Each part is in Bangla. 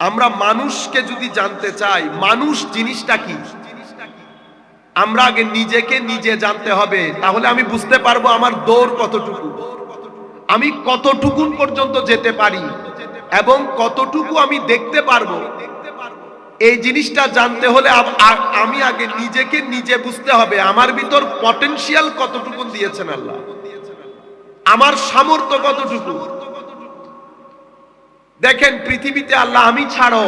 আমরা মানুষকে যদি জানতে চাই মানুষ জিনিসটা কি, আমরা আগে নিজেকে নিজে জানতে হবে। তাহলে আমি বুঝতে পারবো আমার দৌড় কতটুকু, আমি কতটুকু পর্যন্ত যেতে পারি এবং কতটুকু আমি দেখতে পারবো। এই জিনিসটা জানতে হলে আমি আগে নিজেকে নিজে বুঝতে হবে আমার ভিতর পটেনশিয়াল কতটুকু দিয়েছেন আল্লাহ, আমার সামর্থ্য কতটুকু। দেখেন পৃথিবীতে আল্লাহ আমি ছাড়ো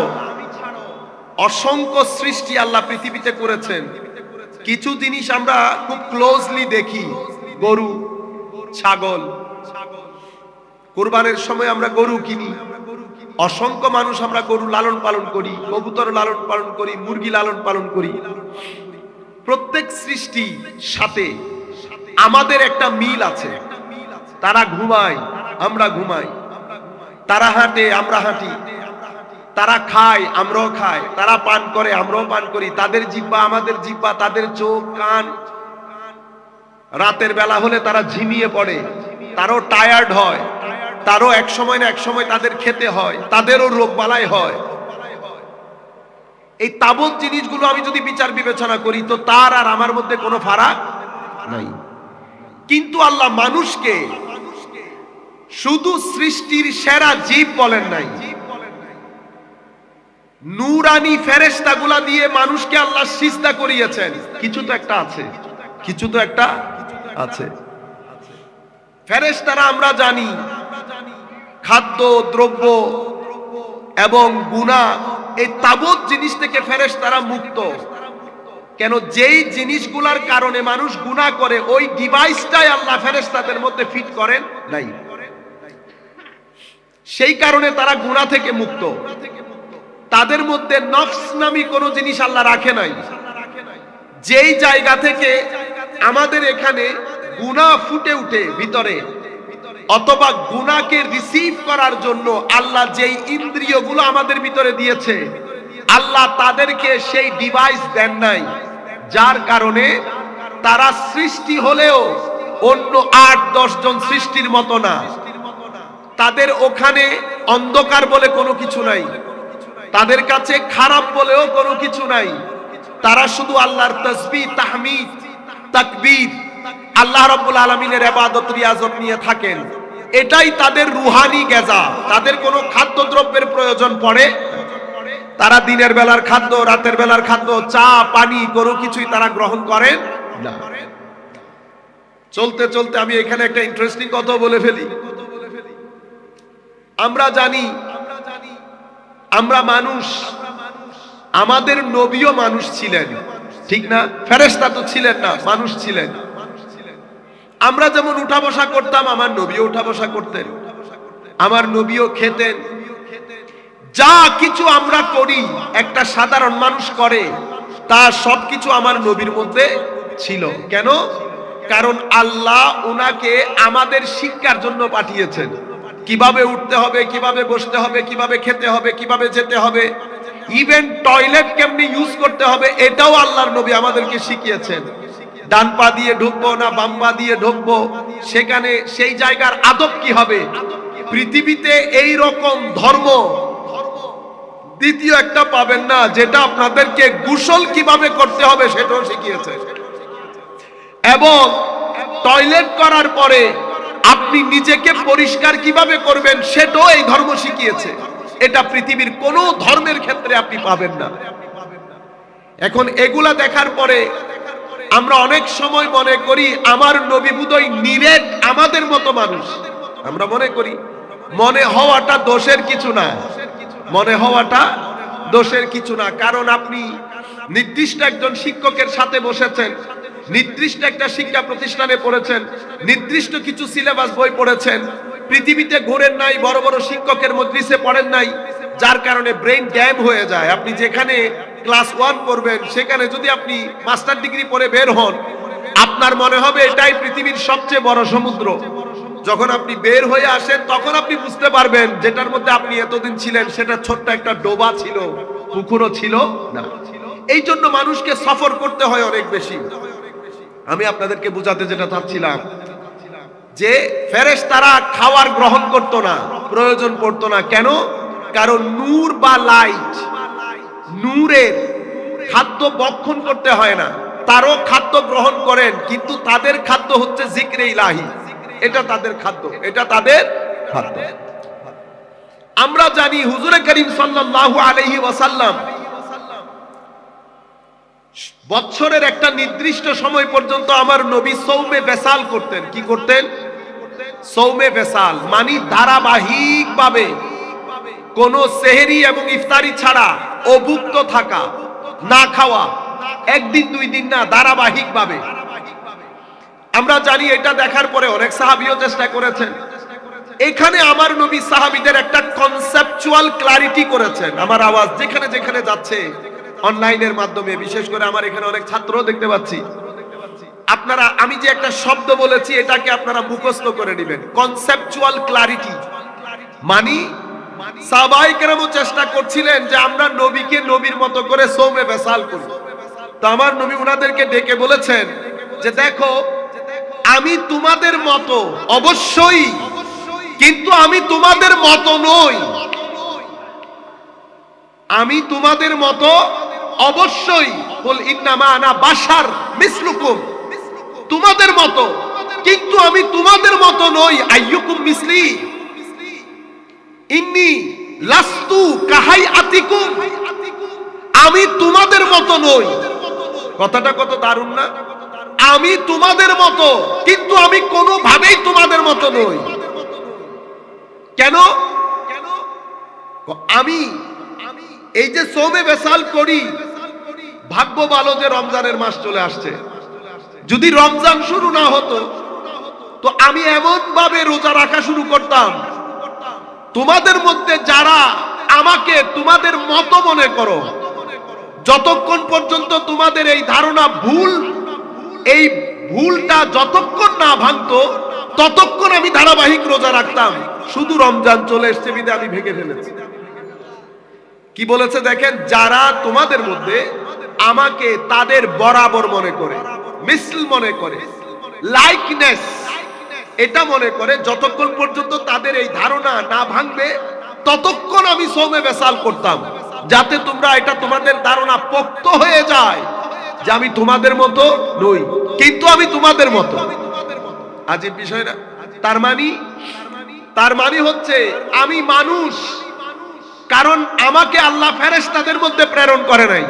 অসংখ্য সৃষ্টি আল্লাহ পৃথিবীতে করেছেন। কিছু জিনিস আমরা খুব ক্লোজলি দেখি, গরু, ছাগল। কুরবানের সময় আমরা গরু কিনি, অসংখ্য মানুষ আমরা গরু লালন পালন করি, কবুতর লালন পালন করি, মুরগি লালন পালন করি। প্রত্যেক সৃষ্টি সাথে আমাদের একটা মিল আছে। তারা ঘুমায়, আমরা ঘুমাই, তারা হাঁটে, আমরা হাঁটি, তারা খায়, আমরাও খাই, তারা পান করে, আমরাও পান করি। তাদের জিহ্বা আমাদের জিহ্বা, তাদের চোখ কান। রাতের বেলা হলে তারা ঝিমিয়ে পড়ে, তারও টায়ার্ড হয়, তারও এক সময় না এক সময় তাদের খেতে হয়, তাদেরও রোগ বালাই হয়। এই তাবৎ জিনিসগুলো আমি যদি বিচার বিবেচনা করি তো তার আর আমার মধ্যে কোনো ফারাক নাই। কিন্তু আল্লাহ মানুষকে শুধু সৃষ্টির সেরা জীব বলেন নাই, নূরানি ফেরেশতাগুলা দিয়ে মানুষকে আল্লাহ সিজদা করিয়েছেন। কিছু তো একটা আছে, কিছু তো একটা আছে। ফেরেশতারা আমরা জানি খাদ্য দ্রব্য এবং গুনাহ, এই তাবৎ জিনিস থেকে ফেরেশতারা মুক্ত। কেন? যেই জিনিসগুলার কারণে মানুষ গুনাহ করে ওই ডিভাইসটাই আল্লাহ ফেরেশতাদের মধ্যে ফিট করেন নাই, সেই কারণে তারা গুনাহ থেকে মুক্ত। তাদের মধ্যে নফস নামী কোনো জিনিস আল্লাহ রাখে নাই। যেই জায়গা থেকে আমাদের এখানে গুনাহ ফুটে উঠে ভিতরে, অথবা গুনাহকে রিসিভ করার জন্য আল্লাহ যেই ইন্দ্রিয়গুলো আমাদের ভিতরে দিয়েছে, আল্লাহ তাদেরকে সেই ডিভাইস দেন নাই। যার কারণে তারা সৃষ্টি হলেও অন্য ৮-১০ জন সৃষ্টির মতো না। তাদের ওখানে অন্ধকার বলে কোনো কিছু নাই, তাদের কাছে খারাপ বলেও কোনো কিছু নাই। তারা শুধু আল্লাহর তাসবিহ, তাহমিদ, তাকবীর, আল্লাহ রাব্বুল আলামিনের ইবাদত রিয়াজত নিয়ে থাকেন। এটাই তাদের রুহানি গিজা। তাদের কোনো খাদ্যদ্রব্যের প্রয়োজন পড়ে, তারা দিনের বেলার খাদ্য, রাতের বেলার খাদ্য, চা পানি কোনো কিছুই তারা গ্রহণ করেন না। চলতে চলতে আমি এখানে একটা ইন্টারেস্টিং কথা বলে ফেলি। আমরা জানি আমরা মানুষ, আমাদের নবীও মানুষ ছিলেন, ঠিক না? ফেরেশতা তো ছিলেন না, মানুষ ছিলেন। আমরা যেমন উঠা বসা করতাম, আমার নবীও উঠা বসা করতেন, আমার নবীও খেতেন। যা কিছু আমরা করি একটা সাধারণ মানুষ করে, তা সবকিছু আমার নবীর মধ্যে ছিল। কেন? কারণ আল্লাহ উনাকে আমাদের শিক্ষার জন্য পাঠিয়েছেন। কিভাবে উঠতে হবে, কিভাবে বসতে হবে, কিভাবে খেতে হবে, কিভাবে যেতে হবে, ইভেন টয়লেট কেমনি ইউজ করতে হবে, এটাও আল্লাহর নবী আমাদেরকে শিখিয়েছেন। ডান পা দিয়ে ঢুকবো না বাম পা দিয়ে ঢুকবো, সেখানে সেই জায়গার আদব কি হবে। পৃথিবীতে এই রকম ধর্ম দ্বিতীয় একটা পাবেন না যেটা আপনাদেরকে গোসল কিভাবে করতে হবে সেটাও শিখিয়েছে। এবং টয়লেট করার পরে আপনি নিজেকে পরিষ্কার কিভাবে করবেন সেটাও এই ধর্ম শিখিয়েছে। এটা পৃথিবীর কোনো ধর্মের ক্ষেত্রে আপনি পাবেন না। এখন এগুলা দেখার পরে আমরা অনেক সময় মনে করি আমার নবী বোধহয় নিরেট আমাদের মতো মানুষ। আমরা মনে করি, মনে হওয়াটা দোষের কিছু না, মনে হওয়াটা দোষের কিছু না। কারণ আপনি নির্দিষ্ট একজন শিক্ষকের সাথে বসেছেন, নির্দিষ্ট একটা শিক্ষা প্রতিষ্ঠানে পড়েছেন, নির্দিষ্ট কিছু সিলেবাস বই পড়েছেন, পৃথিবীতে ঘোরেন নাই, বড় বড় শিক্ষকের মজলিসে পড়েন নাই, যার কারণে ব্রেইন ড্যাম হয়ে যায়। আপনি যেখানে ক্লাস 1 পড়বেন সেখানে যদি আপনি মাস্টার ডিগ্রি পড়ে বের হন, আপনার মনে হবে এটাই পৃথিবীর সবচেয়ে বড় সমুদ্র। যখন আপনি বের হয়ে আসেন তখন আপনি বুঝতে পারবেন যেটার মধ্যে আপনি এতদিন ছিলেন সেটা ছোট্ট একটা ডোবা ছিল, পুকুরও ছিল না। এই জন্য মানুষকে সফর করতে হয় অনেক বেশি। আমি আপনাদেরকে বুঝাতে যেটা চাচ্ছিলাম যে ফেরেশতারা খাবার গ্রহণ করতো না, প্রয়োজন পড়তো না। কেন? কারণ নূর বা লাইট, নূরের খাদ্য ভক্ষণ করতে হয় না, তারও খাদ্য গ্রহণ করেন, কিন্তু তাদের খাদ্য হচ্ছে জিক্রে ইলাহি, এটা তাদের খাদ্য, এটা তাদের খাদ্য। আমরা জানি হুজুরে করিম সাল্লাল্লাহু আলাইহি ওয়াসাল্লাম বছরের একটা নির্দিষ্ট সময় পর্যন্ত আমার নবী সৌমে বেসাল করতেন। কি করতেন? সৌমে বেসাল মানে ধারাবাহিক ভাবে কোন সেহরি এবং ইফতারি ছাড়া অভুক্ত থাকা, না খাওয়া, একদিন দুই দিন না, ধারাবাহিক ভাবে। আমরা জানি এটা দেখার পরে অনেক সাহাবীও চেষ্টা করেছেন। এখানে আমার নবী সাহাবীদের একটা কনসেপচুয়াল ক্লারিটি করেছেন। আমার আওয়াজ যেখানে যেখানে যাচ্ছে অনলাইনের মাধ্যমে, বিশেষ করে আমার এখানে অনেক ছাত্রও দেখতে পাচ্ছি, আপনারা আমি যে একটা শব্দ বলেছি এটাকে আপনারা মুখস্থ করে নেবেন। কনসেপচুয়াল ক্লারিটি মানে সাহাবায়ে কেরামও চেষ্টা করছিলেন যে আমরা নবীকে নবীর মতো করে সৌমে বেসাল করি। তো আমার নবী উনাদেরকে ডেকে বলেছেন যে দেখো, আমি তোমাদের মতো অবশ্যই, কিন্তু আমি তোমাদের মতো নই। আমি তোমাদের মতো অবশ্যই, বল ইন্নামা আনা বাশার মিসলুকুম, তোমাদের মতো, কিন্তু আমি তোমাদের মতো নই। আইয়ুকুম মিসলি ইন্নী লাস্তু কাহাইআতিকুম, আমি তোমাদের মতো নই। কথাটা কত দারুণ না? আমি তোমাদের মতো, কিন্তু আমি কোনোভাবেই তোমাদের মতো নই। কেন? আমি এই যে সৌমে বেসাল করি, ভাগ্য ভালো যে রমজানের মাস চলে আসছে। যদি রমজান শুরু না হতো তো আমি এমন ভাবে রোজা রাখা শুরু করতাম, তোমাদের মধ্যে যারা আমাকে তোমাদের মতো মনে করো, যতক্ষণ পর্যন্ত তোমাদের এই ধারণা ভুল, এই ভুলটা যতক্ষণ না ভাঙতো ততক্ষণ আমি ধারাবাহিক রোজা রাখতাম। শুধু রমজান চলে এসছে বিদে আমি ভেঙে ফেলেছি। কি বলেছে দেখেন, যারা তোমাদের মধ্যে আমাকে তাদের বরাবর মনে করে, মিসল মনে করে, লাইকনেস এটা মনে করে, যতক্ষণ পর্যন্ত তাদের এই ধারণা না ভাঙবে ততক্ষণ আমি সৌমে বেসাল করতাম, যাতে তোমরা এটা তোমাদের ধারণা পোক্ত হয়ে যায় যে আমি তোমাদের মতো নই, কিন্তু আমি তোমাদের মতো। আজীব বিষয় না? তার মানে হচ্ছে আমি মানুষ, কারণ আমাকে আল্লাহ ফেরেশতাদের মধ্যে প্রেরণ করে নাই,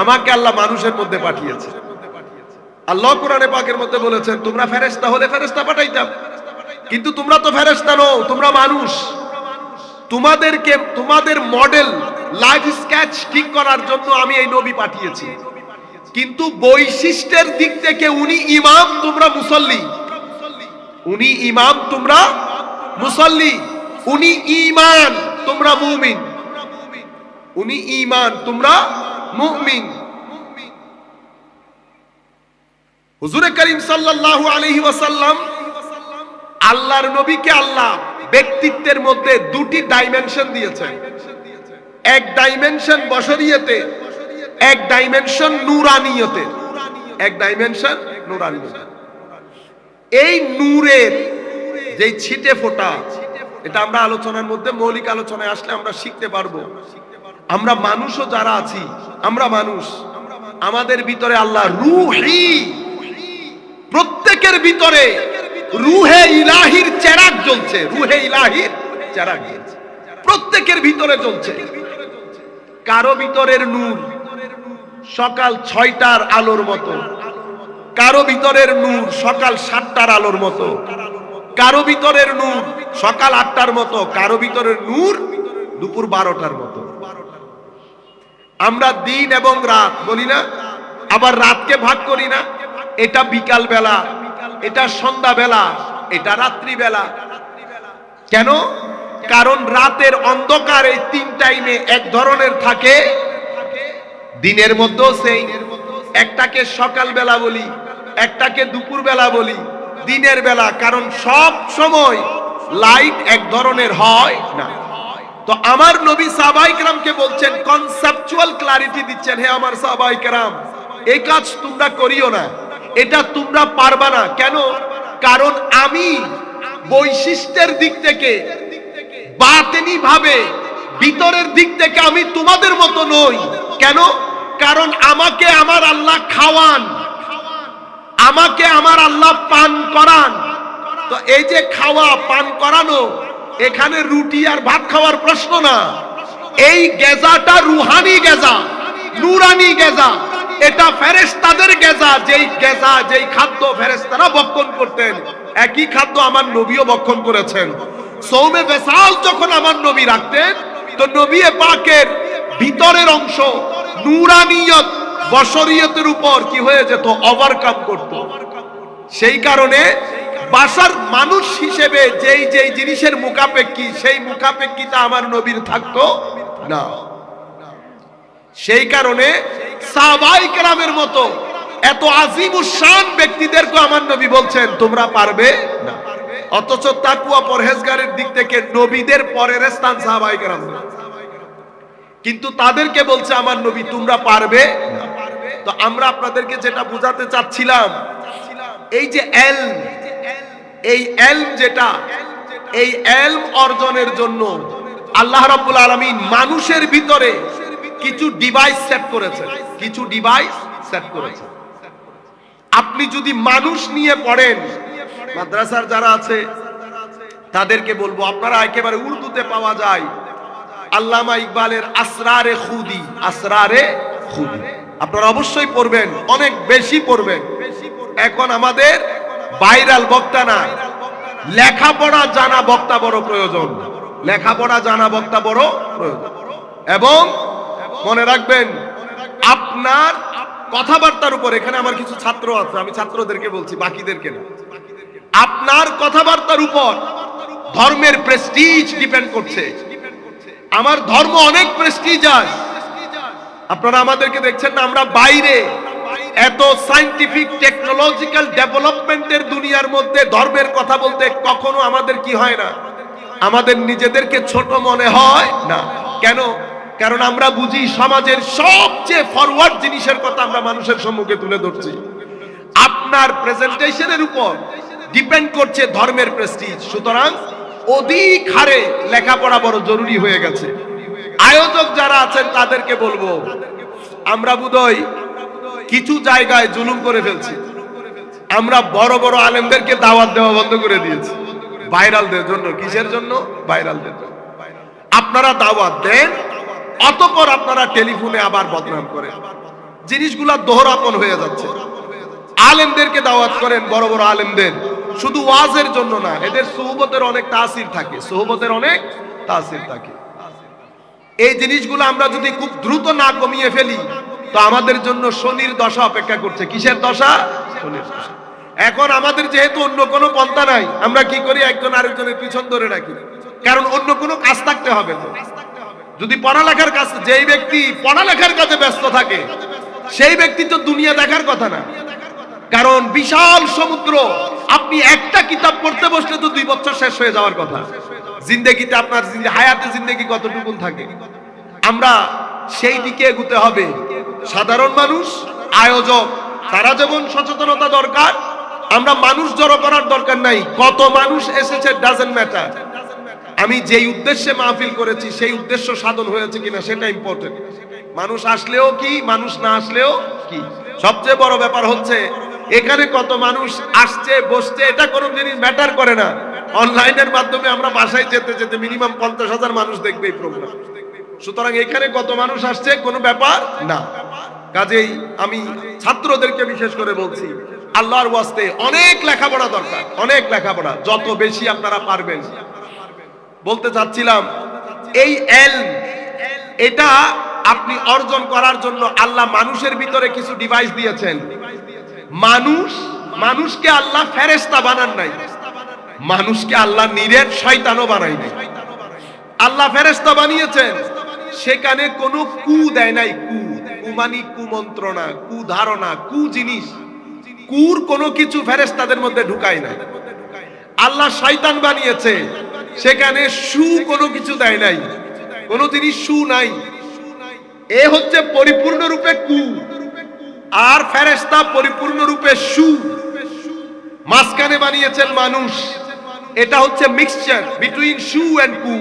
আমাকে আল্লাহ মানুষের মধ্যে পাঠিয়েছে। আল্লাহ কোরআনে পাকের মধ্যে বলেছেন, তোমরা ফেরেশতা হলে ফেরেশতা পাঠাইতাম, কিন্তু তোমরা তো ফেরেশতা নও, তোমরা মানুষ। তোমাদেরকে তোমাদের মডেল লাইফ স্কেচ ঠিক করার জন্য আমি এই নবী পাঠিয়েছি, কিন্তু বৈশিষ্ট্যের দিক থেকে উনি ইমাম, তোমরা মুসল্লি। উনি ইমাম, তোমরা মুসল্লি। উনি ঈমান, তোমরা মুমিন। উনি ঈমান, তোমরা মুমিন। হুজুরে করিম সাল্লাল্লাহু আলাইহি ওয়াসাল্লাম, আল্লাহর নবীকে আল্লাহ ব্যক্তিত্বের মধ্যে দুটি ডাইমেনশন দিয়েছেন। এক ডাইমেনশন বশরিয়তে, এক ডাইমেনশন নূরানিয়তে। এক ডাইমেনশন নূরানিয়ত। এই নূরের যে ছিটে ফোঁটা, এটা আমরা আলোচনার মধ্যে মৌলিক আলোচনায় আসলে আমরা শিখতে পারবো। আমরা মানুষও যারা আছি, আমরা মানুষ, আমাদের ভিতরে আল্লাহ রূহি, প্রত্যেকের ভিতরে রূহে ইলাহির চেরাগ জ্বলছে। রূহে ইলাহির চেরাগ জ্বলছে, প্রত্যেকের ভিতরে জ্বলছে। কারো ভিতরের নূর সকাল 6টার আলোর মতো, কারো ভিতরের নূর সকাল 7টার আলোর মতো, কারো ভিতরের নূর সকাল 8টার মতো, কারো ভিতরের নূর দুপুর 12টার মতো। আমরা দিন এবং রাত বলি না, আবার রাতকে ভাগ করি না, এটা বিকাল বেলা, এটা সন্ধ্যা বেলা, এটা রাত্রি বেলা। কেন? কারণ রাতের অন্ধকার এই 3 টাইমে এক ধরনের থাকে, দিনের মধ্যেও সেই। একটাকে সকাল বেলা বলি, একটাকে দুপুর বেলা বলি, দিনের বেলা, কারণ সব সময় লাইট এক ধরনের হয় না। তো আমার নবী সাহাবায়ে কেরামকে বলছেন, কনসেপচুয়াল ক্লারিটি দিচ্ছেন, হে আমার সাহাবায়ে কেরাম, এই কাজ তোমরা করিও না, এটা তোমরা পারবা না। কেন? কারণ আমি বৈশিষ্ট্যের দিক থেকে বাতেনি ভাবে ভিতরের দিক থেকে আমি তোমাদের মতো নই। কেন? কারণ আমাকে আমার আল্লাহ খাওয়ান, আমাকে আমার আল্লাহ পান করান। তো এই যে খাওয়া পান করানো, এখানে রুটি আর ভাত খাওয়ার প্রশ্ন না। এই গেজাটা রুহানি গেজা, নুরানি গেজা, এটা ফেরেশতাদের গেজা। যেই খাদ্য ফেরেশতারা ভক্ষণ করতেন, একই খাদ্য আমার নবীও ভক্ষণ করেছেন। সৌমে বেসাল যখন আমার নবী রাখতেন, তো নবী পাকের ভিতরের অংশ নুরানিয়ত বশরিয়তের উপর কি হয়ে যেত? ওভারকাম করত। সেই কারণে বাশার মানুষ হিসেবে যেই জিনিসের মুখাপেক্ষী, সেই মুখাপেক্ষিতা আমার নবীর থাকতো না। সেই কারণে সাহাবায়ে কেরামের মতো এত আজিমুস শান ব্যক্তিদেরকে আমার নবী বলছেন তোমরা পারবে না। অথচ তাকওয়া পরহেজগারের দিক থেকে নবীদের পরের স্থান সাহাবায়ে কেরাম, কিন্তু তাদেরকে বলছে আমার নবী তোমরা পারবে না। তো আমরা আপনাদেরকে যেটা বোঝাতে চাচ্ছিলাম, এই যে এলম, এই এলম যেটা, এই এলম অর্জনের জন্য আল্লাহ রাব্বুল আলামিন মানুষের ভিতরে কিছু ডিভাইস সেট করেছেন, কিছু ডিভাইস সেট করেছেন। আপনি যদি মানুষ নিয়ে পড়েন, মাদ্রাসার যারা আছে তাদেরকে বলবো, আপনারা একেবারে উর্দুতে পাওয়া যায় আল্লামা ইকবালের আসরারে খুদি, আসরারে খুদি আপনারা অবশ্যই পড়বেন, অনেক বেশি পড়বেন। এখন আমাদের ভাইরাল বক্তা না, লেখাপড়া জানা বক্তা বড় প্রয়োজন, লেখাপড়া জানা বক্তা বড় প্রয়োজন। এবং মনে রাখবেন আপনার কথাবার্তার উপর, এখানে আমার কিছু ছাত্র আছে, আমি ছাত্রদেরকে বলছি, বাকিদেরকে না, আপনার কথাবার্তার উপর ধর্মের প্রেস্টিজ ডিপেন্ড করছে। আমার ধর্ম অনেক প্রেস্টিজিয়াস। আপনারা আমাদেরকে দেখছেন না, আমরা বাইরে এত সায়েন্টিফিক টেকনোলজিক্যাল ডেভেলপমেন্টের দুনিয়ার মধ্যে ধর্মের কথা বলতে কখনো আমাদের কি হয় না, আমাদের নিজেদেরকে ছোট মনে হয় না। কেন? কারণ আমরা বুঝি সমাজের সবচেয়ে ফরওয়ার্ড জিনিসের কথা আমরা মানুষের সম্মুখে তুলে ধরছি। আপনার প্রেজেন্টেশনের উপর ডিপেন্ড করছে ধর্মের প্রেস্টিজ। সুতরাং অধিক হারে লেখাপড়া বড় জরুরি হয়ে গেছে। আয়োজক যারা আছেন তাদেরকে বলবো, আমরা বোধহয় কিছু জায়গায় জুলুম করে ফেলছি। আমরা বড় বড় আলেমদেরকে দাওয়াত দেওয়া বন্ধ করে দিয়েছি ভাইরালদের জন্য। কিসের জন্য? ভাইরালদের জন্য। আপনারা দাওয়াত দেন, অতঃপর আপনারা টেলিফোনে আবার বদনাম করেন, জিনিসগুলা দোহরাপন হয়ে যাচ্ছে। আলেমদেরকে দাওয়াত করেন, বড় বড় আলেমদের, শুধু ওয়াজের জন্য না, এদের সুহবতের অনেক তাসির থাকে, সুহবতের অনেক তাসির থাকে। এই জিনিসগুলো আমরা যদি খুব দ্রুত না কমিয়ে ফেলি, তো আমাদের জন্য শনির দশা অপেক্ষা করছে। কিসের দশা? শনির দশা। এখন আমাদের যেহেতু অন্য কোনো পন্থা নাই, আমরা কি করি? একজন আরেকজনের পিছন ধরে রাখি, কারণ অন্য কোনো কাজ থাকতে হবে না। যদি পড়ালেখার কাজ, যেই ব্যক্তি পড়ালেখার কাজে ব্যস্ত থাকে সেই ব্যক্তি তো দুনিয়া দেখার কথা না, কারণ বিশাল সমুদ্র। আপনি একটা কিতাব পড়তে বসলে তো 2 বছর শেষ হয়ে যাওয়ার কথা। জিন্দেগিতে আপনার হায়াতে জিন্দেগি কতটুকুন থাকে? আমরা সেই দিকে এগুতে হবে। সাধারণ মানুষ, আয়োজক, তারা যেমন সচেতনতা দরকার, আমরা মানুষ জড়ো করার দরকার নাই। কত মানুষ এসেছে ডাজন্ট ম্যাটার। আমি যেই উদ্দেশ্যে মাহফিল করেছি সেই উদ্দেশ্য সাধন হয়েছে কিনা সেটা ইম্পর্টেন্ট। মানুষ আসলেও কি, মানুষ না আসলেও কি, সবচেয়ে বড় ব্যাপার হচ্ছে এখানে কত মানুষ আসছে বসছে, এটা কোনো জিনিস ম্যাটার করে না। অনলাইনের মাধ্যমে আমরা বাসায় যেতে যেতে মিনিমাম 50,000 মানুষ দেখবে এই প্রোগ্রাম। সুতরাং এখানে কত মানুষ আসছে কোনো ব্যাপার না। কাজেই আমি ছাত্রদেরকে বিশেষ করে বলছি, আল্লাহর ওয়াস্তে অনেক লেখাপড়া দরকার, অনেক লেখাপড়া, যত বেশি আপনারা পারবেন। বলতে চাচ্ছিলাম, এই এলম, এটা আপনি অর্জন করার জন্য আল্লাহ মানুষের ভিতরে কিছু ডিভাইস দিয়েছেন। মানুষকে আল্লাহ ফেরেশতা বানান নাই, মানুষকে আল্লাহ নিরেট শয়তানও বানাই নাই। আল্লাহ ফেরেশতা বানিয়েছেন, সেখানে কোনো কু দেয় নাই। কু মানে কুমন্ত্রণা, কু ধারণা, কু জিনিস, কুর কোনো কিছু ফেরেশতাদের মধ্যে ঢুকায় নাই। আল্লাহ শয়তান বানিয়েছে, সেখানে সু কোনো কিছু দেয় নাই, কোনো জিনিস সু নাই। এ হচ্ছে পরিপূর্ণ রূপে কু, আর ফেরেশতা পরিপূর্ণ রূপে সু। মাঝখানে বানিয়েছেন মানুষ, এটা হচ্ছে মিক্সচার বিটুইন সু এন্ড কু।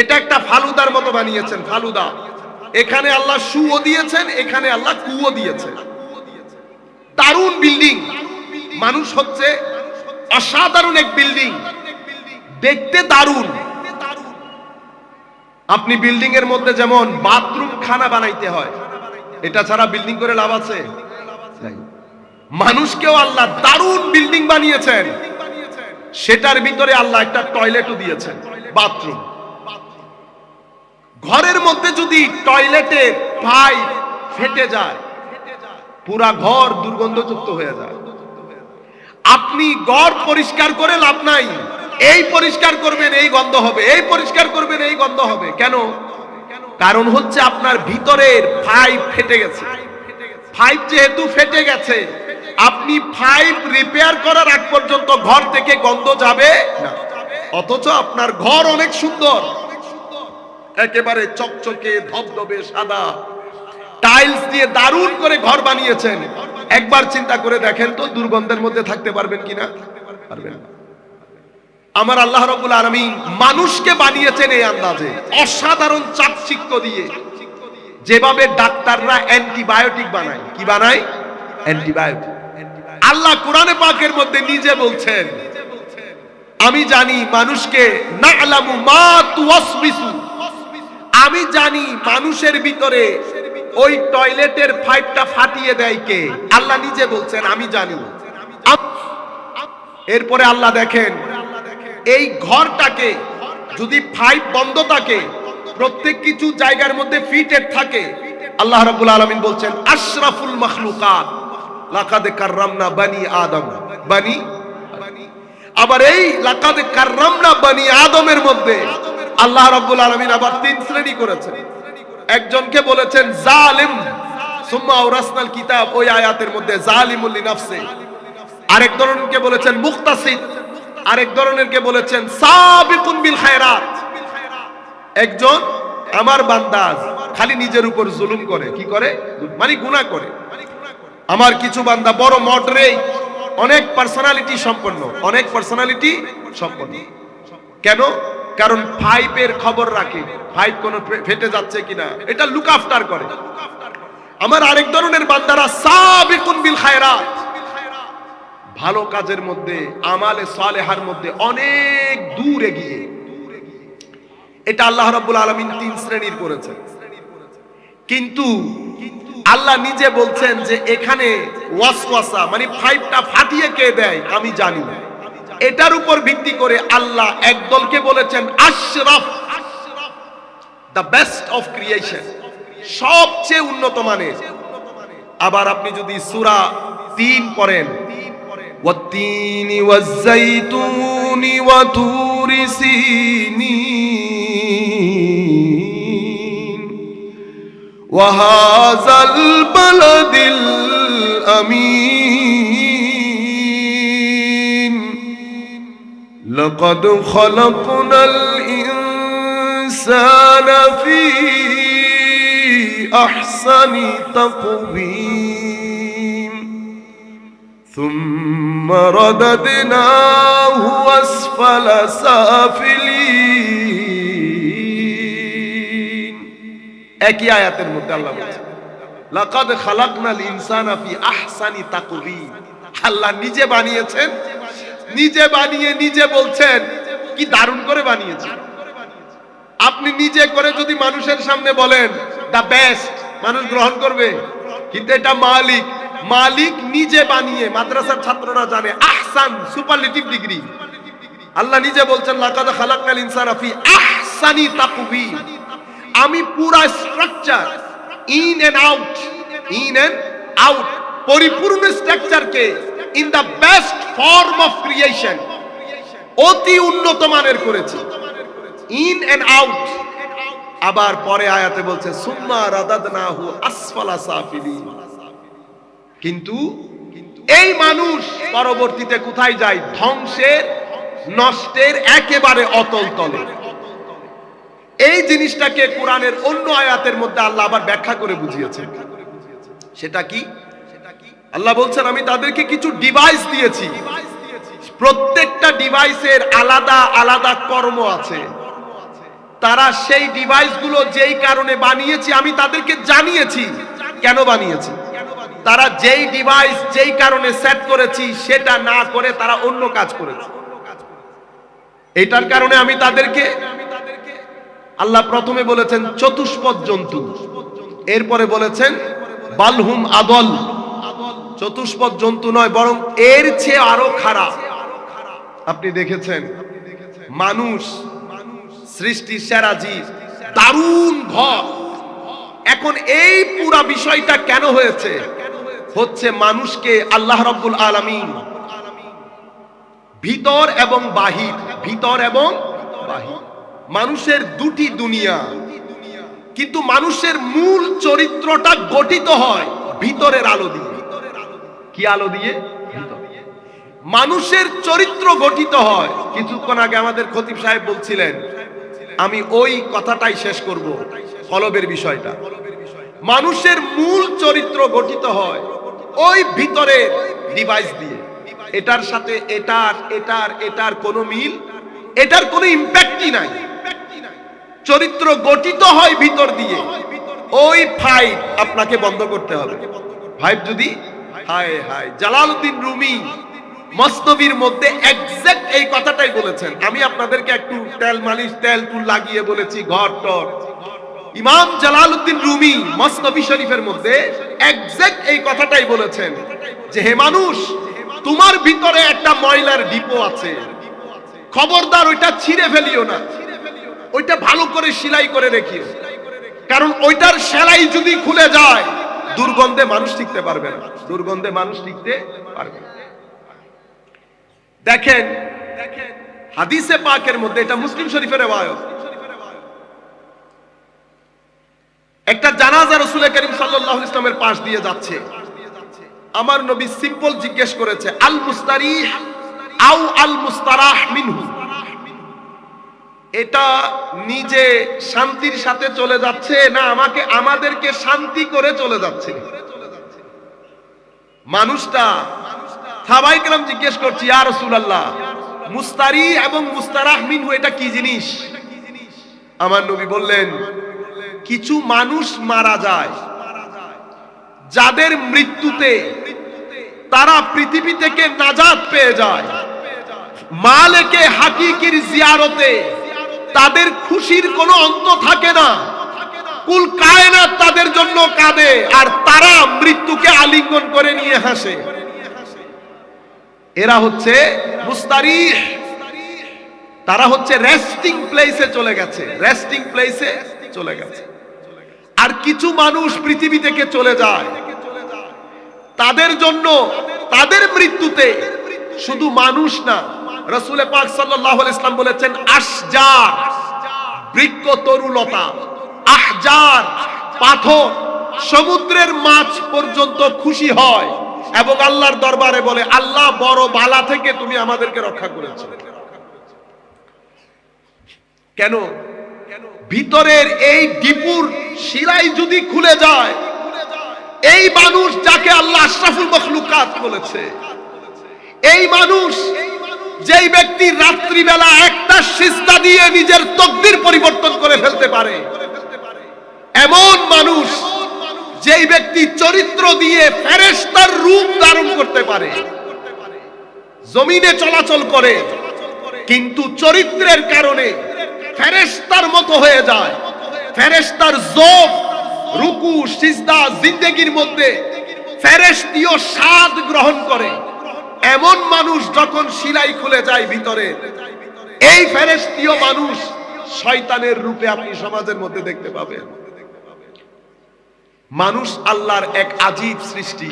এটা একটা ফালুদার মতো বানিয়েছেন, ফালুদা। এখানে আল্লাহ শুও দিয়েছেন, এখানে আল্লাহ কুয়ো দিয়েছেন। দারুণ বিল্ডিং, মানুষ হচ্ছে অসাধারণ এক বিল্ডিং, দেখতে দারুণ। আপনি বিল্ডিং এর মধ্যে যেমন বাথরুম খানা বানাইতে হয়, এটা ছাড়া বিল্ডিং করে লাভ আছে? মানুষকেও আল্লাহ দারুণ বিল্ডিং বানিয়েছেন, সেটার ভিতরে আল্লাহ একটা টয়লেটও দিয়েছেন, বাথরুম। ঘরের মধ্যে যদি টয়লেটের পাইপ ফেটে যায়, পুরা ঘর দুর্গন্ধযুক্ত হয়ে যায়। আপনি ঘর পরিষ্কার করে লাভ নাই, এই পরিষ্কার করবেন এই গন্ধ হবে, এই পরিষ্কার করবেন এই গন্ধ হবে। কেন? কারণ হচ্ছে আপনার ভিতরের পাইপ ফেটে গেছে। পাইপ যেহেতু ফেটে গেছে, আপনি পাইপ রিপেয়ার করার আগ পর্যন্ত ঘর থেকে গন্ধ যাবে না। অথচ আপনার ঘর অনেক সুন্দর, একেবারে চকচকে ধবধবে সাদা, টাইলস দিয়ে দারুণ করে ঘর বানিয়েছেন। একবার চিন্তা করে দেখেন তো, দুর্গন্ধের মধ্যে থাকতে পারবেন কিনা? পারবেন না। আমার আল্লাহ রাব্বুল আলামিন মানুষকে বানিয়েছেন এই আন্দাজে, অসাধারণ চাকচিক্য দিয়ে। যেভাবে ডাক্তাররা অ্যান্টিবায়োটিক বানায়, কি বানায়? অ্যান্টিবায়োটিক। আল্লাহ কোরআনে পাকের মধ্যে নিজে বলছেন, আমি জানি মানুষকে, না'লামু মা তুওয়াসবিসু, আমি জানি মানুষের ভিতরে ওই টয়লেটের পাইপটা ফাটিয়ে দেয় কে। আল্লাহ নিজে বলছেন আমি জানি। এরপরে আল্লাহ দেখেন, এই ঘরটাকে যদি পাইপ বন্ধ থাকে, প্রত্যেক কিছু জায়গার মধ্যে ফিটেড থাকে, আল্লাহ রাব্বুল আলামিন বলছেন আশরাফুল মাখলুকাত লাকাদ কাররামনা বানি আদম, বানি। আবার এই লাকাদ কাররামনা বানি আদমের মধ্যে আল্লাহ রাব্বুল আলামিন আবার তিন শ্রেণী করেছেন। একজনকে বলেছেন জালিম, সুম্মা আওরাসনাল কিতাব, ওই আয়াতের মধ্যে জালিমুল লিনাফসি। আরেক ধরনেরকে বলেছেন মুক্তাসিদ, আরেক ধরনেরকে বলেছেন সাবিকুন বিল খায়রাত। একজন আমার বান্দা খালি নিজের উপর জুলুম করে, কি করে? মানে গুনাহ করে। আমার কিছু বান্দা বড় মডারেট, অনেক পার্সোনালিটি সম্পন্ন, অনেক পার্সোনালিটি সম্পন্ন। কেন? কারণ পাইপের খবর রাখে, পাইপ কোন ফেটে যাচ্ছে কিনা, এটা লুক আফটার করে। আমার আরেক ধরনের বান্দারা সাবিকুন বিল খায়রাত, ভালো কাজের মধ্যে, আমালে সালেহার মধ্যে অনেক দূর এগিয়ে। এটা আল্লাহ রাব্বুল আলামিন তিন শ্রেণীর করেছেন। কিন্তু আল্লাহ নিজে বলছেন যে এখানে ওয়াসওয়াসা মানে পাইপটা ফাটিয়ে কে দেয় আমি জানি। এটার উপর ভিত্তি করে আল্লাহ একদলকে বলেছেন Ashraf, the best of creation, সবচেয়ে উন্নত মানের। আবার আপনি যদি সূরা ৩ পড়েন, ওয়াত-তিনি ওয়াজ-যাইতুনি ওয়া তুরি সিনিন ওয়া হাযাল বালাদিল আমিন লাকাদ খালাকনাল ইনসানা ফি আহসানি তাকওয়িম সুম্মা রাদাদনাহু আসফালা সাফিলিন। একই আয়াতের মধ্যে আল্লাহ বলেছেন লাকাদ খালাকনাল ইনসানা ফি আহসানি তাকওয়িম। আল্লাহ নিজে বানিয়েছেন, নিজে বানিয়ে নিজে বলছেন কি দারুণ করে বানিয়েছেন। আপনি নিজে করে যদি মানুষের সামনে বলেন দা বেস্ট, মানুষ গ্রহণ করবে, কিন্তু এটা মালিক, মালিক নিজে বানিয়ে। মাদ্রাসার ছাত্ররা জানে আহসান সুপারলেটিভ ডিগ্রি। আল্লাহ নিজে বলছেন লাকাদ খালাকনাল ইনসানা ফি আহসানি তাকওয়িম। আমি পুরা structure in and out, in and out, পরিপূর্ণ স্ট্রাকচারকে in the best form of creation, অতি উন্নত মানের করেছি, ইন এন্ড আউট। আবার পরে আয়াতে বলছে সুম্মা রাদাদনাহু আসফালা সাফিলিন। কিন্তু এই মানুষ পরবর্তীতে কোথায় যায়? ধ্বংসের, নষ্টের একেবারে অতল তলে। এই জিনিসটাকে কোরআনের অন্য আয়াতের মধ্যে আল্লাহ আবার ব্যাখ্যা করে বুঝিয়েছেন। সেটা কি? আল্লাহ বলছেন আমি তাদেরকে কিছু ডিভাইস দিয়েছি, প্রত্যেকটা ডিভাইসের আলাদা আলাদা কর্ম আছে। তারা সেই ডিভাইসগুলো যেই কারণে বানিয়েছি আমি তাদেরকে জানিয়েছি কেন বানিয়েছি। তারা যেই ডিভাইস যেই কারণে সেট করেছি সেটা না করে তারা অন্য কাজ করেছে। এটার কারণে আমি তাদেরকে, আল্লাহ প্রথমে বলেছেন চতুষ্পদ জন্তু, এরপরে বলেছেন বালহুম আদল। চতুষ্পদ জন্তু নয়, বরং এর চেয়ে আরো খারাপ। আপনি দেখেছেন মানুষ সৃষ্টির সেরা জীব, দারুণ ঘর। এখন এই পুরা বিষয়টা কেন হয়েছে? হচ্ছে মানুষকে আল্লাহ রাব্বুল আলামিন ভিতর এবং বাহির, ভিতর এবং বাহির, মানুষের দুটি দুনিয়া, কিন্তু মানুষের মূল চরিত্রটা গঠিত হয় ভিতরের আলো দিয়ে। কি আলো দিয়ে? মানুষের চরিত্র গঠিত হয়। কিছুক্ষণ আগে আমাদের খতিব সাহেব বলছিলেন, আমি ওই কথাটাই শেষ করব, কলবের বিষয়টা। মানুষের মূল চরিত্র গঠিত হয় ওই ভিতরের ডিভাইস দিয়ে। এটার সাথে এটার এটার এটার কোনো মিল, এটার কোনো ইম্প্যাক্টই নাই। চরিত্র গঠিত হয় ভিতর দিয়ে। ওই ফাইট আপনাকে বন্ধ করতে হবে। ফাইট যদি হায় হায়, জালালউদ্দিন রুমি মসনবীর মধ্যে এক্সাক্ট এই কথাটাই বলেছেন। আমি আপনাদেরকে একটু তেল মালিশ, তেল তুল লাগিয়ে বলেছি ঘর টর। ইমাম জালালউদ্দিন রুমি মসনবী শরীফের মধ্যে এক্সাক্ট এই কথাটাই বলেছেন যে হে মানুষ, তোমার ভিতরে একটা ময়লার ডিপো আছে, খবরদার ওইটা ছিঁড়ে ফেলিও না, ওইটা ভালো করে সেলাই করে রেখিও, কারণ ওইটার সেলাই যদি খুলে যায় দুর্গন্ধে মানুষ টিকতে পারবে না, দুর্গন্ধে মানুষ টিকতে পারবে না। দেখেন হাদিসে পাকের মধ্যে, এটা মুসলিম শরীফের রিওয়ায়াত, একটা জানাজা রাসূল করিম সাল্লাল্লাহু আলাইহি ওয়াসাল্লামের পাশ দিয়ে যাচ্ছে। আমার নবী সিম্পল জিজ্ঞেস করেছে, আল মুস্তারিহ আও আল মুস্তারাহ মিনহু, এটা নিজে শান্তির সাথে চলে যাচ্ছে না আমাদেরকে শান্তি করে চলে যাচ্ছে? মানুষটা সাহাবায়ে কেরাম জিজ্ঞেস করছে, ইয়া রাসূলুল্লাহ, মুস্তারি এবং মুস্তারাহ মিনহু এটা কি জিনিস? আমার নবী বললেন, কিছু মানুষ মারা যায় যাদের মৃত্যুতে তারা পৃথিবী থেকে নাজাত পেয়ে যায়, মালিকে হাকিকির জিয়ারতে তাদের খুশির কোনো অন্ত থাকে না, কুল কায়নাত তাদের জন্য কাঁদে, আর তারা মৃত্যুকে আলিঙ্গন করে নিয়ে হাসে। এরা হচ্ছে মুস্তারিহ, তারা হচ্ছে রেস্টিং প্লেসে চলে গেছে, রেস্টিং প্লেসে চলে গেছে। আর কিছু মানুষ পৃথিবী থেকে চলে যায়, তাদের জন্য তাদের মৃত্যুতে শুধু মানুষ না, রাসূল পাক সাল্লাল্লাহু আলাইহি ওয়াসাল্লাম বলেছেন আশজার, বৃক্ষ তরুলতা, আহজার, পাথর, সমুদ্রের মাছ পর্যন্ত খুশি হয় এবং আল্লাহর দরবারে বলে, আল্লাহ বড় বালা থেকে তুমি আমাদেরকে রক্ষা করেছো। কেন? ভিতরের এই ডিপুর শিরাই যদি খুলে যায়, এই মানুষ যাকে আল্লাহ আশরাফুল মখলুকাত বলেছে, এই মানুষ যেই ব্যক্তি রাত্রিবেলা একটা সিজদা দিয়ে নিজের তকদির পরিবর্তন করে ফেলতে পারে, এমন মানুষ যেই ব্যক্তি চরিত্র দিয়ে ফেরেশতার রূপ ধারণ করতে পারে, জমিনে চলাচল করে কিন্তু চরিত্রের কারণে ফেরেশতার মতো হয়ে যায়, ফেরেশতার যোগ, রুকু, সিজদা, জিন্দেগির মধ্যে ফেরেশতীয় স্বাদ গ্রহণ করে, এমন মানুষ যখন শিলাই খুলে যায় ভিতরে, এই ফেরেশতীয় মানুষ শয়তানের রূপে আপনি সমাজের মধ্যে দেখতে পাবেন। মানুষ আল্লাহর এক আজীব সৃষ্টি,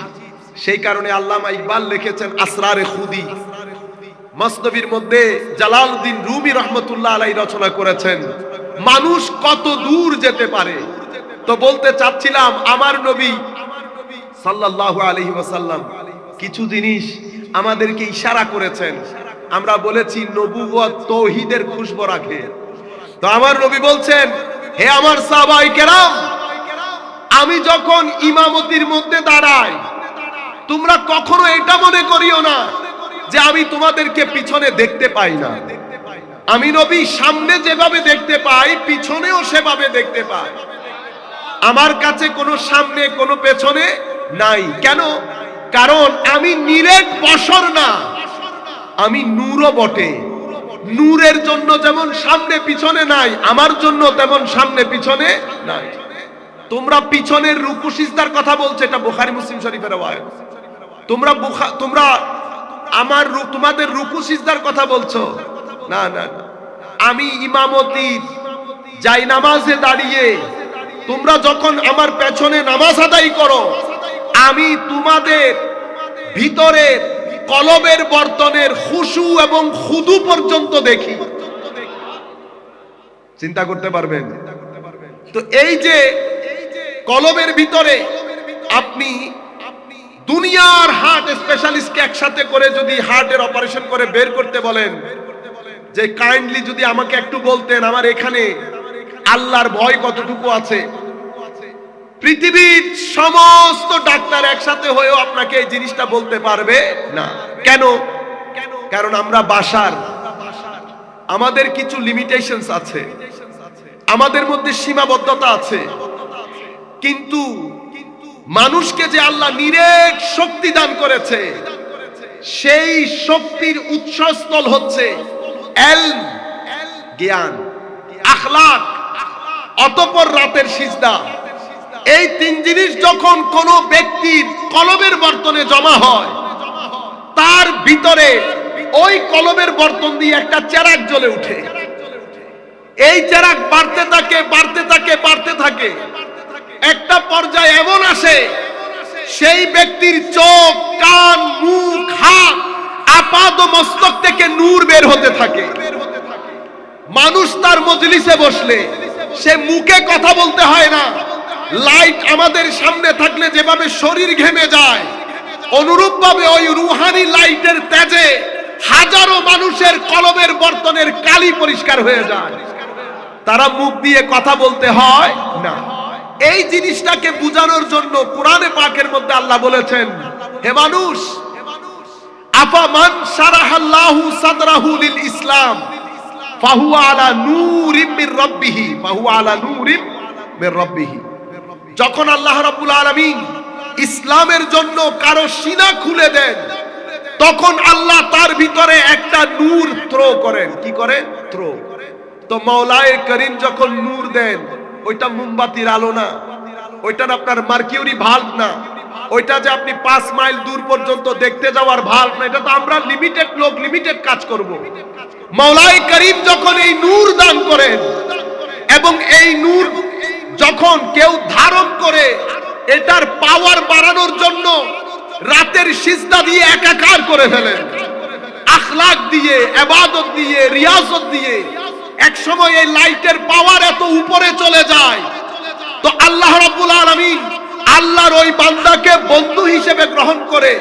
সেই কারণে আল্লামা ইকবাল লিখেছেন আসরারে খুদি। মসনবীর মধ্যে জালালউদ্দিন রুমি রহমতুল্লাহ আলাইহি রচনা করেছেন মানুষ কত দূর যেতে পারে। তো বলতে চাচ্ছিলাম, আমার নবী সাল্লাল্লাহু আলাইহি ওয়াসাল্লাম কিছু জিনিস আমাদেরকে ইশারা করেছেন। আমরা বলেছি নবুয়ত তাওহীদের খুশবু রাখে। তো আমার নবী বলছেন, হে আমার সাহাবায়ে কেরাম, আমি যখন ইমামতির মধ্যে দাঁড়াই, তোমরা কখনো এটা মনে করিও না যে আমি তোমাদেরকে পিছনে দেখতে পাই না। আমি নবী সামনে যেভাবে দেখতে পাই পিছনেও সেভাবে দেখতে পাই। আমার কাছে কোনো সামনে কোনো পেছনে নাই। কেন? কারণ আমি নিরেট বশর না, আমি নূরও বটে। নূরের জন্য যেমন সামনে পিছনে নাই, আমার জন্য তেমন সামনে পিছনে নাই। তোমরা পিছনের রুকু সিজদার কথা বলছো, এটা বুখারী মুসলিম শরীফের রওয়ায়াত। তোমরা তোমাদের রুকু সিজদার কথা বলছো। না না না, আমি ইমামতির যাই নামাজে দাঁড়িয়ে তোমরা যখন আমার পেছনে নামাজ আদায় করো, আমি তোমাদের ভিতরের কলবের বর্তনের খুশু এবং খুদু পর্যন্ত দেখি। চিন্তা করতে পারবেন? তো এই যে কলবের ভিতরে আপনি দুনিয়ার হার্ট স্পেশালিস্টকে একসাথে করে যদি হার্টের অপারেশন করে বের করতে বলেন, যে কাইন্ডলি যদি আমাকে একটু বলতেন আমার এখানে আল্লাহর ভয় কতটুকু আছে, পৃথিবীর সমস্ত ডাক্তার একসাথে হয়েও আপনাকে এই জিনিসটা বলতে পারবে না। কেন? কারণ আমরা বাশার, আমাদের কিছু লিমিটেশনস আছে, আমাদের মধ্যে সীমাবদ্ধতা আছে। কিন্তু মানুষকে যে আল্লাহ নিরেট শক্তি দান করেছে, সেই শক্তির উৎসস্থল হচ্ছে ইলম, জ্ঞান, আখলাক, অতঃপর রাতের সিজদা। এই তিন জিনিস যখন কোন ব্যক্তির কলবের বর্তনে জমা হয়, তার ভিতরে ওই কলবের বর্তন দিয়ে একটা চেরাগ জ্বলে উঠে। এই চেরাগ বাড়তে থাকে বাড়তে থাকে বাড়তে থাকে, একটা পর্যায়ে এমন আসে সেই ব্যক্তির চোখ, কান, মুখ, হাত, আপাদ মস্তক থেকে নূর বের হতে থাকে। মানুষ তার মজলিসে বসলে সে মুখে কথা বলতে হয় না, লাইট আমাদের সামনে থাকলে যেভাবে শরীর ঘেমে যায়, অনুরূপ ভাবে ওই রুহানি লাইটের তেজে হাজারো মানুষের কলবের বর্তনের কালি পরিষ্কার হয়ে যায়, তারা মুখ দিয়ে কথা বলতে হয় না। এই জিনিসটাকে বোঝানোর জন্য কোরআনে পাকের মধ্যে আল্লাহ বলেছেন, হে মানুষ, আফামান শারাহাল্লাহু সাদরাহু লিল ইসলাম ফাহুয়া আলা নূরিম মির রাব্বিহি ফাহুয়া আলা নূরিম মির রাব্বিহি। যখন আল্লাহ রাব্বুল আলামিন ইসলামের জন্য কারো সিনা খুলে দেন, তখন আল্লাহ তার ভিতরে একটা নূর থ্রো করেন। কি করেন? থ্রো। তো মাওলায়ে করিম যখন নূর দেন, ওইটা মোমবাতির আলো না, ওইটা আপনার মার্কিউরি ভাল্ব না, ওইটা যে আপনি 5 মাইল দূর পর্যন্ত দেখতে যাওয়ার ভাল্ব না, এটা তো আমরা লিমিটেড লোক লিমিটেড কাজ করব। মাওলায়ে করিম যখন এই নূর দান করেন, এবং এই নূর যখন কেউ ধারণ করে, এটার পাওয়ার বাড়ানোর জন্য রাতের সিজদা দিয়ে একাকার করে ফেলেন, আখলাক দিয়ে, ইবাদত দিয়ে, রিয়াজত দিয়ে। এক সময় এই লাইটের পাওয়ার এত উপরে চলে যায়, তো আল্লাহ রাব্বুল আলামিন আল্লাহর ওই বান্দাকে বন্ধু হিসেবে গ্রহণ করে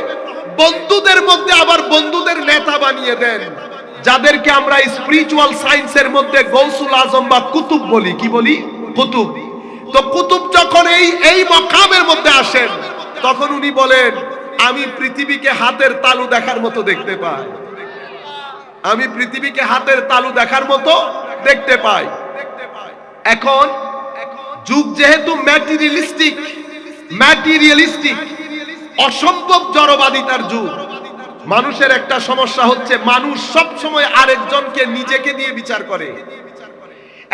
বন্ধুদের মধ্যে আবার বন্ধুদের নেতা বানিয়ে দেন, যাদেরকে আমরা স্পিরিচুয়াল সায়েন্সের মধ্যে গৌসুল আজম বা কুতুব বলি। কি বলি? কুতুব। তো কুতুব যখন এই মাকামের মধ্যে আসেন, তখন উনি বলেন, আমি পৃথিবীকে হাতের তালু দেখার মতো দেখতে পাই, আমি পৃথিবীকে হাতের তালু দেখার মতো দেখতে পাই। এখন যুগ যেহেতু ম্যাটেরিয়ালিস্টিক অসম্ভব জড়বাদিতার যুগ, মানুষের একটা সমস্যা হচ্ছে মানুষ সব সময় আরেকজনকে নিজেকে দিয়ে বিচার করে।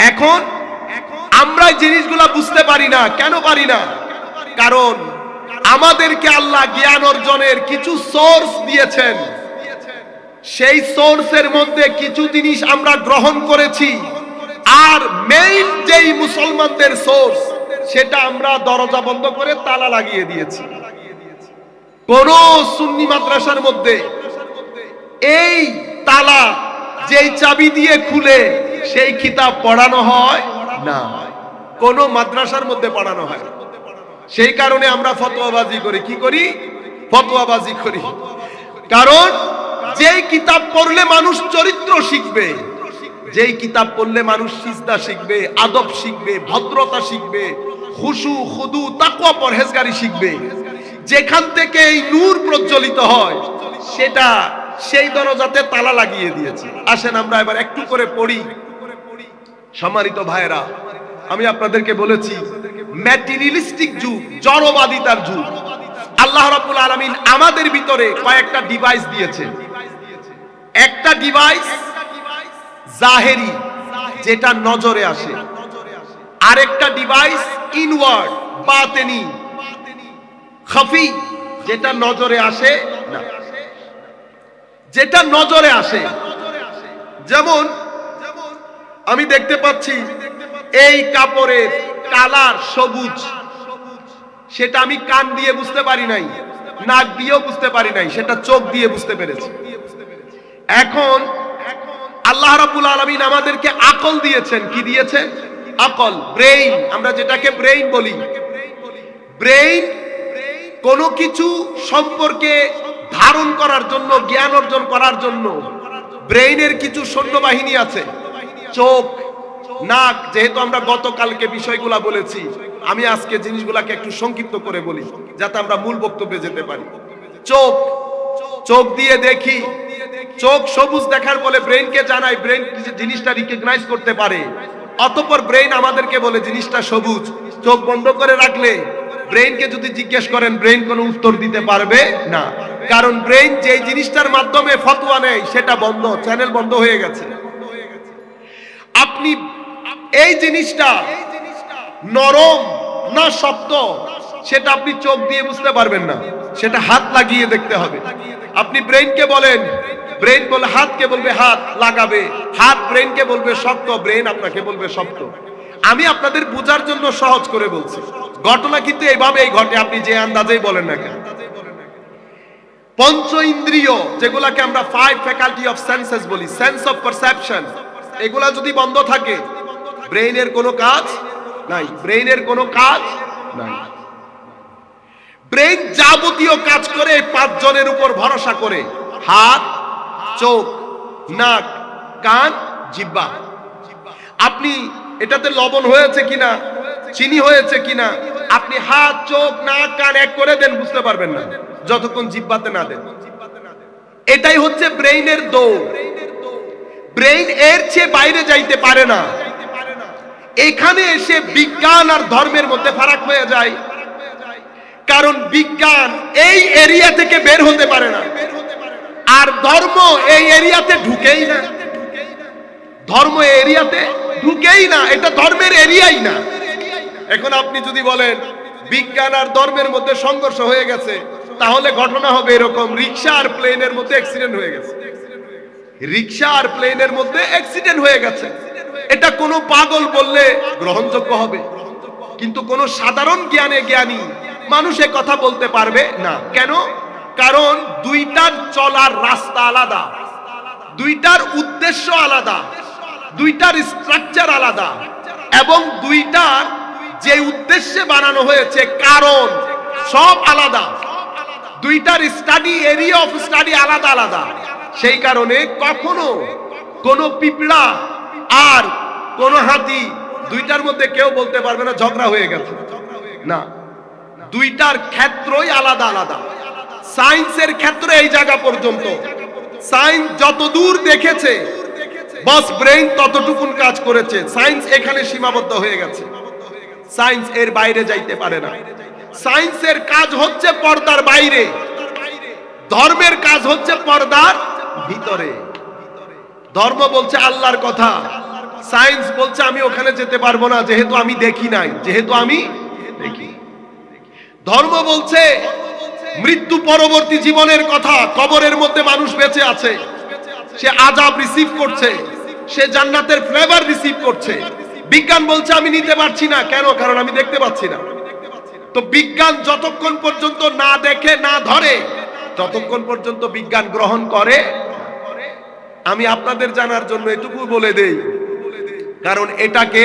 এখন আমরা জিনিসগুলা বুঝতে পারি না। কেন পারি না? কারণ আমাদেরকে আল্লাহ জ্ঞান অর্জনের কিছু সোর্স দিয়েছেন, সেই সোর্সের মধ্যে কিছু জিনিস আমরা গ্রহণ করেছি, আর মেইন যেই মুসলমানদের সোর্স, সেটা আমরা দরজা বন্ধ করে তালা লাগিয়ে দিয়েছি। কোন সুন্নি মাদ্রাসার মধ্যে এই তালা যেই চাবি দিয়ে খুলে সেই কিতাব পড়ানো হয় না, কোন মাদ্রাসার মধ্যে পড়ানো হয়। সেই কারণে আমরা ফতোয়াবাজি করি। কি করি? ফতোয়াবাজি করি। কারণ যেই কিতাব পড়লে মানুষ চরিত্র শিখবে, যেই কিতাব পড়লে মানুষ সিজদা শিখবে, আদব শিখবে, ভদ্রতা শিখবে, খুশু, খুদু, তাকওয়া, পরহেজগারি শিখবে, যেখান থেকে এই নূর প্রজ্বলিত হয়, সেটা সেই দরজাতে তালা লাগিয়ে দিয়েছে। আসেন আমরা এবার একটু করে পড়ি। সম্মানিত ভাইরা, আমি আপনাদেরকে বলেছি ম্যাটেরিয়ালিস্টিক যুগ, জড়বাদিতার যুগ। আল্লাহ রাব্বুল আলামিন আমাদের ভিতরে কয়েকটা ডিভাইস দিয়েছেন। একটা ডিভাইস জাহেরি, যেটা নজরে আসে। আরেকটা ডিভাইস ইনওয়ার্ড, বাতেনি, খাফি, যেটা নজরে আসে না। যেটা নজরে আসে, যেমন আমি দেখতে পাচ্ছি এই কাপড়ের কালার সবুজ, সেটা আমি কান দিয়ে বুঝতে পারি নাই, নাক দিয়েও বুঝতে পারি নাই, সেটা চোখ দিয়ে বুঝতে পেরেছি। এখন আল্লাহ রাব্বুল আলামিন আমাদেরকে আকল দিয়েছেন। কি দিয়েছেন? আকল, ব্রেইন। আমরা যেটাকে ব্রেইন বলি, ব্রেইন কোনো কিছু সম্পর্কে ধারণ করার জন্য, জ্ঞান অর্জন করার জন্য ব্রেইনের কিছু সৈন্যবাহিনী আছে। চোখ, নাক, যেহেতু আমরা গতকালকে বিষয়গুলা বলেছি, আমি আজকে জিনিসগুলাকে একটু সংক্ষিপ্ত করে বলি যাতে আমরা মূল বক্তব্যে যেতে পারি। চোখ, চোখ দিয়ে দেখি, চোখ সবুজ দেখার বলে ব্রেইনকে জানাই, ব্রেইন জিনিসটা রিকগনাইজ করতে পারে। অতঃপর ব্রেইন আমাদেরকে বলে জিনিসটা সবুজ। চোখ বন্ধ করে রাখলে ব্রেইনকে যদি জিজ্ঞেস করেন, ব্রেইন কোনো উত্তর দিতে পারবে না, কারণ ব্রেইন যেই জিনিসটার মাধ্যমে ফতোয়া নেয় সেটা বন্ধ, চ্যানেল বন্ধ হয়ে গেছে। আপনি এই জিনিসটা নরম না শক্ত সেটা আপনি চোখ দিয়ে বুঝতে পারবেন না, সেটা হাত লাগিয়ে দেখতে হবে। আপনি ব্রেইনকে বলেন, ব্রেইন বলে হাতকে বলবে হাত লাগাবে, হাত ব্রেইনকে বলবে শক্ত, ব্রেইন আপনাকে বলবে শক্ত। আমি আপনাদের বোঝার জন্য সহজ করে বলছি, ঘটনা কিন্তু এইভাবেই ঘটে, আপনি যে আন্দাজেই বলেন না কেন। পঞ্চ ইন্দ্রিয়, যেগুলাকে আমরা ফাইভ ফ্যাকাল্টি অফ সেন্সেস বলি, সেন্স অফ পারসেপশন, এগুলা যদি বন্ধ থাকে ব্রেইনের কোনো কাজ নাই, ব্রেইনের কোনো কাজ নাই। ব্রেইন যাবতীয় কাজ করে পাঁচজনের উপর ভরসা করে, হাত, চোখ, নাক, কান, জিহ্বা। আপনি এটাতে লবণ হয়েছে কিনা, চিনি হয়েছে কিনা, আপনি হাত, চোখ, নাক, কান এক করে দেন, বুঝতে পারবেন না যতক্ষণ জিহ্বাতে না দেন। এটাই হচ্ছে ব্রেইনের দৌড়। ব্রেইন এর চেয়ে বাইরে যাইতে পারে না। এখানে এসে বিজ্ঞান আর ধর্মের মধ্যে ফারাক হয়ে যায়, কারণ বিজ্ঞান এই এরিয়া থেকে বের হতে পারে না, আর ধর্ম এই এরিয়াতে ঢুকেই না। ধর্ম এই এরিয়াতে ঢুকেই না, এটা ধর্মের এরিয়াই না। এখন আপনি যদি বলেন বিজ্ঞান আর ধর্মের মধ্যে সংঘর্ষ হয়ে গেছে, তাহলে ঘটনা হবে এরকম, রিকশা আর প্লেনের মধ্যে অ্যাক্সিডেন্ট হয়ে গেছে। রিকশা আর প্লেনের মধ্যে অ্যাক্সিডেন্ট হয়ে গেছে, এটা কোনো পাগল বললে গ্রহণযোগ্য হবে, কিন্তু কোন সাধারণ জ্ঞানী মানুষ এ কথা বলতে পারবে না। কেন? কারণ দুইটার চলার রাস্তা আলাদা, দুইটার উদ্দেশ্য আলাদা, দুইটার স্ট্রাকচার আলাদা, এবং দুইটার যে উদ্দেশ্যে বানানো হয়েছে কারণ সব আলাদা। দুইটার স্টাডি এরিয়া অফ স্টাডি আলাদা আলাদা। সেই কারণে কখনো কোন পিঁপড়া আর কোন হাতি দুইটার মধ্যে কেউ বলতে পারবে না ঝগড়া হয়ে গেছে, না। দুইটার ক্ষেত্রই আলাদা আলাদা। সায়েন্সের ক্ষেত্রে এই জায়গা পর্যন্ত, সায়েন্স যত দূর দেখেছে বাস ব্রেইন ততটুকুন কাজ করেছে। সায়েন্স এখানে সীমাবদ্ধ হয়ে গেছে, সায়েন্স এর বাইরে যাইতে পারে না। সায়েন্সের কাজ হচ্ছে পর্দার বাইরে, ধর্মের কাজ হচ্ছে পর্দার ভিতরে। ধর্ম বলছে আল্লাহর কথা, সায়েন্স বলছে আমি ওখানে যেতে পারবো না যেহেতু আমি দেখি নাই, যেহেতু আমি দেখি। ধর্ম বলছে মৃত্যু পরবর্তী জীবনের কথা, কবরের মধ্যে মানুষ বেঁচে আছে, সে আযাব রিসিভ করছে, সে জান্নাতের ফ্লেভার রিসিভ করছে। বিজ্ঞান বলছে আমি নিতে পারছি না, কেন? কারণ আমি দেখতে পাচ্ছি না। তো বিজ্ঞান যতক্ষণ পর্যন্ত না দেখে, না ধরে, ততক্ষণ পর্যন্ত বিজ্ঞান গ্রহণ করে। আমি আপনাদের জানার জন্য এটুকু বলে দেই, কারণ এটাকে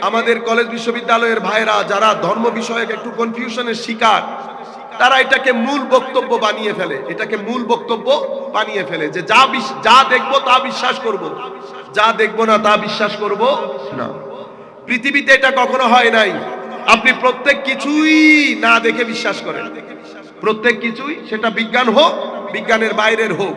আমাদের কলেজ বিশ্ববিদ্যালয়ের ভাইরা যারা ধর্ম বিষয়ক একটু কনফিউশনের শিকার, তারা এটাকে মূল বক্তব্য বানিয়ে ফেলে, এটাকে মূল বক্তব্য বানিয়ে ফেলে যে যা দেখবো তা বিশ্বাস করব, যা দেখবো না তা বিশ্বাস করব না। পৃথিবীতে এটা কখনো হয় নাই। আপনি প্রত্যেক কিছুই না দেখে বিশ্বাস করেন, প্রত্যেক কিছুই, সেটা বিজ্ঞান হোক, বিজ্ঞানের বাইরের হোক,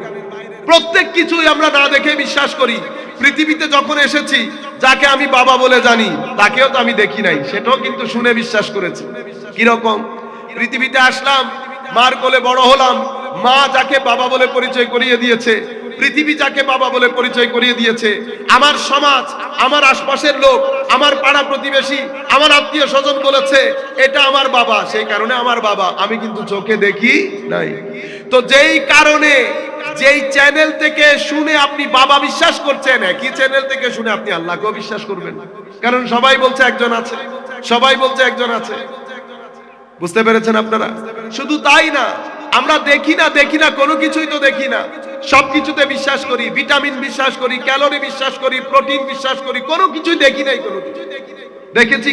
প্রত্যেক কিছুই আমরা না দেখে বিশ্বাস করি। পৃথিবীতে যখন এসেছি, যাকে আমি বাবা বলে জানি তাকেও তো আমি দেখি নাই, সেটাও কিন্তু শুনে বিশ্বাস করেছি। কিরকম? পৃথিবীতে আসলাম, মার কোলে বড় হলাম, মা যাকে বাবা বলে পরিচয় করিয়ে দিয়েছে, পৃথিবী যাকে বাবা বলে পরিচয় করিয়ে দিয়েছে, আমার সমাজ, আমার আশপাশের লোক, আমার পাড়া প্রতিবেশী, আমার আত্মীয় স্বজন বলেছে এটা আমার বাবা, সেই কারণে আমার বাবা, আমি কিন্তু চোখে দেখি নাই। তো যেই কারণে, যেই চ্যানেল থেকে শুনে আপনি বাবা বিশ্বাস করছেন, একই চ্যানেল থেকে শুনে আপনি আল্লাহকেও বিশ্বাস করবেন, কারণ সবাই বলছে একজন আছে, সবাই বলছে একজন আছে। বুঝতে পেরেছেন আপনারা? শুধু তাই না, আমরা দেখি না কোনো কিছুই তো দেখি না, সবকিছুতে বিশ্বাস করি, ভিটামিন বিশ্বাস করি, ক্যালোরি বিশ্বাস করি, প্রোটিন বিশ্বাস করি, কোনো কিছুই দেখি নাই। কোনো কিছু দেখেছি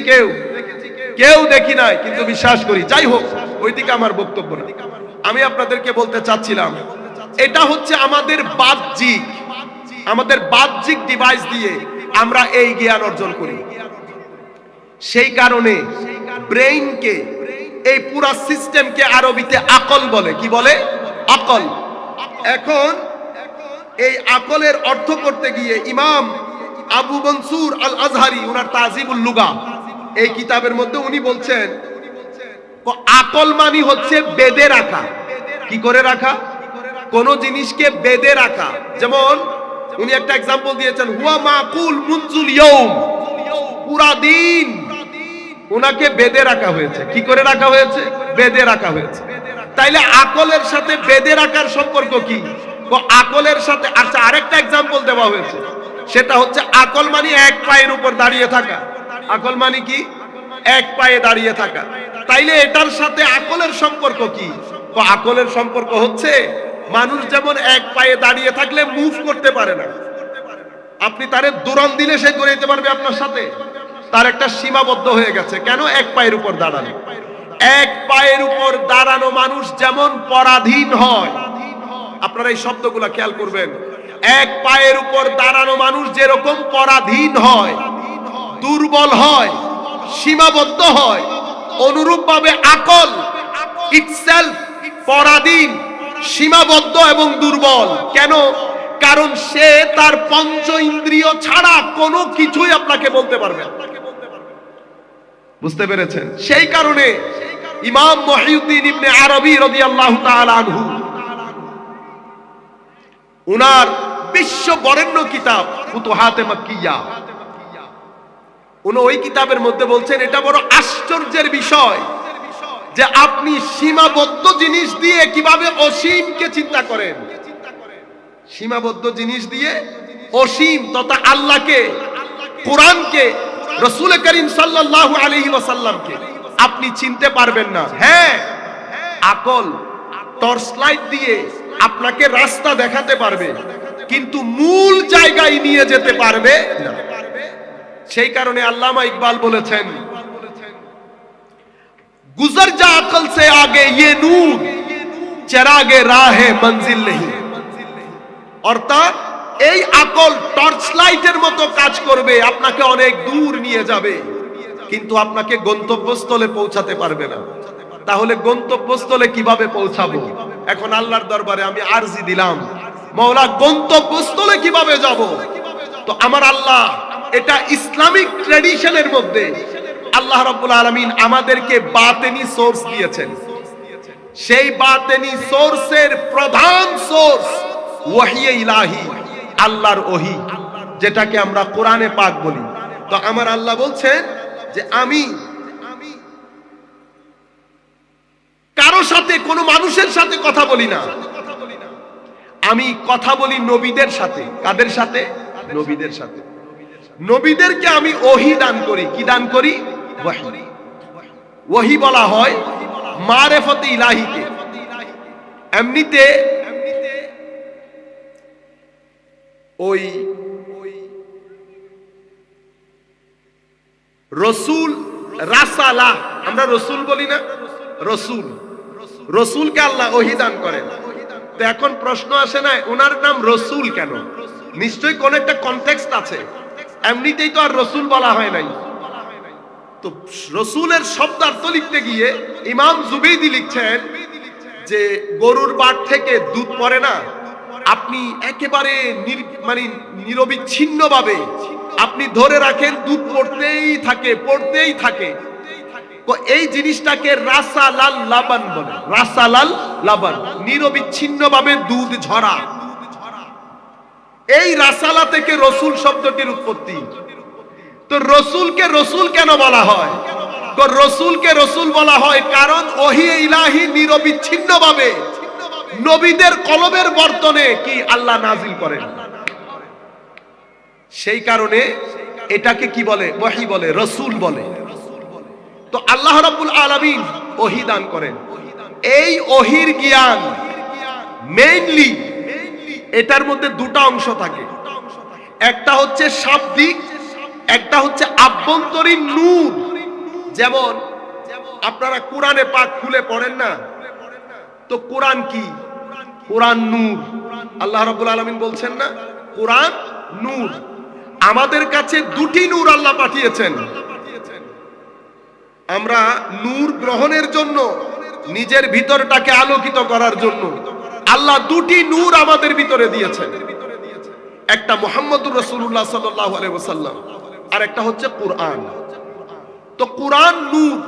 কেউ দেখি নাই, কিন্তু বিশ্বাস করি। যাই হোক, ওই দিকে আমার বক্তব্য না। আমি আপনাদেরকে বলতে চাচ্ছিলাম, এটা হচ্ছে আমাদের বাহ্যিক ডিভাইস দিয়ে আমরা এই জ্ঞান অর্জন করি। সেই কারণে ব্রেইনকে, এই পুরা সিস্টেমকে আরবিতে আকল বলে। কি বলে? আকল। এখন এই আকলের অর্থ করতে গিয়ে ইমাম আবু মনসুর আল আজহারি, উনার তাজিবুল লুগা এই কিতাবের মধ্যে উনি বলছেন, আকল মানি হচ্ছে বেঁধে রাখা। কি করে রাখা? কোন জিনিসকে বেঁধে রাখা। যেমন উনি একটা এক্সাম্পল দিয়েছেন, হুয়া মাকুল মুনজুল ইয়াউম, পুরা দিন ওনাকে বেঁধে রাখা হয়েছে। কি করে রাখা হয়েছে? বেঁধে রাখা হয়েছে। তাইলে আকলের সাথে বেঁধে রাখার সম্পর্ক কি? আকলের সাথে আচ্ছা আরেকটা এক্সাম্পল দেওয়া হয়েছে, সেটা হচ্ছে আকল মানে এক পায়ের উপর দাঁড়িয়ে থাকা। আকল মানে কি? এক পায়ে দাঁড়িয়ে থাকা। তাইলে এটার সাথে আকলের সম্পর্ক কি? আকলের সম্পর্ক হচ্ছে, মানুষ যেমন এক পায়ে দাঁড়িয়ে থাকলে মুভ করতে পারে না, আপনি তারে দৌড়ান দিলে সে দৌড়াইতে পারবে আপনার সাথে, তার একটা সীমাবদ্ধ হয়ে গেছে। কেন? এক পায়ের উপর দাঁড়ানো। এক পায়ের উপর দাঁড়ানো মানুষ যেমন পরাধীন হয়, আপনারা এই শব্দগুলো খেয়াল করবেন, এক পায়ের উপর দাঁড়ানো মানুষ যেরকম পরাধীন হয়, দুর্বল হয়, সীমাবদ্ধ হয়, অনুরূপভাবে আকল ইটসেলফ পরাধীন, সীমাবদ্ধ এবং দুর্বল। কেন? কারণ সে তার পঞ্চ ইন্দ্রিয় ছাড়া কোনো কিছুই আপনাকে বলতে পারবে না। বুঝতে পেরেছেন? সেই কারণে ইমাম মুহিউদ্দিন ইবনে আরবি রাদিয়াল্লাহু তাআলা আনহু, উনার বিশ্ব বরেণ্য কিতাব ফুতুহাতে মাক্কিয়া, উনি ওই কিতাবের মধ্যে বলছেন, এটা বড় আশ্চর্যের বিষয় যে আপনি সীমাবদ্ধ জিনিস দিয়ে কিভাবে অসীমকে চিন্তা করেন। সীমাবদ্ধ জিনিস দিয়ে অসীম তথা আল্লাহকে, কোরআনকে, রাসূল করিম সাল্লাল্লাহু আলাইহি ওয়াসাল্লামকে আপনি চিনতে পারবেন না। হ্যাঁ, আকল টর্চ লাইট দিয়ে আপনাকে রাস্তা দেখাতে পারবে, কিন্তু মূল জায়গায় নিয়ে যেতে পারবে না। সেই কারণে আল্লামা ইকবাল বলেছেন, গুজর যা আকল সে আগে ये नूर চেরাগে রাহে মঞ্জিল নেহি। অর্থাৎ এই আকল টর্চ লাইটের মতো কাজ করবে, আপনাকে অনেক দূর নিয়ে যাবে, কিন্তু আপনাকে গন্তব্যস্থলে পৌঁছাতে পারবে না। তাহলে গন্তব্যস্থলে কিভাবে পৌঁছাবো? এখন আল্লাহর দরবারে আমি আরজি দিলাম, মওলা গন্তব্যস্থলে কিভাবে যাব? তো আমার আল্লাহ, এটা ইসলামিক ট্র্যাডিশনের মধ্যে আল্লাহ রাব্বুল আলামিন আমাদেরকে বাতেনি সোর্স দিয়েছেন। সেই বাতেনি সোর্সের প্রধান সোর্স ওয়াহী ইলাহি, আল্লাহর ওহী, যেটাকে আমরা কোরআনে পাক বলি। তো আমার আল্লাহ বলছেন যে আমি কারো সাথে, কোনো মানুষের সাথে কথা বলি না, আমি কথা বলি নবীদের সাথে। কাদের সাথে? নবীদের সাথে। নবীদেরকে আমি ওহী দান করি। কি দান করি? ওহী। ওহী বলা হয় মারিফাতে ইলাহিকে। এমনিতে ওই রসুল, রাসালা, আমরা রসুল বলি না? রসুল, রসুলকে আল্লাহ ওহী দান করেন। তো এখন প্রশ্ন আসে না, ওনার নাম রসুল কেন? নিশ্চয়ই কোন একটা কনটেক্সট আছে, এমনিতেই তো আর রসুল বলা হয় নাই। তো রসুলের শব্দার্থ লিখতে গিয়ে ইমাম জুবেইদি লিখছেন যে গরুর বাট থেকে দুধ পড়ে না, আপনি একেবারে মানে নিরবিচ্ছিন্নভাবে আপনি ধরে রাখেন, দুধ পড়তেই থাকে। তো এই জিনিসটাকে রাসালাল লাবান বলে, রাসালাল লাবান, নিরবিচ্ছিন্নভাবে দুধ ঝরা। এই রাসালা থেকে রসুল শব্দটির উৎপত্তি। তো রসুলকে রসুল কেন বলা হয়? তো রসুলকে রসুল বলা হয় কারণ ওহী ইলাহি নিরবিচ্ছিন্নভাবে নবীদের কলবের বর্তনে কি আল্লাহ নাজিল করেন। সেই কারণে এটাকে কি বলে? ওহী বলে, রসুল বলে। তো আল্লাহ রাব্বুল আলামিন ওহী দান করেন। এই ওহীর জ্ঞান মেইনলি এটার মধ্যে দুটো অংশ থাকে, একটা হচ্ছে শাব্দিক, একটা হচ্ছে আভ্যন্তরীণ নূর। যেমন আপনারা কোরআনে পাক খুলে পড়েন না, তো কোরআন কি? কোরআন নূর। আল্লাহ রাব্বুল আলামিন বলছেন না কোরআন নূর। আমাদের কাছে দুটি নূর আল্লাহ পাঠিয়েছেন। আমরা নূর গ্রহণের জন্য, নিজের ভিতরটাকে আলোকিত করার জন্য আল্লাহ দুটি নূর আমাদের ভিতরে দিয়েছেন। একটা মুহাম্মদুর রাসূলুল্লাহ সাল্লাল্লাহু আলাইহি ওয়াসাল্লাম, আর একটা হচ্ছে কোরআন। তো কোরআন নূর,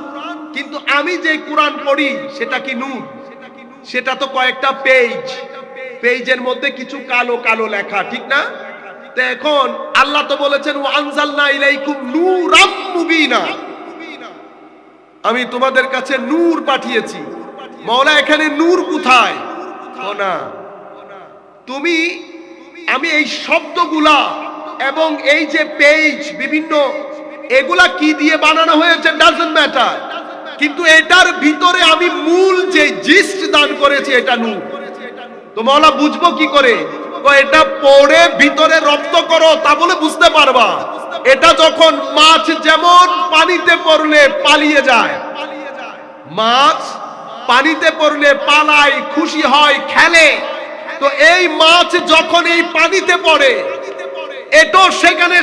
কিন্তু আমি যে কোরআন পড়ি সেটা কি নূর? সেটা তো কয়েকটা পেজের মধ্যে কিছু কালো কালো লেখা, ঠিক না? তো এখন আল্লাহ তো বলেছেন ওয়া আনজালনা ইলাইকুম নূরাম মুবিনা, আমি তোমাদের কাছে নূর পাঠিয়েছি। মাওলা এখানে নূর কোথায়? না, আমি এই শব্দগুলা এবং এই যে পেজ বিভিন্ন এগুলা কি দিয়ে বানানো হয়েছে ডাজন্ট ম্যাটার, কিন্তু এটার ভিতরে আমি মূল যে জিস্ট দান করেছি এটা নূর। তো মাওলা বুঝবো কি করে? তো এটা পড়ে ভিতরে রপ্ত করো, তা বলে বুঝতে পারবা। এটা যখন মাছ যেমন পানিতে পড়লে পালিয়ে যায়, মাছ পানিতে পড়লে পালায়, খুশি হয়, খেলে, তো এই মাছ যখন এই পানিতে পড়ে এটাও সেখানে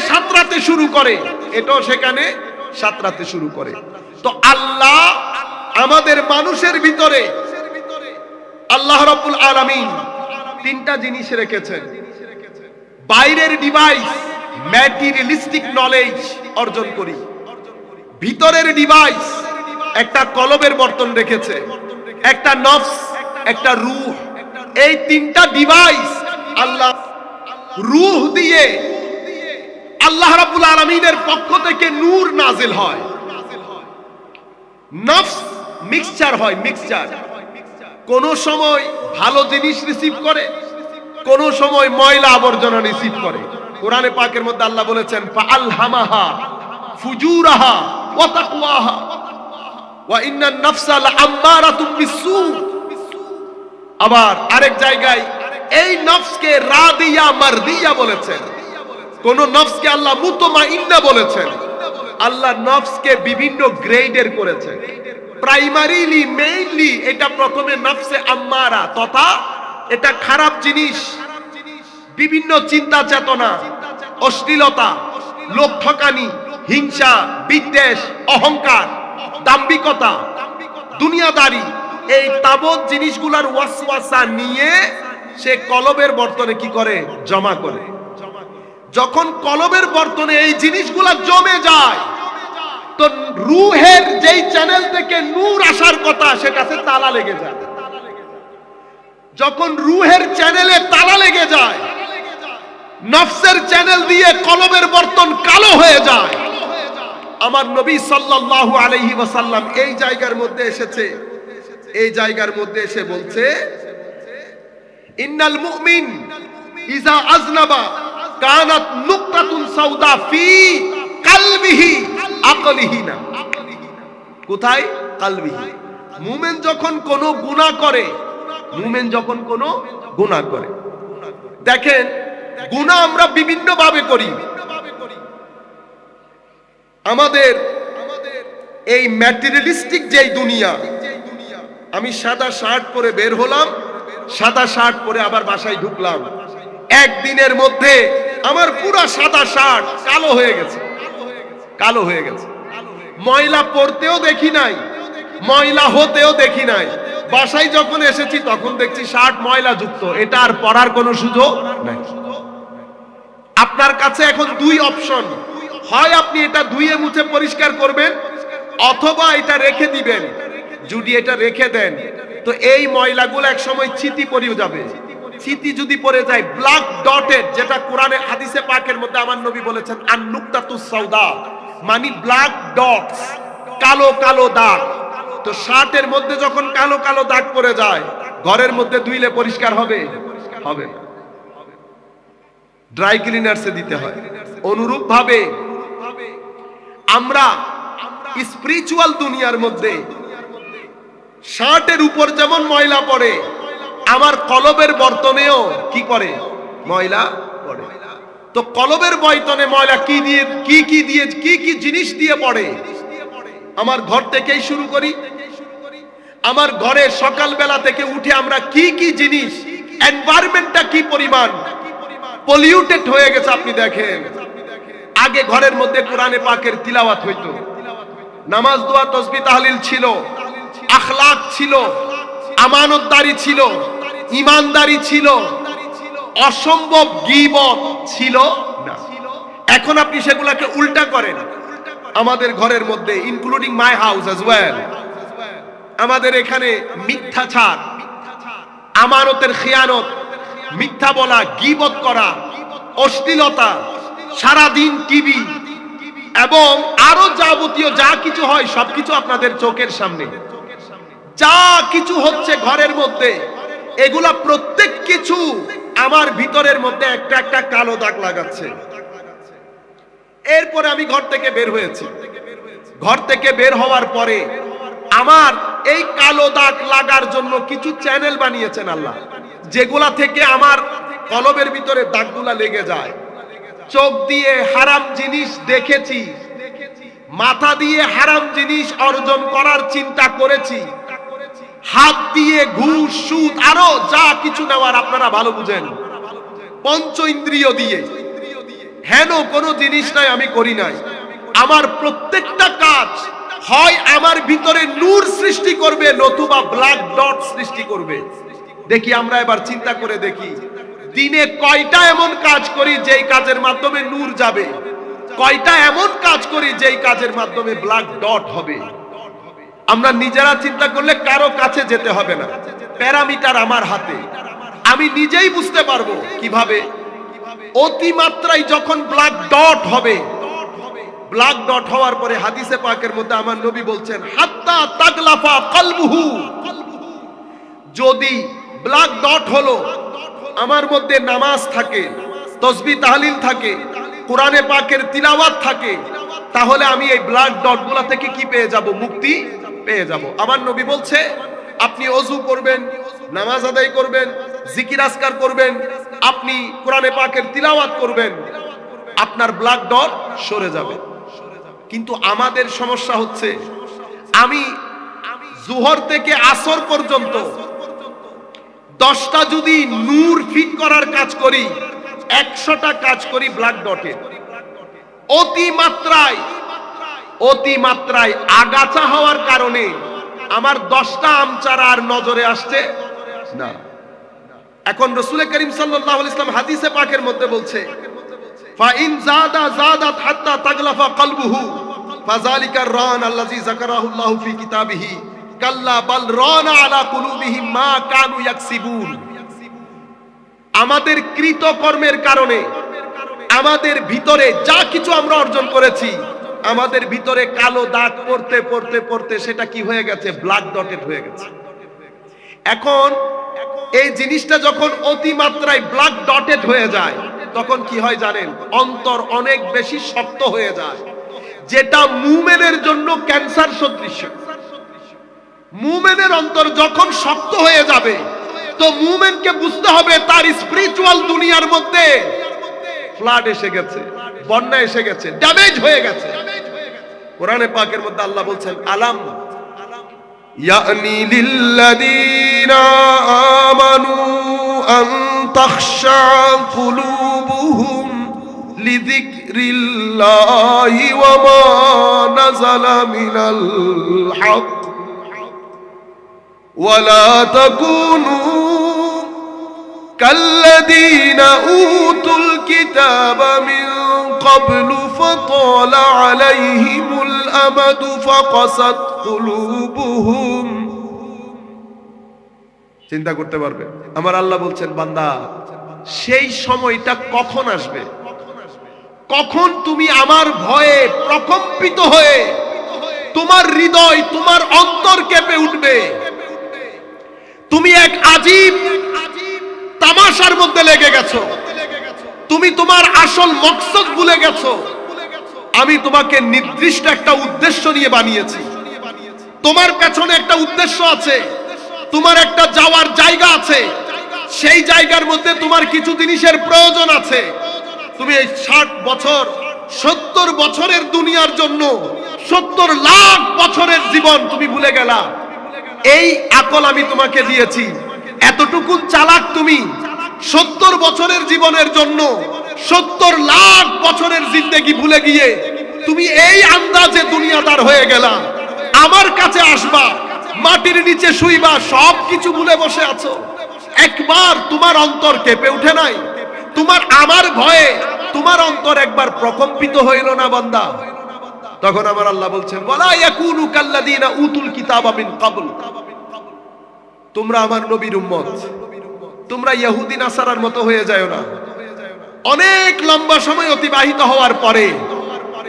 সাঁতরাতে শুরু করে। তো আল্লাহ আমাদের মানুষের ভিতরে আল্লাহ রাব্বুল আলামিন তিনটা জিনিস রেখেছেন। বাইরের ডিভাইস ম্যাটেরিয়ালিস্টিক নলেজ অর্জন করি, ভিতরের ডিভাইস একটা কলবের বর্তন রেখেছে, একটা নফস, একটা রূহ। এই তিনটা ডিভাইস আল্লাহ রূহ দিয়ে আল্লাহ রাব্বুল আলামিনের পক্ষ থেকে নূর নাজিল হয়, নফস মিক্সচার হয়, মিক্সচার। কোন সময় ভালো জিনিস রিসিভ করে, কোন সময় ময়লা আবর্জনা রিসিভ করে। কোরআনে পাকের মধ্যে আল্লাহ বলেছেন ফাআলহামাহা ফুজুরাহা ওয়া তাকওয়াহা ওয়া ইন্নান নাফসা লাআম্মারাতুম বিসসু। আবার আরেক জায়গায় এই নফসকে রাদিয়া মারদিয়া বলেছেন, কোন নফসকে আল্লাহ মুতমাইন্না বলেছেন। আল্লাহ নফসকে বিভিন্ন গ্রেডের করেছেন। প্রাইমারিলি মেইনলি এটা প্রথমে নফসে আম্মারা, তথা এটা খারাপ জিনিস, বিভিন্ন চিন্তা চেতনা, অশ্লীলতা, লোক ঠকানি, হিংসা, বিদ্বেষ, অহংকার, দাম্ভিকতা, দুনিয়াদারি, এই তাবৎ জিনিসগুলোর ওয়াসওয়াসা নিয়ে সে কলবের বর্তনে কি করে? জমা করে। যখন কলবের বর্তনে এই জিনিসগুলা জমে যায়, তো রূহের যেই চ্যানেল থেকে নূর আসার কথা সেটাতে তালা লেগে যায়। যখন রূহের চ্যানেলে তালা লেগে যায়, নফসের চ্যানেল দিয়ে কলবের বর্তন কালো হয়ে যায়। আমার নবী সাল্লাল্লাহু আলাইহি ওয়াসাল্লাম এই জায়গার মধ্যে এসেছে, এই জায়গার মধ্যে এসে বলছে ইন্নাল মুমিন ইজা আযনাবা কানাত নুকতাতুন সাউদা ফি কলবিহি আকলিহি না। কোথায়? কলবিহি। মুমিন যখন কোনো গুনাহ করে, মুমিন যখন কোনো গুনাহ করে, দেখেন গুনাহ আমরা বিভিন্ন ভাবে করি। আমাদের এই ম্যাটেরিয়ালিস্টিক যেই দুনিয়া, আমি সাদা শার্ট পরে বের হলাম, সাদা শার্ট পরে আবার বাসায় ঢুকলাম, একদিনের মধ্যে আমার পুরো সাদা শার্ট কালো হয়ে গেছে, কালো হয়ে গেছে। ময়লা পড়তেও দেখি নাই, ময়লা হতেও দেখি নাই, বাসায় যখন এসেছি তখন দেখছি শার্ট ময়লা যুক্ত, এটা আর পরার কোনো সুযোগ নাই। আপনার কাছে এখন দুই অপশন, হয় আপনি এটা ধুয়ে মুছে পরিষ্কার করবেন অথবা এটা রেখে দিবেন। যদি এটা রেখে দেন তো এই ময়লাগুলো এক সময় চিতি পড়ে যাবে। চিতি যদি পড়ে যায় ব্ল্যাক ডটেড, যেটা কোরআনে হাদিসে পাকের মধ্যে আমার নবী বলেছেন আন-নুকতাতুস সাউদা, মানে ব্ল্যাক ডটস, কালো কালো দাগ। তো শার্টের মধ্যে যখন কালো কালো দাগ পড়ে যায় ঘরের মধ্যে ধুইলে পরিষ্কার হবে? হবে না, ড্রাই ক্লিনার্সে দিতে হয়। অনুরূপ ভাবে আমরা স্পিরিচুয়াল দুনিয়ার মধ্যে শার্টের উপর যেমন ময়লা পড়ে, আমার কলবের বর্তনেও কি পড়ে? ময়লা পড়ে। তো কলবের বর্তনে ময়লা কি দিয়ে কি জিনিস দিয়ে পড়ে? আমার ঘর থেকেই শুরু করি। আমার ঘরে সকালবেলা থেকে উঠে আমরা কি কি জিনিস, এনভায়রনমেন্টটা কি পরিমাণ পলিউটেড হয়ে গেছে আপনি দেখেন। আগে ঘরের মধ্যে কোরআনে পাকের তিলাওয়াত হইতো, নামাজ দোয়া তাসবিহ তাহলিল ছিল, আখলাক ছিল, আমানতদারি ছিল, ঈমানদারি ছিল, অসম্ভব গীবত ছিল না। এখন আপনি সেগুলোকে উল্টা করেন। আমাদের ঘরের মধ্যে including my house as well, আমাদের এখানে মিথ্যাচার, আমানতের খিয়ানত, মিথ্যা বলা, গীবত করা, অশ্লীলতা, সারাদিন টিভি এবং আরো যাবতীয় যা কিছু হয় সবকিছু আপনাদের চোখের সামনে। যা কিছু হচ্ছে ঘরের মধ্যে, এগুলা প্রত্যেক কিছু আমার ভিতরের মধ্যে একটা একটা কালো দাগ লাগাচ্ছে। এরপরে আমি ঘর থেকে বের হয়েছি। ঘর থেকে বের হওয়ার পরে আমার এই কালো দাগ লাগার জন্য কিছু চ্যানেল বানিয়েছেন আল্লাহ, যেগুলা থেকে আমার কলবের ভিতরে দাগগুলা লেগে যায়। চোখ দিয়ে হারাম জিনিস দেখেছি, মাথা দিয়ে হারাম জিনিস অর্জন করার চিন্তা করেছি, হাত দিয়ে ঘুষ সুদ আরো যা কিছু নেওয়ার আপনারা ভালো বুঝেন, পঞ্চ ইন্দ্রিয় দিয়ে হেন কোনো জিনিস নাই আমি করি নাই। আমার প্রত্যেকটা কাজ হয় আমার ভিতরে নূর সৃষ্টি করবে নতুবা ব্ল্যাক ডট সৃষ্টি করবে। দেখি আমরা এবার চিন্তা করে দেখি, দিনে কয়টা এমন কাজ করি যেই কাজের মাধ্যমে নূর যাবে, কয়টা এমন কাজ করি যেই কাজের মাধ্যমে ব্ল্যাক ডট হবে। আমরা নিজেরা চিন্তা করলে কারো কাছে যেতে হবে না, প্যারামিটার আমার হাতে, আমি নিজেই বুঝতে পারবো কিভাবে। অতিমাত্রায় যখন ব্ল্যাক ডট হবে, ব্ল্যাক ডট হওয়ার পরে হাদিসে পাকের মধ্যে আমার নবী বলছেন হাত্তা তাগলাফা কলবুহু, যদি ব্ল্যাক ডট হলো আমার মধ্যে নামাজ থাকে, তাসবিহ তাহলিল থাকে, কোরআনে পাকের তিলাওয়াত থাকে, তাহলে আমি এই ব্ল্যাক ডটগুলা থেকে কি পেয়ে যাব? মুক্তি পেয়ে যাব। আমার নবী বলছে আপনি ওযু করবেন, নামাজ আদায় করবেন, জিকির আজকার করবেন, আপনি কোরআনে পাকের তিলাওয়াত করবেন, আপনার ব্ল্যাক ডট সরে যাবে। কিন্তু আমাদের সমস্যা হচ্ছে আমি জোহর থেকে আসর পর্যন্ত 10টা যদি নূর ফিট করার কাজ করি, 100টা কাজ করি ব্ল্যাক ডটে। অতিমাত্রায় আগাছা হওয়ার কারণে আমার 10টা আম চারা আর নজরে আসছে না। এখন রাসূল করিম সাল্লাল্লাহু আলাইহি ওয়াসাল্লাম হাদিসে পাকের মধ্যে বলছে ফা ইন জাদাত হাত্তা তাগলাফা কলবুহু ফাযালিকা রান আল্লাযী যাকারাহু আল্লাহু ফি কিতাবিহি কাল্লা বাল রানা আলা কুলুবিহিম মা কানু ইয়াকসিবুন। আমাদের কৃতকর্মের কারণে আমাদের ভিতরে যা কিছু আমরা অর্জন করেছি, আমাদের ভিতরে কালো দাগ পড়তে পড়তে পড়তে সেটা কি হয়ে গেছে? ব্ল্যাক ডটেড হয়ে গেছে। এখন এই জিনিসটা যখন অতিমাত্রায় ব্ল্যাক ডটেড হয়ে যায় তখন কি হয় জানেন? অন্তর অনেক বেশি শক্ত হয়ে যায়, যেটা মুমিনের জন্য ক্যান্সার সদৃশ। মুমিনের অন্তর যখন শক্ত হয়ে যাবে তো মুমিনকে বুঝতে হবে তার স্পিরিচুয়াল দুনিয়ার মধ্যে ফ্লাড এসে গেছে, বন্যা এসে গেছে, ড্যামেজ হয়ে গেছে। কোরআনে পাকের মধ্যে আল্লাহ বলছেন আলাম ইয়ানি লিল্লাযীনা আমানু আন তাখশা কুলুবুহুম লিযিকরিল্লাহি ওয়া মা নাযালা মিনাল হক ওয়ালা তাকুনু কাল্লাযীনা উতুল কিতাবা মিন ক্বাবলু ফাতালা আলাইহিমুল আমাদু ফাকাসাত কুলুবুহুম। চিন্তা করতে পারবে আমার আল্লাহ বলছেন, বান্দা সেই সময়টা কখন আসবে, কখন তুমি আমার ভয়ে প্রকম্পিত হয়ে তোমার হৃদয়, তোমার অন্তর কেঁপে উঠবে, তুমি এক আজীব তামাশার মধ্যে লেগে গেছো, তুমি তোমার আসল মকসদ ভুলে গেছো। আমি তোমাকে নির্দিষ্ট একটা উদ্দেশ্য নিয়ে বানিয়েছি, তোমার পেছনে একটা উদ্দেশ্য আছে, তোমার একটা যাওয়ার জায়গা আছে, সেই জায়গার মধ্যে তোমার কিছু জিনিসের প্রয়োজন আছে। তুমি এই 60 বছর 70 বছরের দুনিয়ার জন্য 70 লাখ বছরের জীবন তুমি ভুলে গেলা। এই আকল আমি তোমাকে দিয়েছি, এতটুকু চালাক তুমি 70 বছরের জীবনের জন্য 70 লাখ বছরের জিন্দেগি ভুলে গিয়ে তুমি এই আন্দাজে দুনিয়াদার হয়ে গেলা। আমার কাছে আসবা, মাটির নিচে শুইবা, সব কিছু ভুলে বসে আছো। একবার তোমার অন্তর কেঁপে উঠে নাই? তোমার আমার ভয়ে তোমার অন্তর একবার প্রকম্পিত হইল না বান্দা? তখন আমার আল্লাহ বলছেন, ওয়ালা ইয়াকুনু কাল্লাযীনা উতুল কিতাবা মিন ক্বাবল। তোমরা আমার নবীর উম্মত, তোমরা ইহুদি নাসারার মতো হয়ে যাও না। অনেক লম্বা সময় অতিবাহিত হওয়ার পরে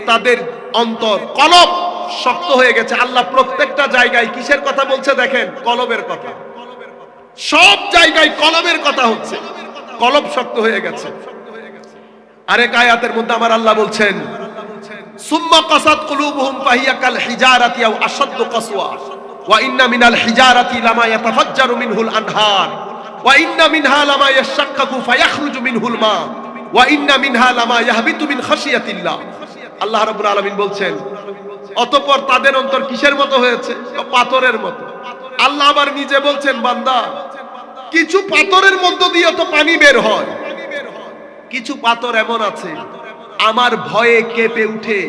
তাদের অন্তর কলব শক্ত হয়ে গেছে। আল্লাহ প্রত্যেকটা জায়গায় কিসের কথা বলছে দেখেন? কলবের কথা। সব জায়গায় কলবের কথা হচ্ছে, কলব শক্ত হয়ে গেছে। আরেক আয়াতের মধ্যে আমার আল্লাহ বলছেন, সুম্মা কাসাত কুলুবুহুম ফাহিয়া কাল হিজারাতি আও আশাদ্দু কাসওয়া ওয়া ইন্না মিনাল হিজারাতি লামা ইয়াতাফাজ্জারু মিনহুল আনহার ওয়া ইন্না মিনহা লামা ইয়াশাক্কাকু ফায়াখরুজু মিনহুল মা ওয়া ইন্না মিনহা লামা ইয়াহবিতু মিন খাশিয়াতিল্লাহ। আল্লাহ রাব্বুল আলামিন বলছেন, অতঃপর তাদের অন্তর কিসের মতো হয়েছে? পাথরের মতো। আল্লাহ আবার নিজে বলছেন, বান্দা কিছু পাথরের মধ্য দিয়ে তো পানি বের হয়, কিছু পাথর এমন আছে আমার ভয়ে কেঁপে উঠে।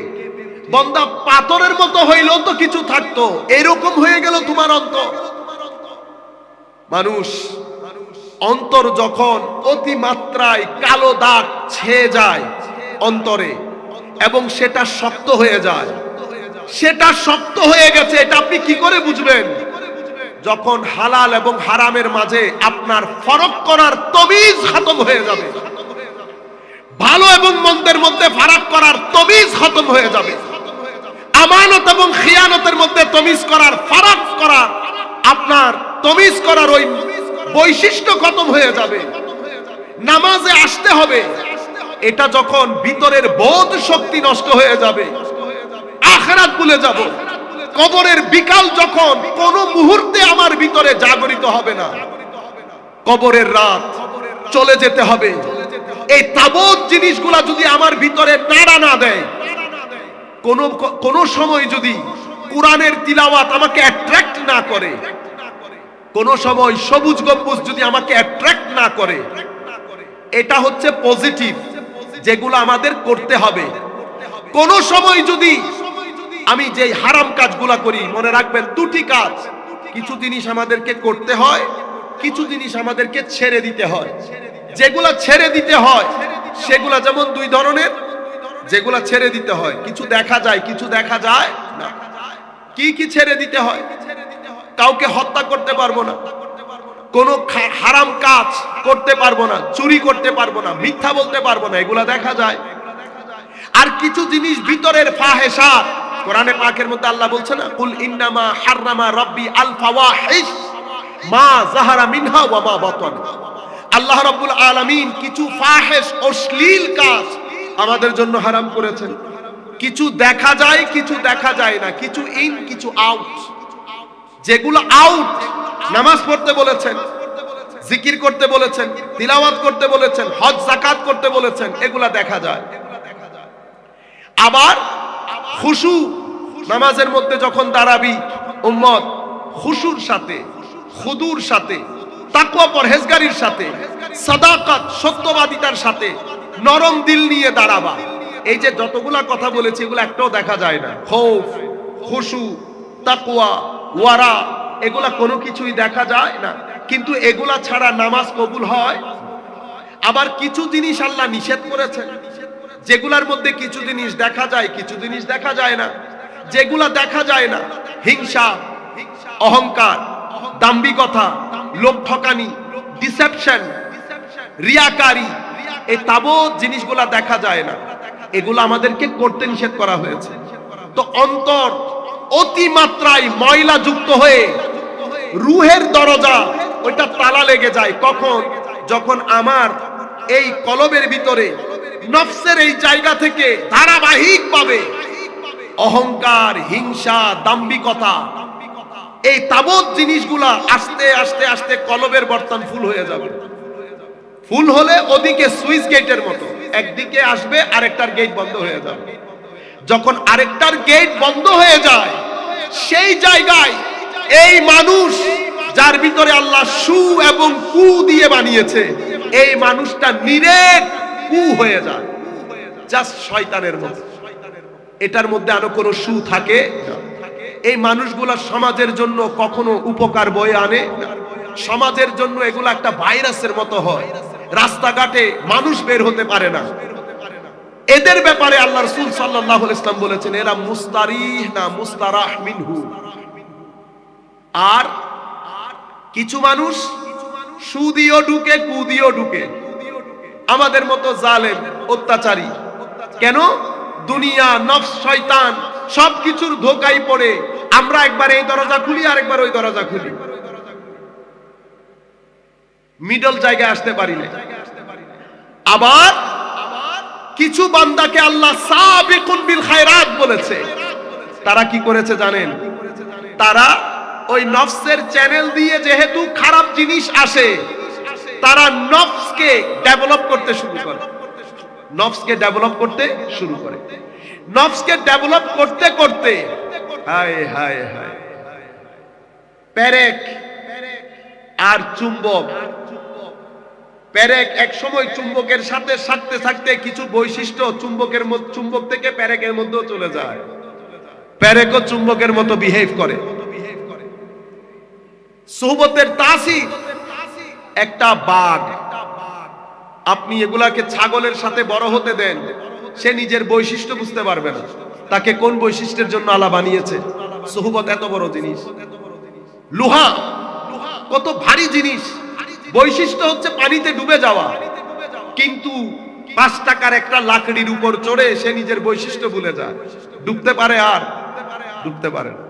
বান্দা পাথরের মতো হইলেও তো কিছু থাকতো, এরকম হয়ে গেল তোমার অন্তর। মানুষ অন্তর যখন অতিমাত্রায় কালো দাগ ছেয়ে যায় অন্তরে এবং সেটা শক্ত হয়ে যায়, সেটা শক্ত হয়ে গেছে, এটা আপনি কি করে বুঝবেন? যখন হালাল এবং হারামের মাঝে আপনার ফরক করার তমিজ খতম হয়ে যাবে, ভালো এবং মন্দের মধ্যে ফারাক করার তমিজ খতম হয়ে যাবে, আমানত এবং খিয়ানতের মধ্যে তমিজ করার, ফারাক করার, আপনার তমিজ করার ওই বৈশিষ্ট্য খতম হয়ে যাবে। নামাজে আসতে হবে, এটা যখন ভিতরের বোধ শক্তি নষ্ট হয়ে যাবে, আখিরাত ভুলে যাব। কবরের বিকাল যখন কোন মুহূর্তে আমার ভিতরে জাগরিত হবে না, কবরের রাত চলে যেতে হবে। এই তাবৎ জিনিসগুলা যদি আমার ভিতরে নাড়া না দেয়, কোন সময় যদি কোরআনের তিলাওয়াত আমাকে অ্যাট্রাক্ট না করে, কোন সময় সবুজ গম্বুজ যদি আমাকে অ্যাট্রাক্ট না করে, এটা হচ্ছে পজিটিভ, যেগুলো আমাদের করতে হবে। কোন সময় যদি আমি যে হারাম কাজগুলা করি, মনে রাখবেন দুটি কাজ, কিছু জিনিস আমাদেরকে করতে হয়, কিছু জিনিস আমাদেরকে ছেড়ে দিতে হয়। যেগুলা ছেড়ে দিতে হয় সেগুলা যেমন দুই ধরনের, যেগুলা ছেড়ে দিতে হয় কিছু দেখা যায়, কিছু দেখা যায় না। কি কি ছেড়ে দিতে হয়? কাউকে হত্যা করতে পারবো না, কোন হারাম কাজ করতে পারবো না, চুরি করতে পারবো না, মিথ্যা বলতে পারবো না, এগুলা দেখা যায়। আর কিছু জিনিস ভিতরের ফাহেশাত, কোরআনে পাকের মধ্যে আল্লাহ বলছে না, কুল ইন্নামা হাররামা রাব্বি আল ফাওয়াহিশ মা যাহারা মিনহা ওয়া মা বাতান। আল্লাহ রাব্বুল আলামিন কিছু ফাহেশ, অশ্লীল কাজ আমাদের জন্য হারাম করেছেন। কিছু দেখা যায়, কিছু দেখা যায় না, কিছু ইন, কিছু আউট। যেগুলো আউট, নামাজ পড়তে বলেছেন, জিকির করতে বলেছেন, তিলাওয়াত করতে বলেছেন, হজ যাকাত করতে বলেছেন, এগুলা দেখা যায়। আবার খুশু, নামাজের মধ্যে যখন দাঁড়াবি উম্মত, খুশুর সাথে, খুদুর সাথে, তাকওয়া পরহেজগারির সাথে, সাদাকাত সত্যবাদিতার সাথে নরম দিল নিয়ে দাঁড়াবা। এই যে যতগুলা কথা বলেছি এগুলো একটাও দেখা যায় না। খৌফ, খুশু, তাকওয়া, ওয়ারা, এগুলা কোনো কিছুই দেখা যায় না, কিন্তু এগুলা ছাড়া নামাজ কবুল হয়। আবার কিছু জিনিস আল্লাহ নিষেধ করেছেন, যেগুলার মধ্যে কিছু জিনিস দেখা যায়, কিছু জিনিস দেখা যায় না। যেগুলা দেখা যায় না, হিংসা, অহংকার, দাম্ভিকতা, লোভ ঠকানি, ডিসেপশন, রিয়াকারি, এই তাবৎ জিনিসগুলা দেখা যায় না, এগুলো আমাদেরকে করতে নিষেধ করা হয়েছে। তো অন্তর অতিমাত্রায় ময়লা যুক্ত হয়ে রুহের দরজা ওইটা তালা লেগে যায়। কখন? যখন আমার এই কলবের ভিতরে নফসের এই জায়গা থেকে ধারাবাহিকভাবে অহংকার, হিংসা, দাম্ভিকতা, এই তাবৎ জিনিসগুলা আস্তে আস্তে আস্তে কলবের বর্তন ফুল হয়ে যাবে। ফুল হলে ওদিকে সুইচ গেটের মতো, একদিকে আসবে আরেকটার গেট বন্ধ হয়ে যাবে। যখন আরেকটার গেট বন্ধ হয়ে যায়, সেই জায়গায় এই মানুষ যার ভিতরে আল্লাহ সু এবং কু দিয়ে বানিয়েছে, এই মানুষটা নিরেট কু হয়ে যায়, জাস্ট শয়তানের মতো। এটার মধ্যে আরো কোনো সু থাকে না। এই মানুষগুলা সমাজের জন্য কখনো উপকার বয়ে আনে না। সমাজের জন্য এগুলা একটা ভাইরাসের মতো হয়, রাস্তাঘাটে মানুষ বের হতে পারে না। এদের ব্যাপারে আল্লাহ রাসূল সাল্লাল্লাহু আলাইহি ওয়াসাল্লাম বলেছেন, এরা মুস্তারিহ না মুস্তারাহ মিনহু। আর কিছু মানুষ সুদিও ঢুকে, কুদিও ঢুকে, আমাদের মতো জালেম, অত্যাচারী। কেন? দুনিয়া, নফস, শয়তান সবকিছুর ধোঁকায় পড়ে আমরা একবার এই দরজা খুলি, আরেকবার ওই দরজা খুলি, মিডল জায়গায় আসতে পারি না। আবার কিছু বান্দাকে আল্লাহ সাবিকুন বিল খায়রাত বলেছে। তারা কি করেছে জানেন? তারা ওই নফসের চ্যানেল দিয়ে যেহেতু খারাপ জিনিস আসে, তারা নফসকে ডেভেলপ করতে শুরু করে। নফসকে ডেভেলপ করতে শুরু করে। নফসকে ডেভেলপ করতে করতে হায় হায় হায়, পেরেক আর চুম্বক, পেরেক এক সময় চুম্বকের সাথে থাকতে থাকতে কিছু বৈশিষ্ট্য চুম্বক থেকে পেরেকের মধ্যে চলে যায়। পেরেকও চুম্বকের মতো বিহেভ করে। সোহবতের তাসির, একটা বাঘ, আপনি এগুলাকে ছাগলের সাথে বড় হতে দেন, সে নিজের বৈশিষ্ট্য বুঝতে পারবে না, তাকে কোন বৈশিষ্ট্যের জন্য আল্লাহ বানিয়েছে। সোহবত এত বড় জিনিস। লোহা কত ভারী জিনিস, বৈশিষ্ট্য হচ্ছে পানিতে ডুবে যাওয়া, কিন্তু 5 টাকার একটা লাকড়ির উপর চড়ে সে নিজের বৈশিষ্ট্য ভুলে যায়, ডুবতে পারে আর ডুবতে পারে না।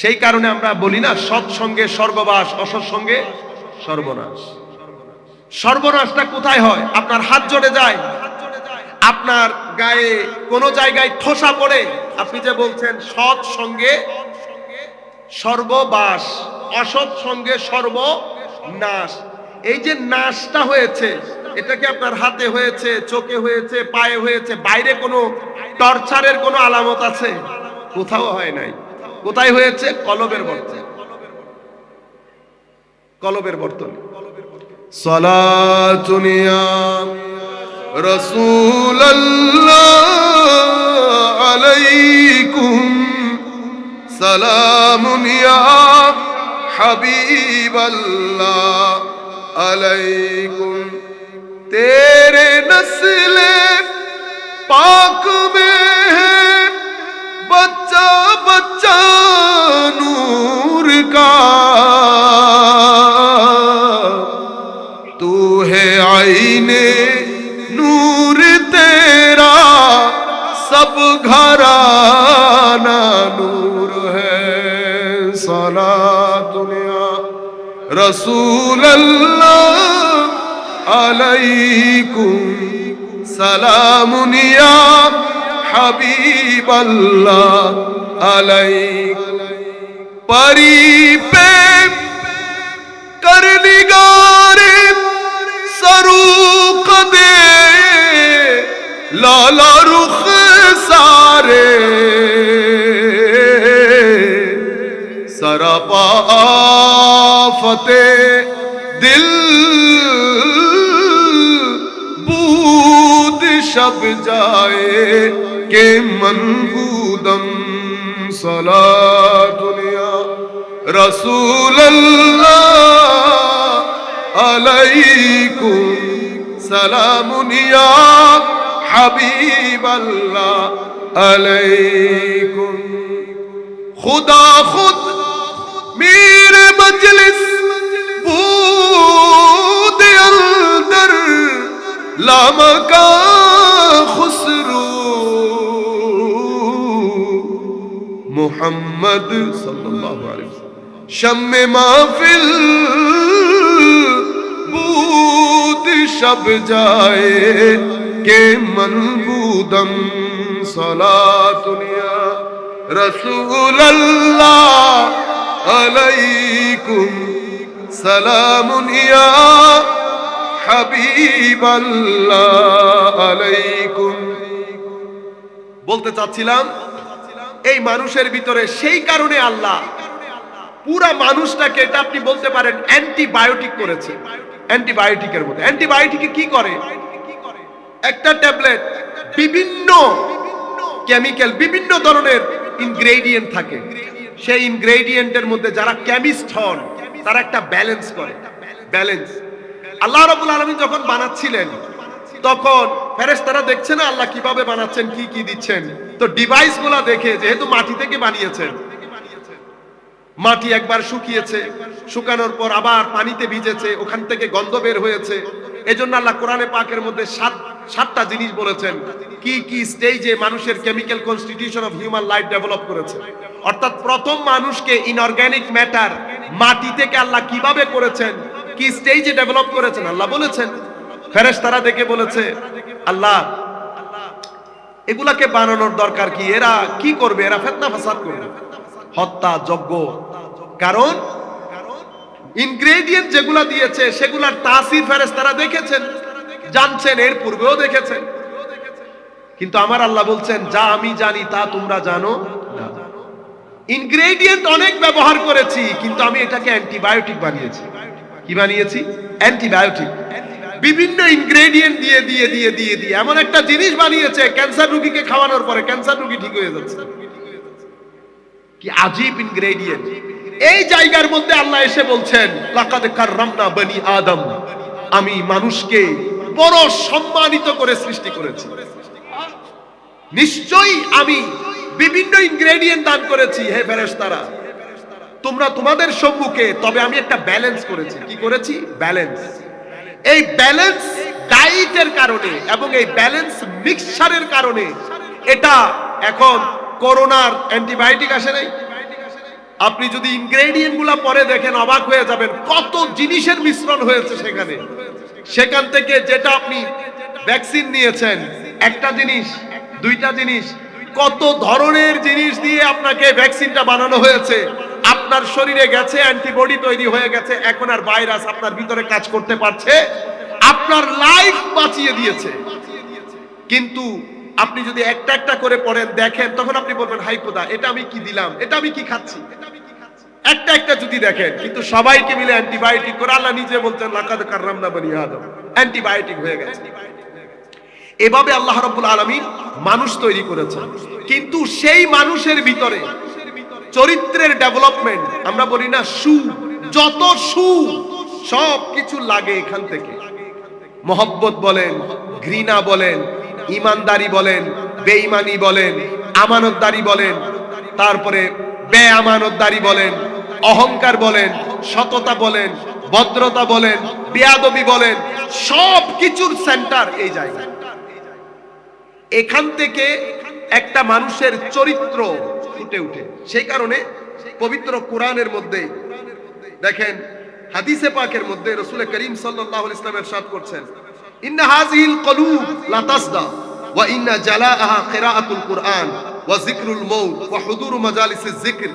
সেই কারণে আমরা বলি না, সৎসঙ্গে স্বর্গবাস, অসৎ সঙ্গে সর্বনাশ। সর্বনাশটা কোথায় হয়? আপনার হাত জড়ে যায়, আপনার গায়ে কোনো জায়গায় ঠোসা পড়ে, আপনি যে বলছেন সৎ সঙ্গে সর্ববাস, অসৎ সঙ্গে সর্বনাশ। এই যে নাশটা হয়েছে, এটা কি আপনার হাতে হয়েছে, চোখে হয়েছে, পায়ে হয়েছে? বাইরে কোনো টর্চারের কোনো আলামত আছে? কোথাও হয় নাই। কোথায় হয়েছে? কলবের বর্তনে। কলবের বর্তনে। সালাতুন ইয়া রাসূলুল্লাহ আলাইকুম, সালামুন ইয়া হাবিবাল্লাহ আলাইকুম, तेरे नस्ले पाक में है बच्चा बच्चा नूर का, तू है आईने नूर तेरा सब घराना नूर है। सलातुन या रसूल अल्लाह अलैकुम, सलामुन या हबीब अल्लाह अलैकुम। परी पे कर निगारे सरूख दे, लाला रुख सारे सरापा फतेह दिल बूद शब जाए के मनबूदम। सलातुन या রাসূলুল্লাহ আলাইকুম সালামুন ইয়া হাবিবাল্লাহ আলাইকুম খুদা খুদ মেরে মজলিস بود اندر لامکا خسرو محمد صلی اللہ علیہ وسلم شم محفل بود شب جائے کہ منبودم صلاۃ یا رسول اللہ علیکم সালামুন ইয়া হাবিবাল্লাহ আলাইকুম। বলতে চাচ্ছিলাম এই মানুষের ভিতরে সেই কারণে আল্লাহ পুরা মানুষটাকে, এটা আপনি বলতে পারেন অ্যান্টিবায়োটিক করেছে। অ্যান্টিবায়োটিকের মধ্যে অ্যান্টিবায়োটিকে কি করে, একটা ট্যাবলেট বিভিন্ন কেমিক্যাল, বিভিন্ন ধরনের ইনগ্রেডিয়েন্ট থাকে, সেই ইনগ্রেডিয়েন্টের মধ্যে যারা কেমিস্ট হন তারা একটা ব্যালেন্স করে। ব্যালেন্স আল্লাহ রাব্বুল আলামিন যখন বানাচ্ছিলেন তখন ফেরেশতারা দেখছে না আল্লাহ কিভাবে বানাচ্ছেন, কি কি দিচ্ছেন, তো ডিভাইসগুলো দেখে, যেহেতু মাটি থেকে বানিয়েছেন, মাটি একবার শুকিয়েছে, শুকানোর পর আবার পানিতে ভিজেছে, ওখান থেকে গন্ধ বের হয়েছে, এজন্য আল্লাহ কোরআনে পাকের মধ্যে সাতটা জিনিস বলেছেন কি কি স্টেজে মানুষের chemical constitution of human life develop করেছে। অর্থাৎ প্রথম মানুষকে ইনঅর্গানিক ম্যাটার মাটি থেকে আল্লাহ কিভাবে করেছেন, কি স্টেজে ডেভেলপ করেছেন আল্লাহ বলেছেন। ফেরেশতারা দেখে বলেছে আল্লাহ এগুলাকে বানানোর দরকার কি, এরা কি করবে, এরা ফিতনা ফাসাদ করবে, হত্যা যজ্ঞ। কারণ ইনগ্রেডিয়েন্ট যেগুলা দিয়েছে সেগুলার তাসির ফেরেশতারা দেখেছেন, জানছেন, এর পূর্বেও দেখেছেন। কিন্তু আমার আল্লাহ বলছেন যা আমি জানি তা তোমরা জানো না। ইনগ্রেডিয়েন্ট অনেক ব্যবহার করেছি, কিন্তু আমি এটাকে অ্যান্টিবায়োটিক বানিয়েছি। কি বানিয়েছি? অ্যান্টিবায়োটিক। বিভিন্ন ইনগ্রেডিয়েন্ট দিয়ে দিয়ে দিয়ে দিয়ে দিয়ে এমন একটা জিনিস বানিয়েছে ক্যান্সার রোগীকে খাওয়ানোর পরে ক্যান্সার রোগী ঠিক হয়ে যাচ্ছে। কি আজীব ইনগ্রেডিয়েন্ট! এই জায়গার মধ্যে আল্লাহ এসে বলছেন লাকাদ কাররামনা বনি আদম, আমি মানুষকে বড় সম্মানিত করে সৃষ্টি করেছি। নিশ্চয়ই আমি বিভিন্ন ইনগ্রেডিয়েন্ট দান করেছি হে ফেরেশতারা তোমরা তোমাদের সম্মুখে, তবে আমি একটা ব্যালেন্স করেছি। কি করেছি? ব্যালেন্স। এই ব্যালেন্স ডায়েটের কারণে এবং এই ব্যালেন্স মিক্সচারের কারণে এটা এখন করোনার অ্যান্টিবায়োটিক আসে নাই। আপনি যদি ইনগ্রেডিয়েন্ট গুলা পরে দেখেন অবাক হয়ে যাবেন, কত জিনিসের মিশ্রণ হয়েছে সেখানে। সেখান থেকে যেটা আপনি ভ্যাকসিন নিয়েছেন, একটা জিনিস, দুইটা জিনিস, কত ধরনের জিনিস দিয়ে আপনাকে ভ্যাকসিনটা বানানো হয়েছে। আপনার শরীরে গেছে, অ্যান্টিবডি তৈরি হয়ে গেছে, এখন আর ভাইরাস আপনার ভিতরে কাজ করতে পারছে, আপনার লাইফ বাঁচিয়ে দিয়েছে। কিন্তু আপনি যদি একটা একটা করে পড়েন দেখেন, তখন আপনি বলবেন হাই খোদা, এটা আমি কি দিলাম, এটা আমি কি খাচ্ছি। একটা একটা যদি দেখেন, কিন্তু সবাইকে মিলে অ্যান্টিবায়োটিক করে আল্লাহ নিজে বলছেন লাকাদ কাররামনা বনি আদম, অ্যান্টিবায়োটিক হয়ে গেছে। এভাবে আল্লাহ রাব্বুল আলামিন মানুষ তৈরি করেছেন। কিন্তু সেই মানুষের ভিতরে চরিত্রের ডেভেলপমেন্ট, আমরা বলি না সু, যত সু সব কিছু লাগে এখান থেকে। মহব্বত বলেন, ঘৃণা বলেন, ইমানদারি বলেন, বেঈমানি বলেন, আমানতদারি বলেন, তারপরে বেআমানতদারি বলেন, অহংকার বলেন, সততা বলেন, ভদ্রতা বলেন, বেয়াদবি বলেন, সব কিছুর সেন্টার এই জায়গা। এখান থেকে একটা মানুষের চরিত্র ফুটে ওঠে। সেই কারণে পবিত্র কোরআনের মধ্যে দেখেন, হাদিসে পাকের মধ্যে রাসূল করিম সাল্লাল্লাহু আলাইহি ওয়াসাল্লাম ইরশাদ করছেন, ইন্না হাযিহিল কুলুব লা তাসদা ওয়া ইন্না জালাআহা কিরাআতুল কুরআন ওয়া যিকরুল মাউত ওয়া হুদুরু মাজালিসিজ যিকর।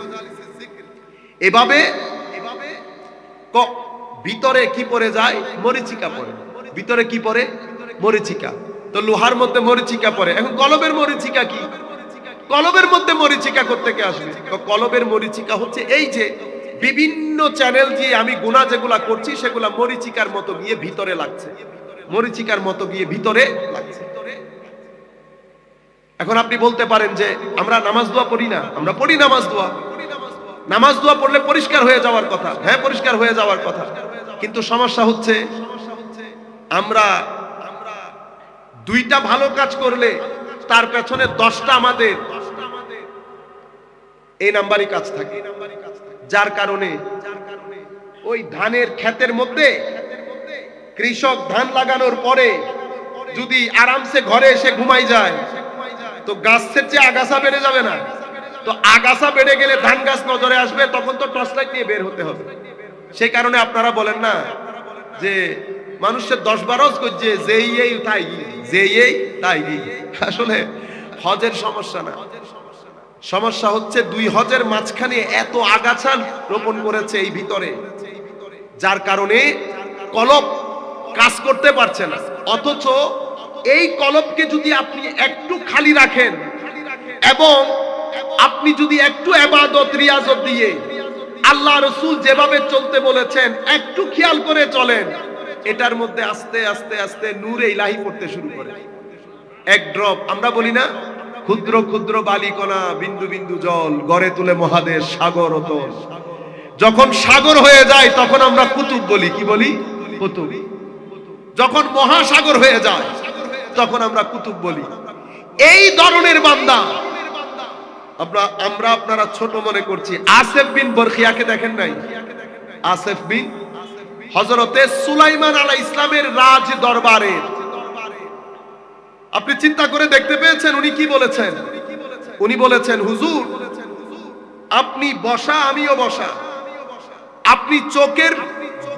এভাবে ভিতরে কি পড়ে যায়? মরিচিকা পড়ে। ভিতরে কি পড়ে? মরিচিকা। তো লোহার মধ্যে মরিচিকা পড়ে। এখন কলবের মরিচিকা কি? কলবের মধ্যে মরিচিকা কোত্থেকে আসবে? তো কলবের মরিচিকা হচ্ছে এই যে বিভিন্ন চ্যানেল দিয়ে আমি গুনাহ যেগুলা করছি সেগুলা মরিচিকার মতো গিয়ে ভিতরে লাগছে, মরিচিকার মতো গিয়ে ভিতরে লাগছে। এখন আপনি বলতে পারেন যে আমরা নামাজ দোয়া পড়ি না। আমরা পড়ি নামাজ দোয়া, নামাজ দোয়া পড়লে পরিষ্কার হয়ে যাওয়ার কথা, হ্যাঁ পরিষ্কার হয়ে যাওয়ার কথা, কিন্তু সমস্যা হচ্ছে আমরা দুইটা ভালো কাজ করলে তার পেছনে 10টা আমাদের এই নাম্বারই কাজ থাকে, যার কারণে ওই ধানের ক্ষেতের মধ্যে কৃষক ধান লাগানোর পরে যদি আরামসে ঘরে এসে ঘুমাই যায় তো গাছের চেয়ে আগাছা বেড়ে যাবে না? তো আগাছা বেড়ে গেলে ধান গাছ নজরে আসবে, তখন তো টর্চ লাইট নিয়ে বের হতে হবে। সেই কারণে আপনারা বলেন না যে মানুষের 10-12 করছে যেই এই তাই, যেই এই তাই। আসলে হজের সমস্যা না, সমস্যা হচ্ছে 2 হজের মাঝখানে এত আগাছা রোপণ করেছে এই ভিতরে, যার কারণে কলব কাজ করতে পারছে না। অথচ এই কলবকে যদি আপনি একটু খালি রাখেন এবং আপনি যদি একটু ইবাদত রিয়াজত দিয়ে আল্লাহ রাসূল যেভাবে চলতে বলেছেন একটু খেয়াল করে চলেন, এটার মধ্যে আস্তে আস্তে আস্তে নূরে ইলাহি পড়তে শুরু করে। এক ড্রপ, আমরা বলি না ক্ষুদ্র ক্ষুদ্র বালিকণা বিন্দু বিন্দু জল গড়ে তুলে মহাদেশ সাগর অতল, যখন সাগর হয়ে যায় তখন আমরা কুতুব বলি। কি বলি? কুতুব। যখন মহাসাগর হয়ে যায় তখন আমরা কুতুব বলি। এই ধরনের বান্দা আমরা আপনারা ছোট মনে করছি। আসেফ বিন বরখিয়াকে দেখেন নাই? আসেফ বিন হযরতে সুলাইমান আলাইহিস সালামের রাজ দরবারে আপনি চিন্তা করে দেখতে পেয়েছেন উনি কি বলেছেন? উনি বলেছেন, হুজুর আপনি বসা আমিও বসা, আপনি চোখের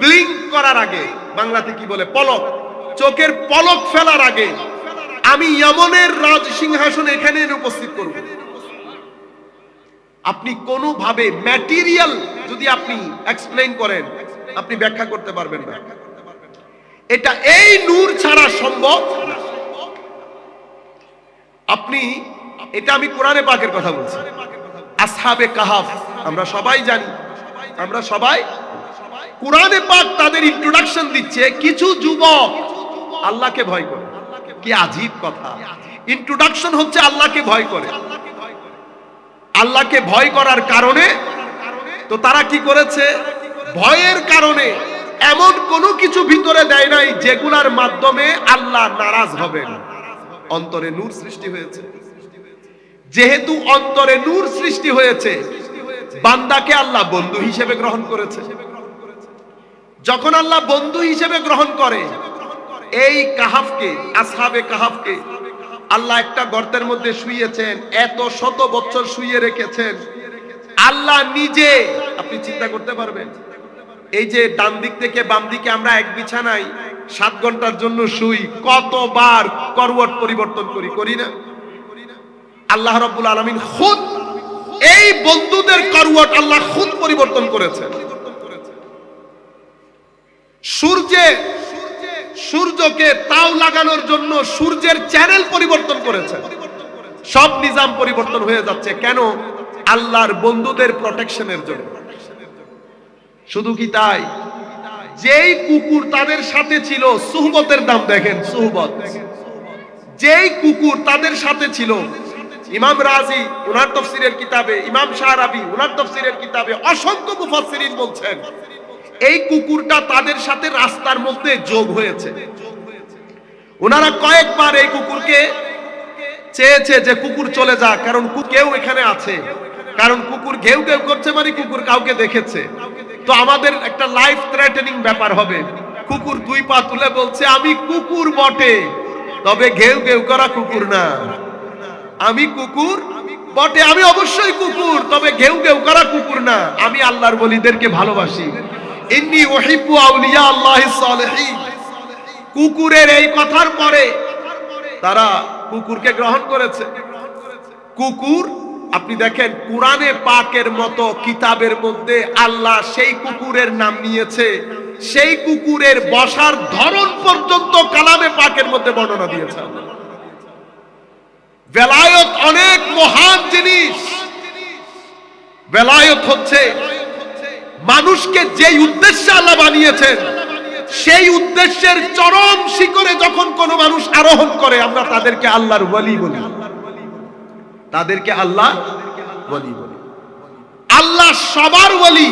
ব্লিঙ্ক করার আগে, বাংলাতে কি বলে পলক, চোখের পলক ফেলার আগে আমি ইয়েমেনের রাজ সিংহাসন এখানে উপস্থিত করব। আপনি কোনোভাবে ম্যাটেরিয়াল যদি আপনি এক্সপ্লেইন করেন আপনি ব্যাখ্যা করতে পারবেন না, এটা এই নূর ছাড়া সম্ভব না। আপনি এটা আমি কোরআনে পাকের কথা বলছি। আসহাবে কাহাফ আমরা সবাই জানি, আমরা সবাই কোরআনে পাক তাদের ইন্ট্রোডাকশন দিচ্ছে। কিছু যুবক আল্লাহকে ভয় করে। কি আজীব কথা! ইন্ট্রোডাকশন হচ্ছে আল্লাহকে ভয় করে। আল্লাহকে ভয় করার কারণে তো তারা কি করেছে? ভয়ের কারণে এমন কোনো কিছু ভিতরে দেয় নাই যেগুলার মাধ্যমে আল্লাহ নারাজ হবেন। অন্তরে নূর সৃষ্টি হয়েছে। যেহেতু অন্তরে নূর সৃষ্টি হয়েছে, বান্দাকে আল্লাহ বন্ধু হিসেবে গ্রহণ করেছে। যখন আল্লাহ বন্ধু হিসেবে গ্রহণ করে, এই কাহাফকে, আসহাবে কাহাফকে আল্লাহ একটা গর্তের মধ্যে শুইয়েছেন, এত শত বছর শুইয়ে রেখেছেন আল্লাহ নিজে। আপনি চিন্তা করতে পারবেন, এই যে ডান দিক থেকে বাম দিকে আমরা এক বিছানায় 7 ঘন্টার জন্য শুই, কতবার করওয়াট পরিবর্তন করি না? আল্লাহ রাব্বুল আলামিন খুদ এই বন্ধুদের করওয়াট আল্লাহ খুদ পরিবর্তন করেছেন। সূর্যকে তাও লাগানোর জন্য সূর্যের চ্যানেল পরিবর্তন করেছেন। সব নিজাম পরিবর্তন হয়ে যাচ্ছে কেন? আল্লাহর বন্ধুদের প্রোটেকশনের জন্য। শুধু কি তাই? যেই কুকুর তাদের সাথে ছিল, সুহবতের দাম দেখেন, সুহবত। যেই কুকুর তাদের সাথে ছিল, ইমাম রাজি উনার তাফসীরের কিতাবে, ইমাম শাহরাবি উনার তাফসীরের কিতাবে, অসংখ্য মুফাসসিরিন বলছেন এই কুকুরটা তাদের সাথে রাস্তার মধ্যে যোগ হয়েছে। ওনারা কয়েকবার এই কুকুরকে চেয়েছে যে কুকুর চলে যা, কারণ কেউ এখানে আছে, কারণ কুকুর ঘেউ ঘেউ করছে মানে কুকুর কাউকে দেখেছে, তো আমাদের একটা লাইফ থ্রেটেনিং ব্যাপার হবে। কুকুর 2 পা তুলে বলছে, আমি কুকুর বটে তবে ঘেউ ঘেউ করা কুকুর না। আমি কুকুর বটে, আমি অবশ্যই কুকুর, তবে ঘেউ ঘেউ করা কুকুর না। আমি আল্লাহর ওলিদেরকে ভালোবাসি। ইন্নী উহিব্বু আউলিয়া আল্লাহিস সালিহিন। কুকুরের এই কথার পরে তারা কুকুরকে গ্রহণ করেছে। কুকুর, আপনি দেখেন কুরআনে পাকের মতো কিতাবের মধ্যে আল্লাহ সেই কুকুরের নাম নিয়েছে, সেই কুকুরের বসার ধরন পর্যন্ত কালামে পাকের মধ্যে বর্ণনা দিয়েছে। বেলায়েত অনেক মহান জিনিস। বেলায়েত হচ্ছে মানুষকে যেই উদ্দেশ্যে আল্লাহ বানিয়েছেন সেই উদ্দেশ্যের চরম শিখরে যখন কোনো মানুষ আরোহণ করে আমরা তাদেরকে আল্লাহর ওলি বলি, তাদেরকে আল্লাহ ওলি বলি। আল্লাহ সবার ওয়ালি,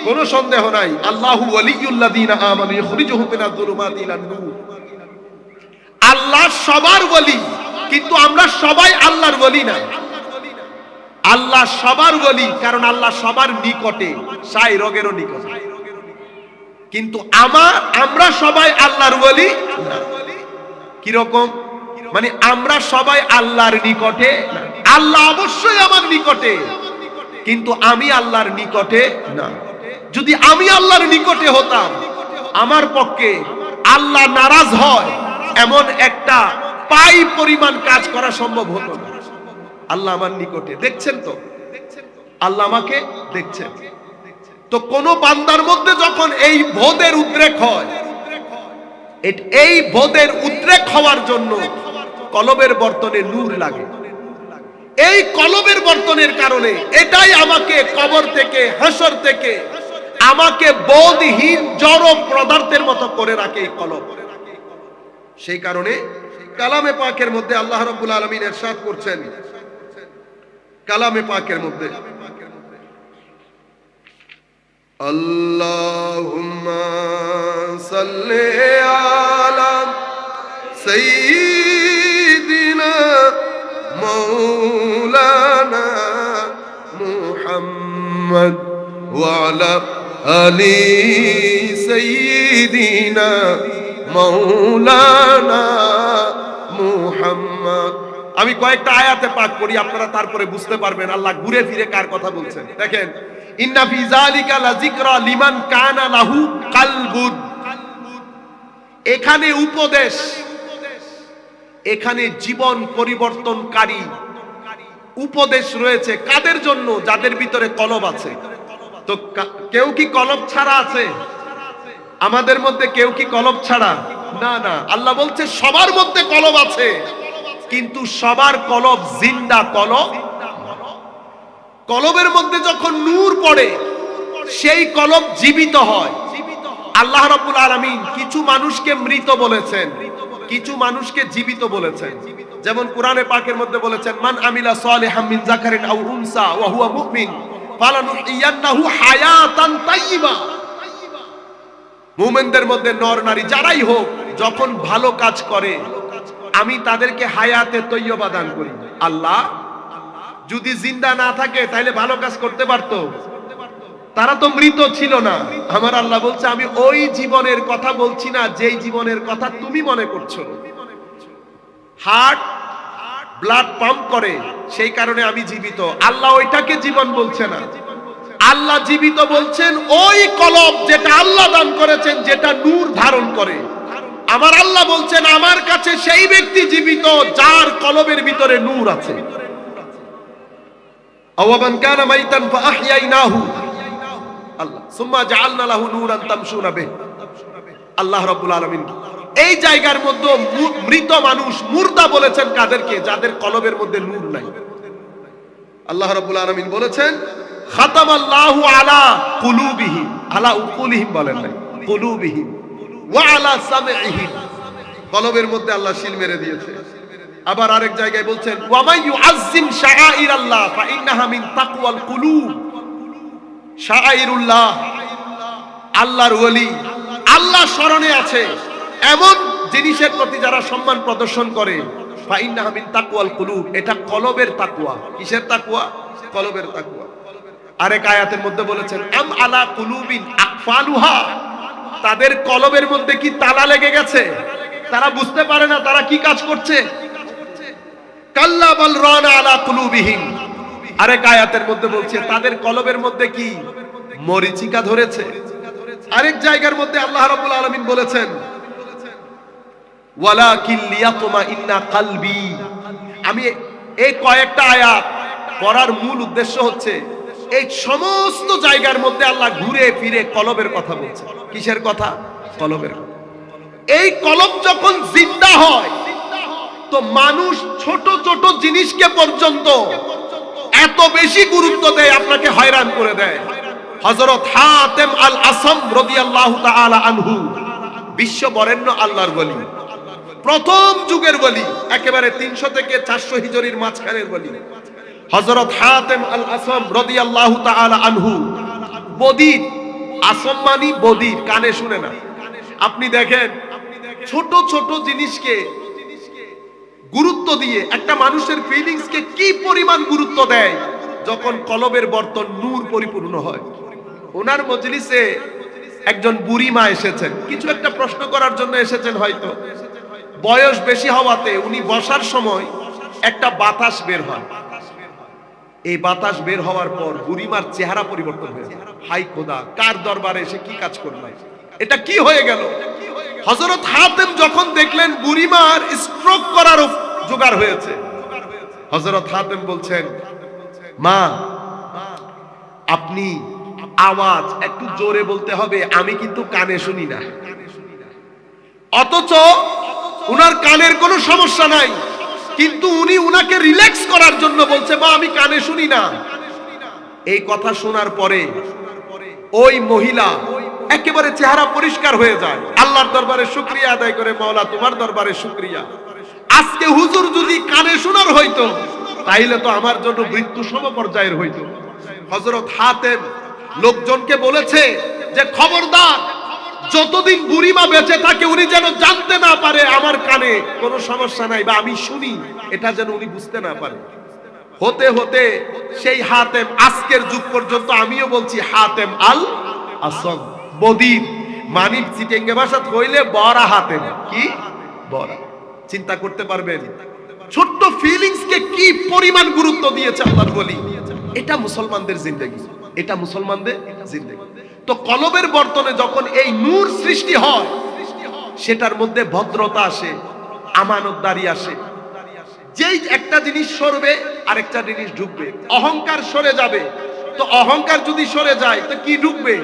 কোনো সন্দেহ নাই। আল্লাহু ওয়ালিয়ুল্লাযীনা আমানু ইখরিজুহুম মিনাজ যুলুমাতি ইলান নূর। আল্লাহ সবার ওয়ালি, কিন্তু আমরা সবাই আল্লাহর ওয়ালি না। আল্লাহ সবার ওয়ালি, কারণ আল্লাহ সবার নিকটে, সাই রোগেরও নিকটে। কিন্তু আমরা সবাই আল্লাহর ওয়ালি না। কি রকম? মানে আমরা সবাই আল্লাহর নিকটে না। আল্লাহ অবশ্যই আমার নিকটে, কিন্তু আমি আল্লাহর নিকটে না। যদি আমি আল্লাহর নিকটে হতাম, আমার পক্ষে আল্লাহ নারাজ হয় এমন একটা পাই পরিমাণ কাজ করা সম্ভব হতো না। আল্লাহ আমার নিকটে, দেখছেন তো, আল্লাহ আমাকে দেখছেন। তো কোন বান্দার মধ্যে যখন এই বোধের উদ্রেক হয়, এই বোধের উদ্রেক হওয়ার জন্য কলবের বর্তনে নূর লাগে। এই কলবের বর্তনের কারণে এটাই আমাকে কবর থেকে, হাসর থেকে আমাকে বোধহীন জড় পদার্থের মতো করে রাখে এই কলব। সেই কারণে কালামে পাকের মধ্যে আল্লাহ রাব্বুল আলামিন ইরশাদ করছেন, কালামে পাকের মধ্যে আল্লাহুম্মা সাল্লি আলা সাইয়্যিদিনা মাওলানা মুহাম্মদ ওয়া আলা আলি সাইয়্যিদিনা মাওলানা মুহাম্মদ। আমি কয়েকটা আয়াতে পাক করি, আপনারা তারপরে বুঝতে পারবেন আল্লাহ ঘুরে ফিরে কার কথা বলছেন। দেখেন, ইন্না ফি যালিকা লাযিকরা লিমান কানা লাহু কালবুন। এখানে উপদেশ, এখানে জীবন পরিবর্তনকারী উপদেশ রয়েছে কাদের জন্য? যাদের ভিতরে কলব আছে। তো কেউ কি কলব ছাড়া আছে? আমাদের মধ্যে কেউ কি কলব ছাড়া? না না, আল্লাহ বলছে সবার মধ্যে কলব আছে, কিন্তু সবার কলব জিন্দা কলব। কলবের মধ্যে যখন নূর পড়ে, সেই কলব জীবিত হয়। আল্লাহ রাব্বুল আলামিন কিছু মানুষকে মৃত বলেছেন, কিছু মানুষকে জীবিত বলেছেন। যেমন কোরআনে পাকের মধ্যে বলেছেন, মান আমিলা সালিহাম মিন যাকারিন আও উনসা ওয়া হুয়া মুমিন ফালানুহইয়ান্নাহু হায়াতান তাইয়্যিবা। মুমিনদের মধ্যে নর নারী যারাই হোক, যখন ভালো কাজ করে আমি তাদেরকে হায়াতে তৈয়বা দান করি। আল্লাহ যদি জিন্দা না থাকে তাহলে ভালো কাজ করতে পারতো? তারা তো মৃত ছিল না। আমার আল্লাহ বলছে আমি ওই জীবনের কথা বলছি না যেই জীবনের কথা তুমি মনে করছো। হার্ট ব্লাড পাম্প করে, সেই কারণে আমি জীবিত। আল্লাহ ওইটাকে জীবন বলছে না। আল্লাহ জীবিত বলছেন ওই কলব যেটা আল্লাহ দান করেছেন, যেটা নূর ধারণ করে। আমার আল্লাহ বলছেন আমার কাছে সেই ব্যক্তি জীবিত যার কলবের ভিতরে নূর আছে। আওয়ামান কানা মাইতান ফাআহইয়াইনাহু আল্লাহ সুম্মা জাআলনা লাহু নূরান তামশুনা বিহি। আল্লাহ রাব্বুল আলামিন এই জায়গার মধ্যে মৃত মানুষ, মুর্দা বলেছেন কাদেরকে? যাদের কলবের মধ্যে নূর নাই। আল্লাহ রাব্বুল আলামিন বলেছেন খাতামাল্লাহু আলা কুলুবিহিম, আলা উকুলিহিম বলেন নাই, কুলুবিহিম ওয়া আলা সামঈহিম। কলবের মধ্যে আল্লাহ শিল মেরে দিয়েছে। আবার আরেক জায়গায় বলছেন ওয়া মান ইউআজ্জিম শাআইরাল্লাহ ফাইন্নাহা মিন তাকওয়াল কুলুব। শাআইরুল্লাহ, আল্লাহর ওলি, আল্লাহ স্মরণে আছে এমন জিনিসের প্রতি যারা সম্মান প্রদর্শন করে, ফাইন্নাহা মিন তাকওয়াল কুলুব, এটা কলবের তাকওয়া। কিসের তাকওয়া? কলবের তাকওয়া। আরেক আয়াতের মধ্যে বলেছেন আম আলা কুলুবিন আকফালুহা, তাদের কলবের মধ্যে কি তালা লেগে গেছে? তারা বুঝতে পারে না তারা কি কাজ করছে। কাল্লা বাল রানা আলা কুলুবিহিম। আরেক আয়াতের মধ্যে বলছে তাদের কলবের মধ্যে কি মরিচিকা ধরেছে। আরেক জায়গার মধ্যে আল্লাহ রাব্বুল আলামিন বলেছেন ওয়ালাকিন লিয়াতমাইন্না কলবি। আমি এই কয়েকটা আয়াত পড়ার মূল উদ্দেশ্য হচ্ছে এই সমস্ত জায়গার মধ্যে আল্লাহ ঘুরে ফিরে কলবের কথা বলছে। কিসের কথা? কলবের কথা। এই কলব যখন জিন্দা হয় তো মানুষ ছোট ছোট জিনিসকে পর্যন্ত এত বেশি গুরুত্ব দেয়, আপনাকে হয়রান করে দেয়। হযরত হাতেম আল আসম রাদিয়াল্লাহু তাআলা আনহু, বিশ্ব বরেণ্য আল্লাহর ওলি, প্রথম যুগের ওলি, একেবারে 300 থেকে 400 হিজরির মাঝখানের ওলি। হযরত হাতেম আল আসম রাদিয়াল্লাহু তাআলা আনহু, বদির, আসম মানি বদির, কানে শুনে না। আপনি দেখেন ছোট ছোট জিনিসকে গুরুত্ব দিয়ে একটা মানুষের ফিলিংসকে কি পরিমাণ গুরুত্ব দেয় যখন কলবের বর্তন নূর পরিপূর্ণ হয়। ওনার মজলিসে একজন বুড়ি মা এসেছেন, কিছু একটা প্রশ্ন করার জন্য এসেছেন। হয়তো বয়স বেশি হওয়াতে উনি বসার সময় একটা বাতাস বের হয়। এই বাতাস বের হওয়ার পর বুড়িমার চেহারা পরিবর্তন হয়ে যায়। হাই খোদা, কার দরবারে এসে কি কাজ করলাম, এটা কি হয়ে গেল? হযরত হাতেম যখন দেখলেন বুড়িমার স্ট্রোক করার জোগাড় হয়েছে, হযরত হাতেম বলছেন, মা আপনি আওয়াজ একটু জোরে বলতে হবে, আমি কিন্তু কানে শুনি না। অথচ উনার কানের কোনো সমস্যা নাই, কিন্তু উনি উনাকে রিল্যাক্স করার জন্য বলছে, মা আমি কানে শুনি না। এই কথা শোনার পরে ওই মহিলা একেবারে চেহারা পরিষ্কার হয়ে যায়, আল্লাহর দরবারে শুকরিয়া আদায় করে, মাওলা তোমার দরবারে শুকরিয়া, আজকে হুজুর যদি কানে শোনার হইতো তাইলে তো আমার জন্য মৃত্যু সমপর্যায়ের হইতো। হযরত হাতেম লোকজনকে বলেছে যে খবরদার, যতদিন বুড়িমা বেঁচে থাকে উনি যেন জানতে না পারে আমার কানে কোনো সমস্যা নাই, বা আমি শুনি, এটা যেন উনি বুঝতে না পারে। হতে হতে সেই হাতেম আজকের যুগ পর্যন্ত, আমিও বলছি হাতেম আল আসম বদির, মানিব চিকেঙ্গে ভাষা কইলে বড়া হাতেম, কি বড়া। চিন্তা করতে পারবেন ছোট্ট ফিলিংস কে কি পরিমাণ গুরুত্ব দিয়েছে আল্লাহর ওলি। এটা মুসলমানদের জিন্দেগি, এটা মুসলমানদের জিন্দেগি। তো কলবের বর্তনে যখন এই নূর সৃষ্টি হয়, সেটার মধ্যে ভদ্রতা আসে, আমানতদারি আসে। যেই একটা জিনিস সরবে আরেকটা জিনিস ঢুকবে। অহংকার সরে যাবে, তো অহংকার যদি সরে যায় তো কি ঢুকবে?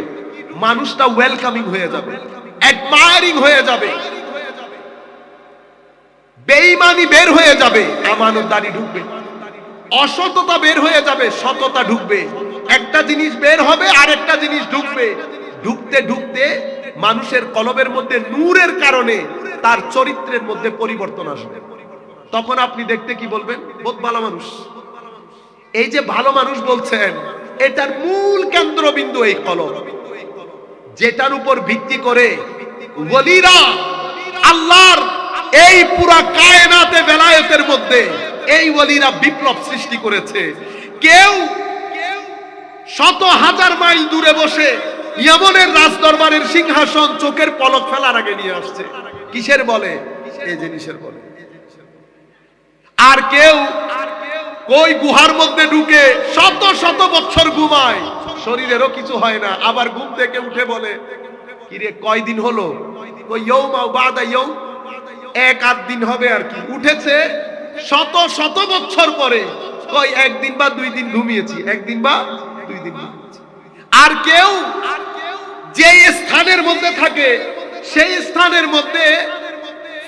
মানুষটা ওয়েলকামিং হয়ে যাবে, অ্যাডমায়ারিং হয়ে যাবে, বেঈমানি বের হয়ে যাবে, আমানতদারি ঢুকবে, অসততা বের হয়ে যাবে, সততা ঢুকবে। একটা জিনিস বের হবে আরেকটা জিনিস ঢুকবে। ঢুকতে ঢুকতে মানুষের কলবের মধ্যে নূরের কারণে তার চরিত্রের মধ্যে পরিবর্তন আসবে। তখন আপনি দেখতে কি বলবেন? বহুত ভালো মানুষ। এই যে ভালো মানুষ বলছেন, এটার মূল কেন্দ্রবিন্দু এই কলব, যেটার উপর ভিত্তি করে ওলিরা আল্লাহর এই পুরা কায়নাতে বেলায়েতের মধ্যে এই ওলিরা বিপ্লব সৃষ্টি করেছে। কেউ শত হাজার মাইল দূরে বসে ইয়েমেনের রাজদরবারের সিংহাসন চোখের পলক ফেলার আগে নিয়ে আসছে। কিসের বলে? এই জিনিসের বলে। আর কেউ কই গুহার মধ্যে ঢুকে শত শত বছর ঘুমায়, শরীরেরও কিছু হয় না, আবার ঘুম থেকে উঠে বলে, কিরে কয়দিন হলো? কই ইয়াউমা বাদা ইয়াউম, এক আধ দিন হবে আর কি, উঠেছে শত শত বছর পরে, কই একদিন বা দুই দিন ঘুমিয়েছি, একদিন বা দুই দিন ঘুমিয়েছি। আর কেউ যে স্থানের মধ্যে থাকে সেই স্থানের মধ্যে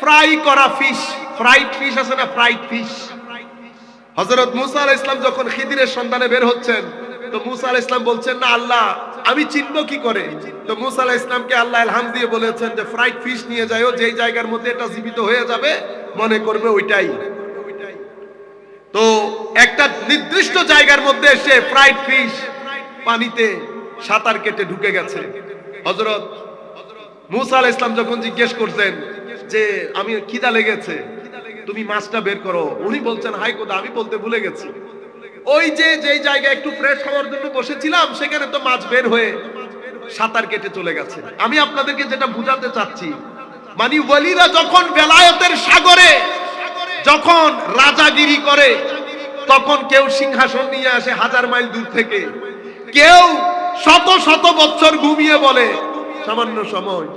ফ্রাই করা ফিশ, ফ্রাইড ফিশ আছে না, ফ্রাইড ফিশ। হযরত মুসা আলাইহিস সালাম যখন খিদিরের সন্ধানে বের হচ্ছেন, তো মুসা আলাইহিস সালাম বলছেন, না আল্লাহ আমি চিনব কি করে? তো মুসা আলাইহিস সালামকে আল্লাহ ইলহাম দিয়ে বলেছেন যে ফ্রাইড ফিশ নিয়ে যাও, যেই জায়গার মধ্যে এটা জীবিত হয়ে যাবে মনে করবে ওইটাই। তো একটা নির্দিষ্ট জায়গার মধ্যে সে ফ্রাইড ফিশ পানিতে সাঁতার কেটে ঢুকে গেছে। হযরত মুসা আলাইহিস সালাম যখন জিজ্ঞেস করতেন যে আমি খিদা লেগেছে, তুমি মাছটা বের করো, উনি বলছেন, হাই খোদা আমি বলতে ভুলে গেছি, ওই যে যেই জায়গায় একটু ফ্রেশ হওয়ার জন্য বসেছিলাম সেখানে তো মাছ বের হয়ে সাঁতার কেটে চলে গেছে। আমি আপনাদেরকে যেটা বুঝাতে চাচ্ছি, মানে ওলিরা যখন বেলায়েতের সাগরে যখন রাজাগিরি করে, তখন কেউ সিংহাসন নিয়ে আসে হাজার মাইল দূর থেকে, কেউ শত শত বছর ঘুমিয়ে বলে সামান্য সময়,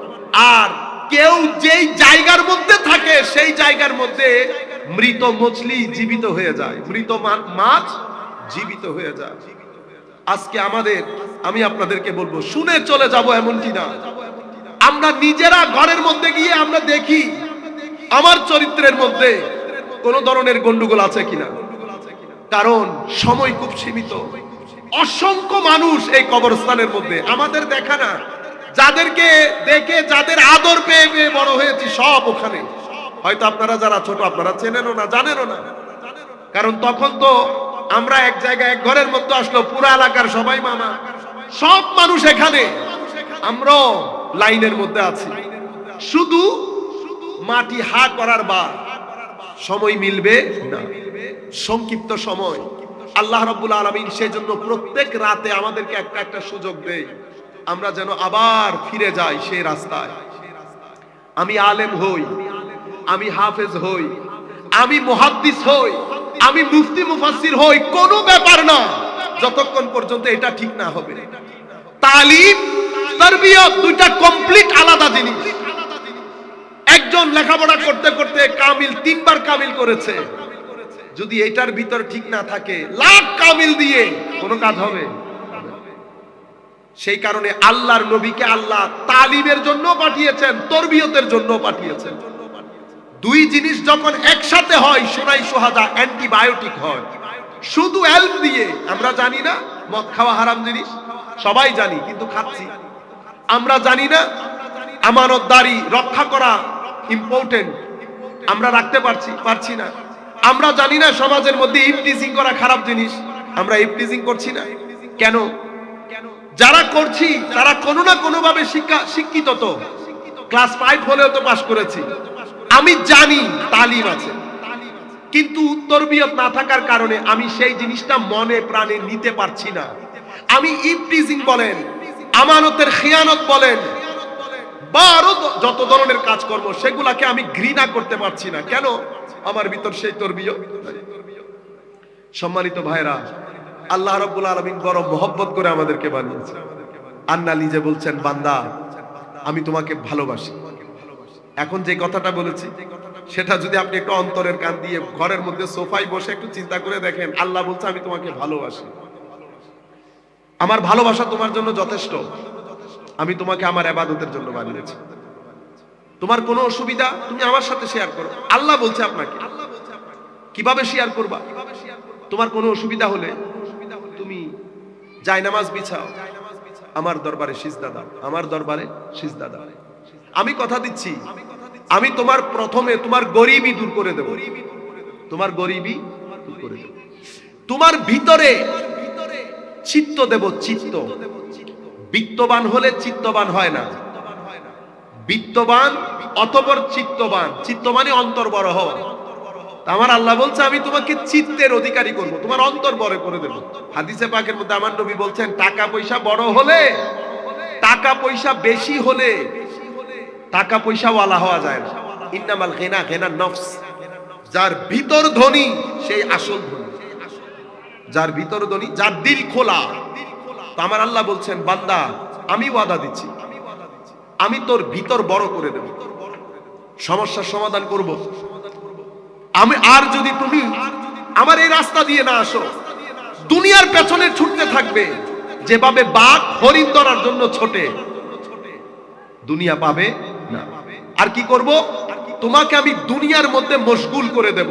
আর কেউ যেই জায়গার মধ্যে থাকে সেই জায়গার মধ্যে মৃত মছলি জীবিত হয়ে যায়, মৃত মাছ জীবিত হয়ে যায়। আজকে আমাদের, আমি আপনাদেরকে বলবো, শুনে চলে যাব এমনটি না, আমরা নিজেরা ঘরের মধ্যে গিয়ে আমরা দেখি আমার চরিত্রের মধ্যে কোন ধরনের গন্ডগোল আছে কিনা। কারণ সময় খুব সীমিত, অসংখ্য মানুষ এই কবরস্থানের মধ্যে আমাদের দেখা না, যাদেরকে দেখে যাদের আদর পেয়ে পেয়ে বড় হয়েছি সব ওখানে। হয়তো আপনারা যারা ছোট আপনারা চেনেনও না, জানেনও না, কারণ তখন তো আমরা এক জায়গায় এক ঘরের মধ্যে আসলো, পুরো এলাকার সবাই মামা, সব মানুষ এখানে, আমরাও লাইনের মধ্যে আছি, শুধু মাটি হা করার বা সময় মিলবে না, সংক্ষিপ্ত সময়। আল্লাহ রাব্বুল আলামিন সেজন্য প্রত্যেক রাতে আমাদেরকে একটা একটা সুযোগ দেয়, আমরা যেন আবার ফিরে যাই সেই রাস্তায়। আমি আলেম হই, আমি হাফেজ হই, আমি মুহাদ্দিস হই, আমি মুফতি মুফাসসির হই, কোনো ব্যাপার না যতক্ষণ পর্যন্ত এটা ঠিক না হবে। তালিম তারবিয়ত দুইটা কমপ্লিট আলাদা জিনিস। একজন লেখাপড়া করতে করতে কামিল 3 বার কামিল করেছে, যদি এটার ভিতর ঠিক না থাকে লাখ কামিল দিয়ে কোনো কাজ হবে? সেই কারণে আল্লাহর নবীকে আল্লাহ তালিমের জন্য পাঠিয়েছেন, তরবিয়তের জন্য পাঠিয়েছেন। দুই জিনিস যখন একসাথে হয় সোনাই সোহাদা অ্যান্টিবায়োটিক হয়। শুধু এলম দিয়ে, আমরা জানি না মদ খাওয়া হারাম জিনিস, সবাই জানি কিন্তু খাচ্ছি। আমরা জানি না আমানতদারি রক্ষা করা ইম্পর্টেন্ট, আমরা রাখতে পারছি না। আমরা জানি না সমাজের মধ্যে ইফটিজিং করা খারাপ জিনিস, আমরা ইফটিজিং করছি না। কেন? যারা করছি তারা কোনো না কোনো ভাবে শিক্ষিত, তো ক্লাস 5 হলেও তো পাস করেছি। আমি জানি তালিম আছে, কিন্তু তরবিয়ত না থাকার কারণে আমি সেই জিনিসটা মনে প্রাণে নিতে পারছি না। আমি ইফটিজিং বলেন, আমানতের খিয়ানত বলেন, বা আরো যত ধরনের কাজকর্ম, সেগুলাকে আমি ঘৃণা করতে পারছি না। কেন? আমার ভিতর সেই তরবিয়ত। সম্মানিত ভাইরা, আল্লাহ রাব্বুল আলামিন বড় মহব্বত করে আমাদেরকে বানিয়েছে। আল্লাহ নিজে বলছেন, বান্দা আমি তোমাকে ভালোবাসি। এখন যে কথাটা বলেছি সেটা যদি আপনি একটু অন্তরের কান দিয়ে ঘরের মধ্যে সোফায় বসে একটু চিন্তা করে দেখেন, আল্লাহ বলছে আমি তোমাকে ভালোবাসি, আমার ভালোবাসা তোমার জন্য যথেষ্ট, আমি তোমাকে আমার ইবাদতের জন্য বানিয়েছি। তোমার কোনো অসুবিধা তুমি আমার সাথে শেয়ার করো। আল্লাহ বলছে আপনাকে কিভাবে শেয়ার করবা। তোমার কোনো অসুবিধা হলে তুমি জায়নামাজ বিছাও, আমার দরবারে সিজদা দাও, আমার দরবারে সিজদা দাও। আমি কথা দিচ্ছি, আমি তোমার প্রথমে তোমার গরিবি দূর করে দেব, তোমার গরিবি দূর করে দেব, তোমার ভিতরে চিত্ত দেব, চিত্ত। বিত্তবান হলে চিত্তবান হয় না, বিত্তবান অতঃপর চিত্তবান। চিত্ত মানে অন্তর বড় হওয়া। আমার আল্লাহ বলছে আমি তোমাকে চিত্তের অধিকারী করব, তোমার অন্তর বড় করে দেব। হাদিসে পাকের মধ্যে আমার নবী বলছেন, টাকা পয়সা বড় হলে, টাকা পয়সা বেশি হলে টাকা পয়সা ওয়ালা হওয়া যায় না। ইন্নামাল গিনা গিনা নফস, যার ভিতর ধনী সেই আসল ধনী, যার ভিতর ধনী, যার দিল খোলা। তো আমার আল্লাহ বলছেন, বান্দা আমি ওয়াদা দিচ্ছি, আমি তোর ভিতর বড় করে দেব, সমস্যার সমাধান করব আমি। আর যদি তুমি আমার এই রাস্তা দিয়ে না আসো, দুনিয়ার পেছনে ছুটতে থাকবে যেভাবে বাঘ হরিণ ধরার জন্য ছোটে, দুনিয়া পাবে না। আর কি করব? তোমাকে আমি দুনিয়ার মধ্যে মশগুল করে দেব,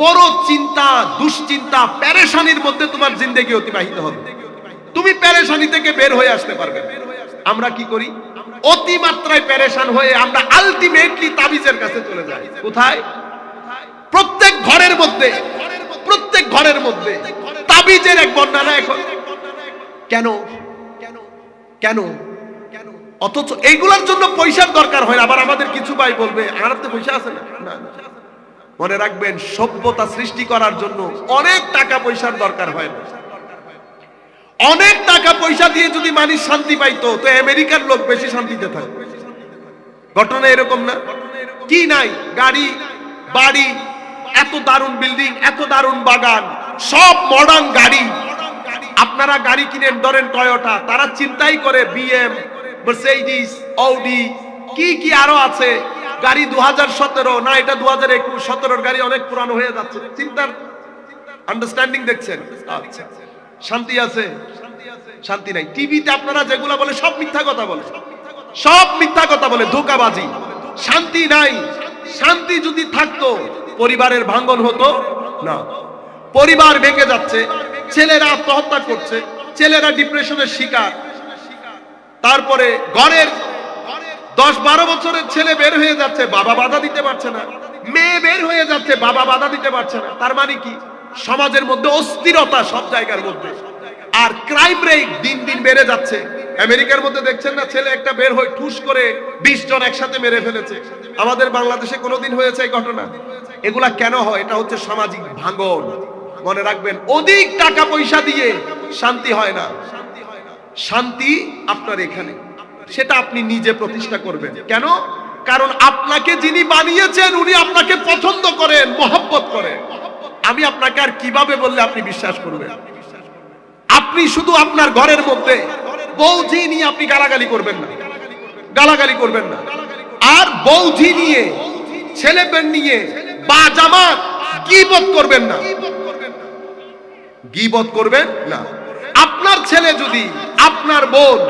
বড় চিন্তা, দুশ্চিন্তা, পেরেশানির মধ্যে তোমার জিন্দেগি অতিবাহিত হবে, তুমি পেরেশানি থেকে বের হয়ে আসতে পারবে। আমরা কি করি? অতিমাত্রায় পেরেশান হয়ে আমরা আলটিমেটলি তাবিজের কাছে চলে যাই। কোথায়? প্রত্যেক ঘরের মধ্যে, প্রত্যেক ঘরের মধ্যে তাবিজের এক বন্যা না এখন। কেন? কেন? অথচ এইগুলোর জন্য পয়সার দরকার হয়। আবার আমাদের কিছু ভাই বলবে, আমার তো পয়সা আছে না। না, মনে রাখবেন, সভ্যতা সৃষ্টি করার জন্য অনেক টাকা পয়সার দরকার হয় না। অনেক টাকা পয়সা দিয়ে যদি মানুষ শান্তি পাইতো, তো আমেরিকার লোক বেশি শান্তিতে থাকবে। ঘটনা এরকম না? কি নাই? গাড়ি, বাড়ি, এত দারুণ বিল্ডিং, এত দারুণ বাগান, সব মডার্ন গাড়ি। আপনারা গাড়ি কিনেন, ধরেন টয়োটা, তারা চিন্তাই করে বিএম, মার্সিডিজ, অডি, কি কি আরো আছে গাড়ি। 2017 না, এটা 2021, 17 গাড়ি অনেক পুরানো হয়ে যাচ্ছে। চিন্তার আন্ডারস্ট্যান্ডিং দেখছেন? আচ্ছা, শান্তি আছে? শান্তি নাই। টিভিতে আপনারা যেগুলা বলে সব মিথ্যা কথা বলে, সব মিথ্যা কথা বলে, ধোঁকাবাজি। শান্তি নাই। শান্তি যদি থাকতো পরিবারের ভাঙন হতো না। পরিবার ভেঙে যাচ্ছে, ছেলেরা আত্মহত্যা করছে, ছেলেরা ডিপ্রেশনের শিকার। তারপরে ঘরের 10-12 বছরের ছেলে বের হয়ে যাচ্ছে, বাবা বাধা দিতে পারছে না। মেয়ে বের হয়ে যাচ্ছে, বাবা বাধা দিতে পারছে না। তার মানে কি? সমাজের মধ্যে অস্থিরতা সব জায়গার মধ্যে, আর ক্রাইম রেট দিন দিন বেড়ে যাচ্ছে। আমেরিকার মধ্যে দেখছেন না, ছেলে একটা বের হয়ে ঠুস করে 20 জন একসাথে মেরে ফেলেছে। আমাদের বাংলাদেশে কোনোদিন হয়েছে এই ঘটনা? এগুলা কেন হয়? এটা হচ্ছে সামাজিক ভাঙন। মনে রাখবেন, অধিক টাকা পয়সা দিয়ে শান্তি হয় না। শান্তি আপনার এখানে, সেটা আপনি নিজে প্রতিষ্ঠা করবেন। কেন? কারণ আপনাকে যিনি বানিয়েছেন উনি আপনাকে পছন্দ করেন, মহব্বত করেন। আমি আপনাকে আর কিভাবে বললে আপনি বিশ্বাস করবেন? আপনি শুধু আপনার ঘরের মধ্যে বউঝি নিয়ে আপনি গালাগালি করবেন না, গালাগালি করবেন না। আর বউঝি নিয়ে, ছেলে পেন নিয়ে বা জামাত গীবত করবেন না, গীবত করবেন না। আপনার ছেলে যদি আপনার বোন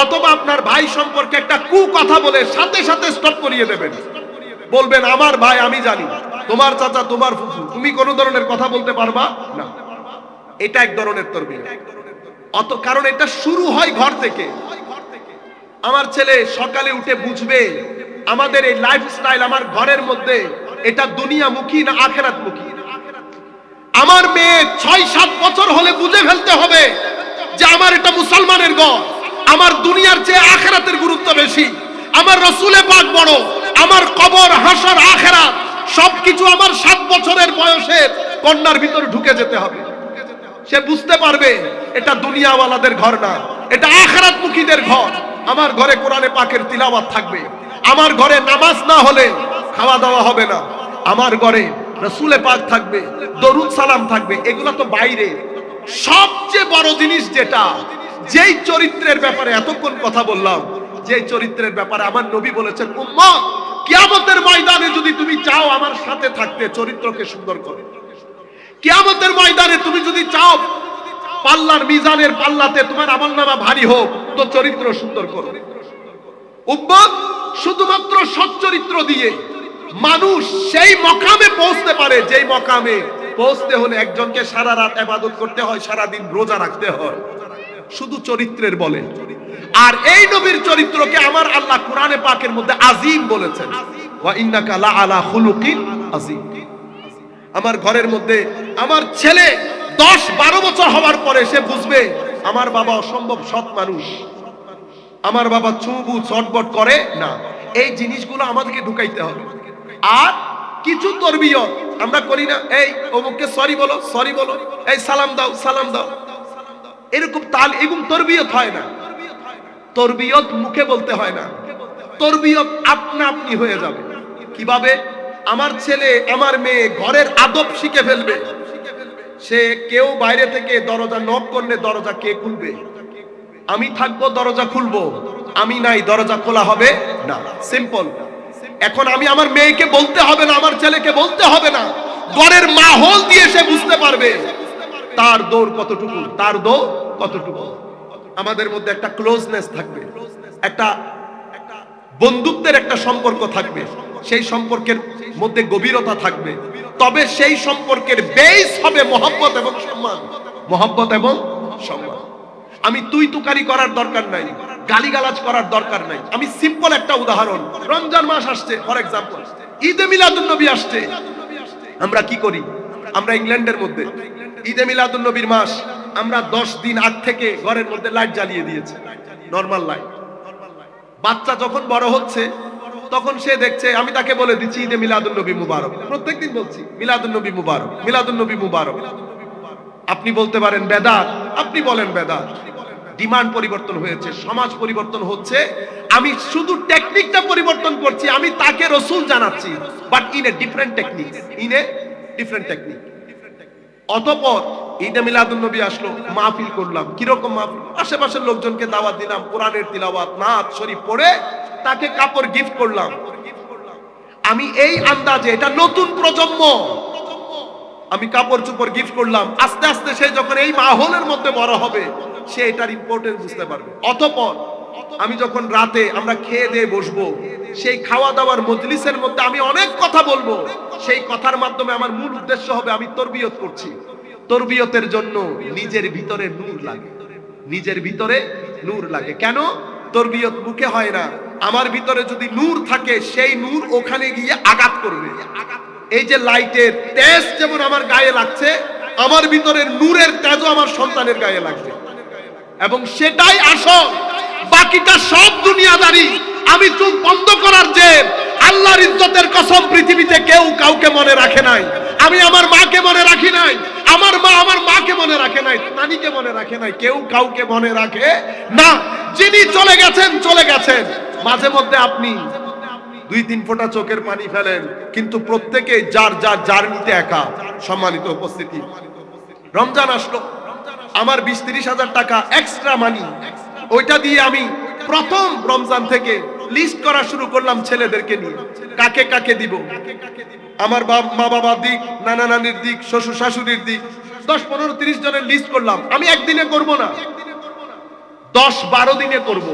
অথবা আপনার ভাই সম্পর্কে একটা কথা বলে, সাথে সাথে স্টপ করিয়ে দেবেন। বলবেন, আমার ভাই আমি জানি, তোমার চাচা, তোমার ফুফু, তুমি কোন ধরনের কথা বলতে পারবা না। এটা এক ধরনের তরবিয়ত। কারণ এটা শুরু হয় ঘর থেকে। আমার ছেলে সকালে উঠে বুঝবে আমাদের এই লাইফস্টাইল আমার ঘরের মধ্যে এটা দুনিয়ামুখী না আখিরাতমুখী। আমার মেয়ে 6-7 বছর হলে বুঝে ফেলতে হবে যে আমার এটা মুসলমানের ঘর, আমার দুনিয়ার চেয়ে আখিরাতের গুরুত্ব বেশি, আমার রাসূলে পাক বড়, আমার কবর, হাসর, আখিরাত সবকিছু আমার 7 বছরের বয়সের কন্যার ভিতরে ঢুকে যেতে হবে। সে বুঝতে পারবে এটা দুনিয়াওয়ালাদের ঘর না, এটা আখিরাতমুখীদের ঘর। আমার ঘরে কোরআনে পাকের তিলাওয়াত থাকবে, আমার ঘরে নামাজ না হলে খাওয়া দাওয়া হবে না, আমার ঘরে রাসূলে পাক থাকবে, দরুদ সালাম থাকবে। এগুলো তো বাইরে। সবচেয়ে বড় জিনিস যেটা, যেই চরিত্রের ব্যাপারে এতক্ষণ কথা বললাম, যেই চরিত্রের ব্যাপারে আমার নবী বলেছেন, উম্মত কিয়ামতের ময়দানে যদি তুমি চাও আমার সাথে থাকতে, চরিত্রকে সুন্দর করো। কিয়ামতের ময়দানে তুমি যদি চাও পাল্লার মিজানের পাল্লাতে তোমার আমলনামা ভারী হোক, তো চরিত্র সুন্দর করো। উম্মত শুধুমাত্র সচ্চরিত্র দিয়ে মানুষ সেই মকামে পৌঁছতে পারে, যেই মকামে পৌঁছতে হলে একজনকে সারা রাত ইবাদত করতে হয়, সারা দিন রোজা রাখতে হয়, শুধু চরিত্রের বলে। আর এই নবীর চরিত্রকে আমার আল্লাহ কোরআনে পাকের মধ্যে আজিম বলেছেন, ওয়া ইন্নাকা লা আলা খুলুকিন আজিম। আমার ঘরের মধ্যে আমার ছেলে 10-12 বছর হওয়ার পরে সে বুঝবে আমার বাবা অসম্ভব সৎ মানুষ, আমার বাবা চুবু চটবট করে না। এই জিনিসগুলো আমাদেরকে ঢুকাইতে হবে। আর কিছু তরবিয়ত আমরা করি না, এই অমুককে সরি বলো, সরি বলো, এই সালাম দাও, সালাম দাও, এরকম এরকম তরবিয়ত হয় না। তরবিয়ত মুখে বলতে হয় না, তরবিয়ত আপনা আপনি হয়ে যাবে। কিভাবে? আমার ছেলে, আমার মেয়ে ঘরের আদব শিখে ফেলবে। সে কেউ বাইরে থেকে দরজা নক করলে দরজা কে খুলবে? আমি থাকবো, দরজা খুলবো, আমি নাই, দরজা খোলা হবে না। সিম্পল। এখন আমি আমার মেয়েকে বলতে হবে না, আমার ছেলেকে বলতে হবে না, ঘরের মাহৌল দিয়ে সে বুঝতে পারবে তার দৌড় কতটুকু, তার দৌড় কতটুকু। আমাদের মধ্যে একটা ক্লোজনেস থাকবে, একটা বন্ধুত্বের একটা সম্পর্ক থাকবে, সেই সম্পর্কের মধ্যে গভীরতা থাকবে। তবে সেই সম্পর্কের বেস হবে মহব্বত এবং সম্মান, মহব্বত এবং সম্মান। আমি তুই তুকারি করার দরকার নাই, গালিগালাজ করার দরকার নাই। আমি সিম্পল একটা উদাহরণ, রমজান মাস আসছে, ফর এক্সাম্পল ঈদে মিলাদুন নবী আসছে। আমরা কি করি? আমরা ইংল্যান্ডের মধ্যে ঈদে মিলাদুন নবীর মাস, আমরা 10 দিন আগ থেকে ঘরের মধ্যে লাইট জ্বালিয়ে দিয়েছি, নরমাল লাইট। বাচ্চা যখন বড় হচ্ছে তখন সে দেখছে, আমি তাকে বলে দিচ্ছি ঈদে মিলাদুন নবী মুবারক, প্রত্যেকদিন বলছি মিলাদুন নবী মুবারক, মিলাদুন নবী মুবারক। আপনি বলতে পারেন বেদাত, আপনি বলেন বেদাত। ডিমান্ড পরিবর্তন হয়েছে, সমাজ পরিবর্তন হচ্ছে, আমি শুধু টেকনিকটা পরিবর্তন করছি, আমি তাকে রাসূল জানাচ্ছি, but in a different technique, in a different technique. অতঃপর ঈদে মিলাদুন নবী আসলো, মাহফিল করলাম। কিরকম মাহফিল? আশেপাশের লোকজনকে দাওয়াত দিলাম, কোরআনের তিলাওয়াত, নাত শরীফ পড়ে তাকে কাপড় গিফট করলাম। আমি এই আন্দাজে, এটা নতুন প্রজন্ম, আমি কাপড় চোপড় গিফট করলাম। আস্তে আস্তে সে যখন এই মাহৌলের মধ্যে বড় হবে, সে এটার ইম্পর্টেন্স বুঝতে পারবে। অতঃপর আমি যখন রাতে আমরা খেয়ে দিয়ে বসবো, সেই খাওয়া দাওয়ার মজলিসের মধ্যে আমি অনেক কথা বলবো। সেই কথার মাধ্যমে আমার মূল উদ্দেশ্য হবে আমি তরবিয়ত করছি। তরবিয়তের জন্য নিজের ভিতরে নূর লাগে, নিজের ভিতরে নূর লাগে। কেন? তরবিয়ত মুখে হয় না, আমার ভিতরে যদি নূর থাকে, সেই নূর ওখানে গিয়ে আঘাত করবে। এই যে লাইটের তেজ যেমন আমার গায়ে লাগছে, আমার ভিতরের নূরের তেজও আমার সন্তানের গায়ে লাগবে, এবং সেটাই আসল। বাকিটা সব দুনিয়াদারি। আমি চোখ বন্ধ করার যে আল্লাহর ইজ্জতের কসম, পৃথিবীতে কেউ কাউকে মনে রাখে নাই। আমি আমার মাকে মনে রাখি নাই, আমার মা আমার মাকে মনে রাখে নাই, নানিকে মনে রাখে নাই, কেউ কাউকে মনে রাখে না। যিনি চলে গেছেন চলে গেছেন। মাঝে মধ্যে আপনি 2-3 ফোঁটা চোখের পানি ফেলেন, কিন্তু প্রত্যেকে যার যার জার্নিতে একা। সম্মানিত উপস্থিতি, রমজান আসলো, আমার 20-30 হাজার টাকা এক্সট্রা মানি, ওইটা দিয়ে আমি প্রথম রমজান থেকে লিস্ট করা শুরু করলাম ছেলেদেরকে নিয়ে, কাকে কাকে দিব। আমার মা বাবার দিক, নানা নানির দিক, শ্বশুর শাশুড়ির দিক, 10-15-30 জনের লিস্ট করলাম। আমি একদিনে করব না, 10-12 দিনে করব।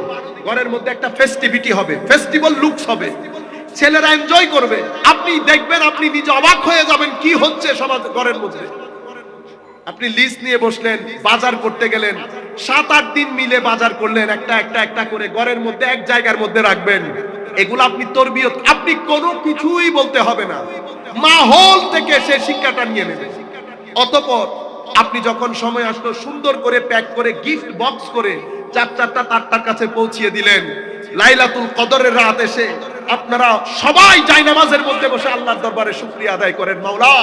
ঘরের মধ্যে একটা ফেস্টিভিটি হবে, ফেস্টিভ্যাল লুকস হবে, ছেলেরা এনজয় করবে। আপনি দেখবেন, আপনি নিজে অবাক হয়ে যাবেন কি হচ্ছে সমাজ ঘরের মধ্যে। আপনি লিস্ট নিয়ে বসলেন, বাজার করতে গেলেন, 7-8 দিন মিলে বাজার করলেন, একটা একটা একটা করে ঘরের মধ্যে এক জায়গার মধ্যে রাখবেন। এগুলো আপনি তরবিয়ত, আপনি কোনো কিছুই বলতে হবে না, মাহৌল থেকে সে শিক্ষাটা নিয়ে নেবে। অতঃপর আপনি যখন সময় আসলো, সুন্দর করে প্যাক করে গিফট বক্স করে 4-4টা তার কাছে পৌঁছিয়ে দিলেন। লাইলাতুল কদরের রাত এসে আপনারা সবাই জায়নামাজের মধ্যে বসে আল্লাহর দরবারে শুকরিয়া আদায় করেন, মাওলা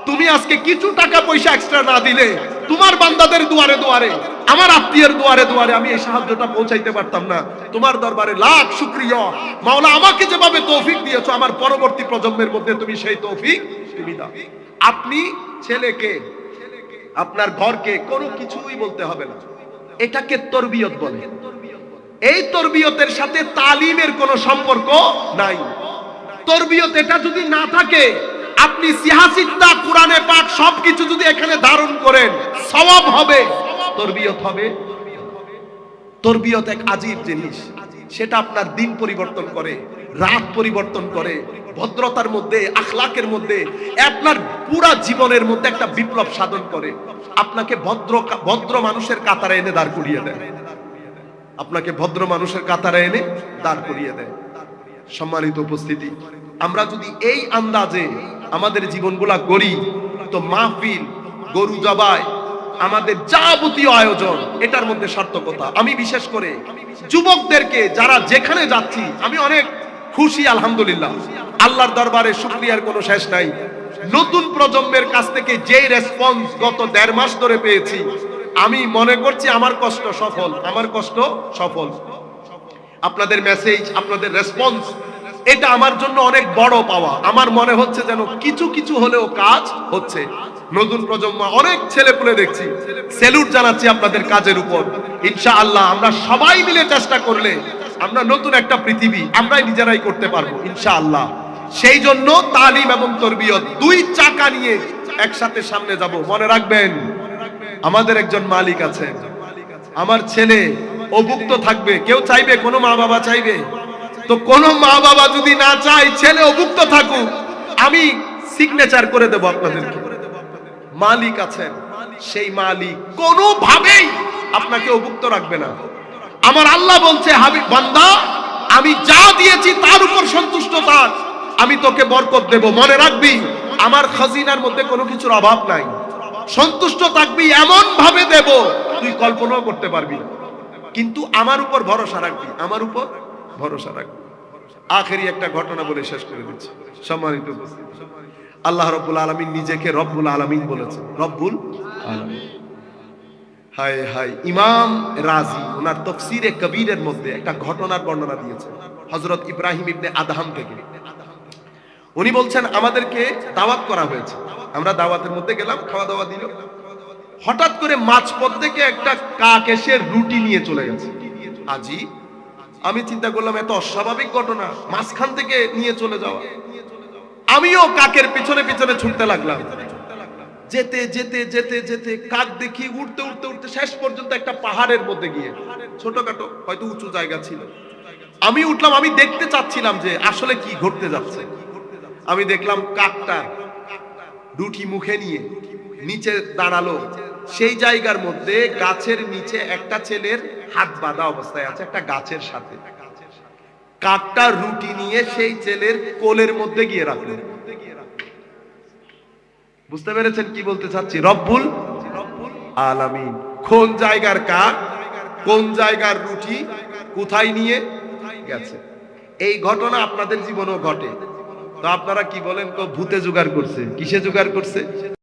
তুমি আজকে কিছু টাকা পয়সা এক্সট্রা না দিলে তোমার বান্দাদের দুয়ারে দুয়ারে, আমার আত্মীয়ের দুয়ারে দুয়ারে আমি এই সাহায্যটা পৌঁছাইতে পারতাম না। তোমার দরবারে লাখ শুকরিয়া মাওলা, আমাকে যেভাবে তৌফিক দিয়েছো আমার পরবর্তী প্রজন্মের মধ্যে তুমি সেই তৌফিক তুমি দাও। আপনি ছেলেকে, আপনার ঘরকে কোনো কিছুই বলতে হবে না, এটাকে তরবিয়ত বলে। এই তরবিয়তের সাথে তালিমের কোনো সম্পর্ক নাই। তরবিয়ত এটা যদি না থাকে, আপনি সিহাসিত্তা, কোরআনে পাক সবকিছু যদি এখানে ধারণ করেন, সওয়াব হবে, তরবিয়ত হবে। তরবিয়ত এক আজীব জিনিস, সেটা আপনার দিন পরিবর্তন করে, রাত পরিবর্তন করে, ভদ্রতার মধ্যে, আখলাকের মধ্যে, আপনার পুরা জীবনের মধ্যে একটা বিপ্লব সাধন করে। আপনাকে ভদ্র মানুষের কাতারে এনে দাঁড় করিয়ে দেয়, আপনাকে ভদ্র মানুষের কাতারে এনে দাঁড় করিয়ে দেয়। সম্মানিত উপস্থিতি, আমরা যদি এই আন্দাজে আমাদের জীবনগুলা করি, তো মাহফিল, গরু জবাই, আমাদের যাবতীয় আয়োজন, এটার মধ্যে সার্থকতা। আমি বিশেষ করে যুবকদেরকে, যারা যেখানে যাচ্ছি, আমি অনেক খুশি আলহামদুলিল্লাহ, আল্লাহর দরবারে শুকরিয়ার কোনো শেষ নাই। নতুন প্রজন্মের কাছ থেকে যে রেসপন্স গত 1.5 মাস ধরে পেয়েছি, আমি মনে করছি আমার কষ্ট সফল, আমার কষ্ট সফল। আপনাদের মেসেজ, আপনাদের রেসপন্স, এটা আমার জন্য অনেক বড় পাওয়া। আমার মনে হচ্ছে যেন কিছু কিছু হলেও কাজ হচ্ছে। নতুন প্রজন্ম, অনেক ছেলেপুলে দেখছি, স্যালুট জানাচ্ছি আপনাদের কাজের উপর। ইনশাআল্লাহ আমরা সবাই মিলে চেষ্টা করলে আমরা নতুন একটা পৃথিবী আমরাই নিজেরাই করতে পারবো ইনশাআল্লাহ। সেই জন্য তালিম এবং তরবিয়ত 2 চাকা নিয়ে একসাথে সামনে যাব। মনে রাখবেন, আমাদের একজন মালিক আছেন। আমার ছেলে অভুক্ত থাকবে, কেউ চাইবে? কোনো মা বাবা চাইবে? তো কোনো মা বাবা যদি না চায় ছেলে অভুক্ত থাকুক, আমি সিগনেচার করে দেব আপনাদেরকে। মালিক আছেন, সেই মালিক কোনোভাবেই আপনাকে অভুক্ত রাখবে না। আমার আল্লাহ বলছে, হাবিব বান্দা, আমি যা দিয়েছি তার উপর সন্তুষ্ট থাক, আমি তোকে বরকত দেব। মনে রাখবি, আমার খাজিনার মধ্যে কোনো কিছুর অভাব নাই। সন্তুষ্ট থাকবি, এমন ভাবে দেব তুই কল্পনাও করতে পারবি না। কিন্তু আমার উপর ভরসা রাখবি, আমার উপর ভরসা রাখবি। আখেরি একটা ঘটনা বলে শেষ করে দিচ্ছি। সম্মানিত উপস্থিতি, আল্লাহ রব্বুল আলামিন নিজেকে রব্বুল আলামিন বলেছেন, রব্বুল আলামিন। হায় হায়, ইমাম রাজি ওনার তাফসীরে কবীরের মধ্যে একটা ঘটনার বর্ণনা দিয়েছেন হযরত ইব্রাহিম ইবনে আদহাম থেকে। উনি বলছেন, আমাদেরকে দাওয়াত করা হয়েছে, আমরা দাওয়াতের মধ্যে গেলাম, খাওয়া দাওয়া দিল। হঠাৎ করে মাঝপথ থেকে একটা কাক এসে রুটি নিয়ে চলে গেছে। আজি আমি চিন্তা করলাম, এত অস্বাভাবিক ঘটনা, মাঝখান থেকে নিয়ে চলে যাওয়া। আমিও কাকের পিছনে পিছনে ছুটতে লাগলাম। যেতে যেতে যেতে যেতে কাক দেখি উঠতে উঠতে উঠতে শেষ পর্যন্ত একটা পাহাড়ের মধ্যে গিয়ে, ছোটখাটো হয়তো উঁচু জায়গা ছিল। আমি উঠলাম, আমি দেখতে চাচ্ছিলাম যে আসলে কি ঘটতে যাচ্ছে। আমি দেখলাম কাকটা রুটি মুখে নিয়ে নিচে দাঁড়ালো। সেই জায়গার মধ্যে গাছের নিচে একটা ছেলের হাত বাঁধা অবস্থায় আছে, একটা গাছের সাথে। কাকটা রুটি নিয়ে সেই ছেলের কোলের মধ্যে গিয়ে রাখলো। বুঝতে পেরেছেন কি বলতে চাচ্ছি? রব্বুল আলামিন কোন জায়গার কাক, কোন জায়গার রুটি কোথায় নিয়ে গেছে, এই ঘটনা আপনাদের জীবনেও ঘটে। তো আপনারা কি বলেন? ভূতে জোগাড় করছে। কিসে জোগাড় করছে?